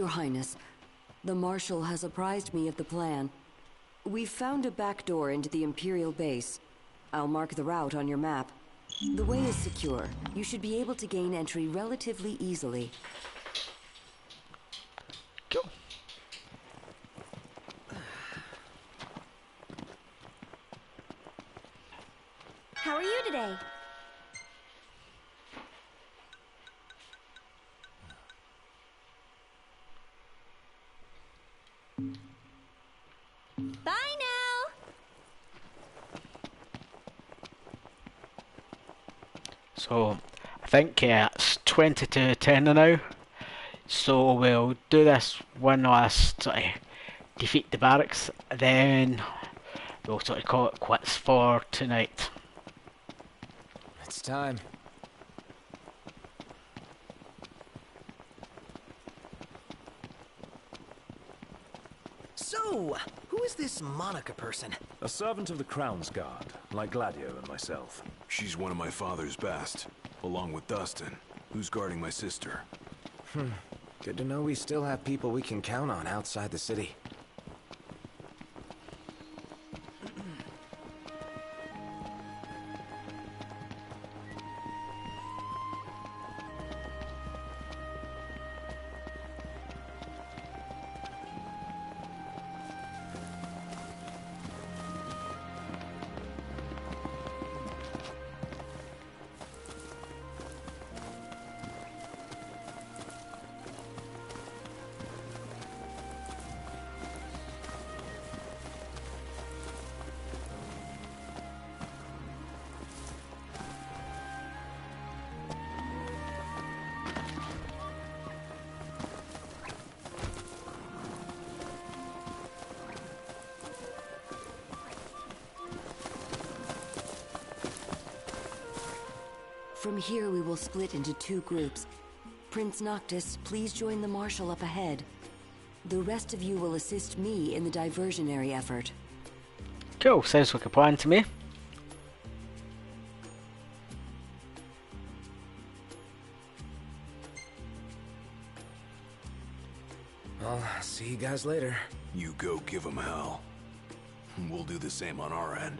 Your Highness, the Marshal has apprised me of the plan. We've found a back door into the Imperial base. I'll mark the route on your map. The way is secure. You should be able to gain entry relatively easily. Cool. How are you today? Bye now! So, I think it's 20 to 10 now. So we'll do this one last defeat the barracks, then we'll sort of call it quits for tonight. It's time. So, who is this Monica person? A servant of the Crown's Guard, like Gladio and myself. She's one of my father's best, along with Dustin, who's guarding my sister. Good to know we still have people we can count on outside the city. From here, we will split into 2 groups. Prince Noctis, please join the Marshal up ahead. The rest of you will assist me in the diversionary effort. Cool, sounds like a plan to me. I'll see you guys later. You go give them hell. We'll do the same on our end.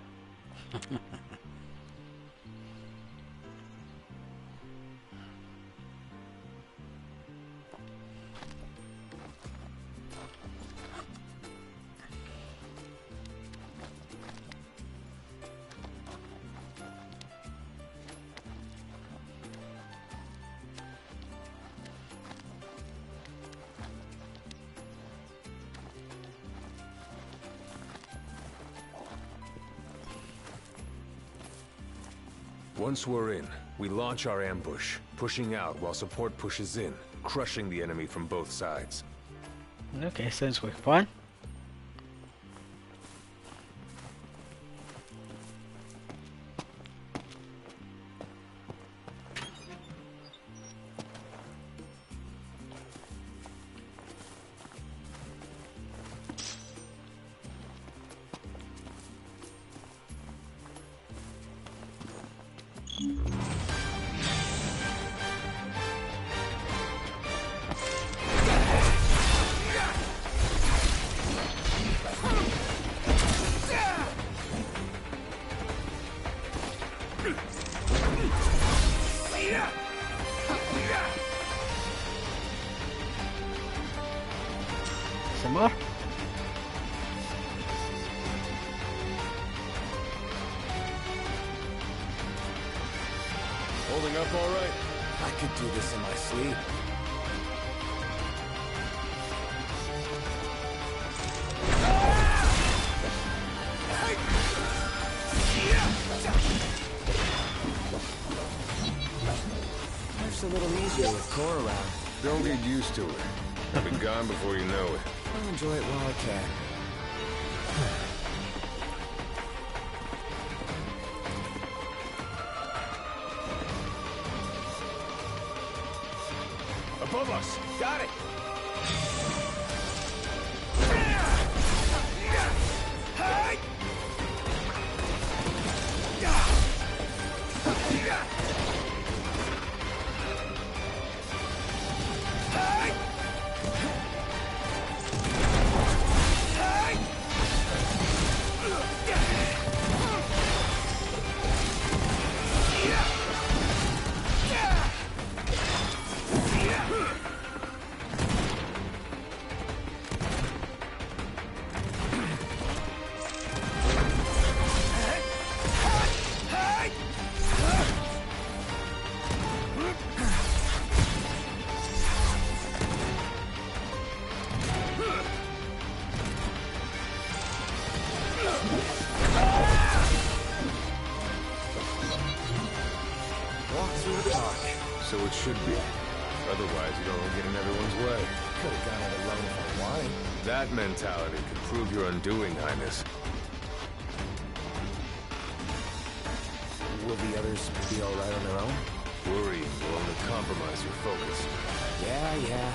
Once we're in, we launch our ambush, pushing out while support pushes in, crushing the enemy from both sides. Okay, sounds like a plan. Some more. Holding up all right? I could do this in my sleep. Life's a little easier with Cor around. Don't get used to it. I'll be gone before you know it. I'll enjoy it while I can. Above us! Got it! it should be. Otherwise, you'd only get in everyone's way. Could have gone it alone if I wanted. That mentality could prove your undoing, Highness. Will the others be all right on their own? Worrying will only compromise your focus. Yeah.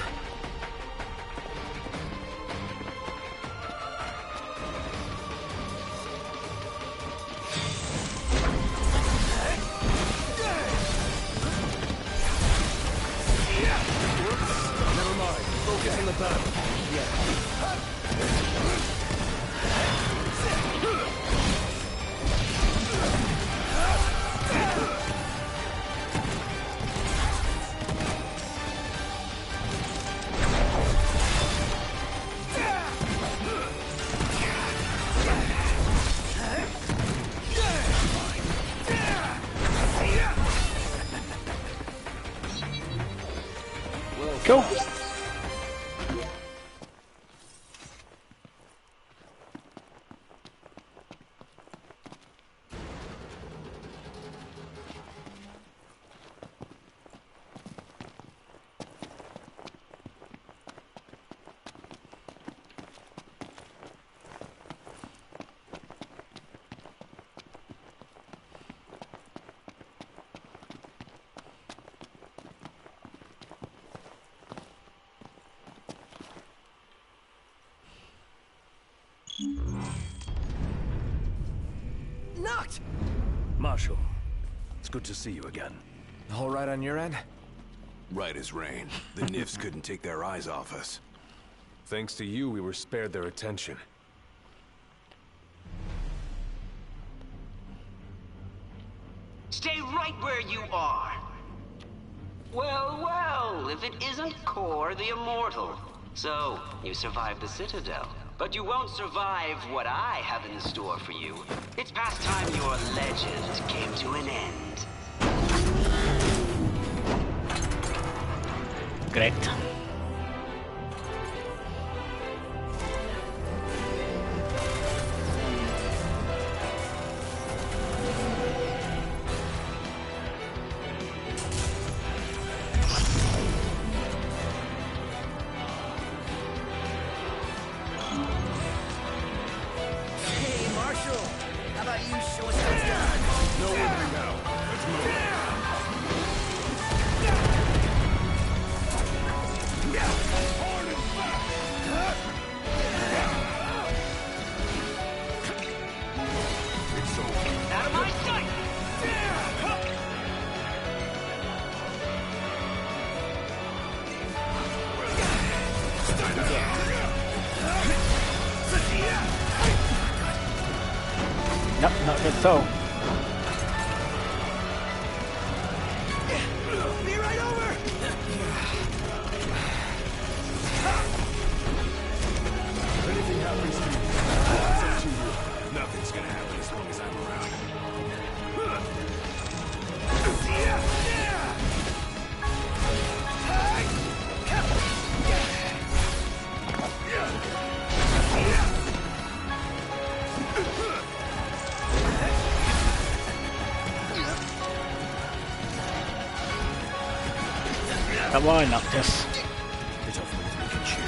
Never mind. Focus on the battle. Cool. Knocked! Marshal, it's good to see you again. All right on your end? Right as rain. The Nifs couldn't take their eyes off us. Thanks to you, we were spared their attention. Stay right where you are. Well, if it isn't Kor the Immortal. So, you survived the Citadel. But you won't survive what I have in store for you. It's past time your legend came to an end. Great. Hey, Marshal! How about you show us how it's done? No wondering now. Let's move. Out of my sight! Nope, not good at all. Be right over! If anything happens to you, it's up to you. Nothing's gonna happen as long as I'm around. Come on, Noctis. Bit of wind we can chew.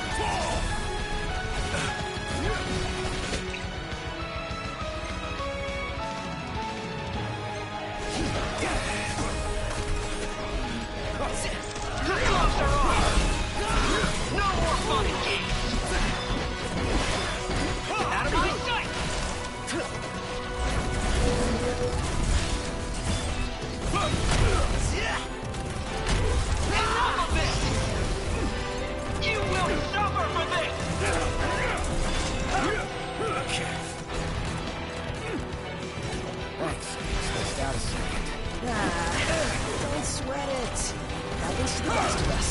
Gloves are off! No more fun and games! Out of my sight! Enough of this! You will suffer for this! Thanks. Spaced out a second. Don't sweat it. Happens to the best of us.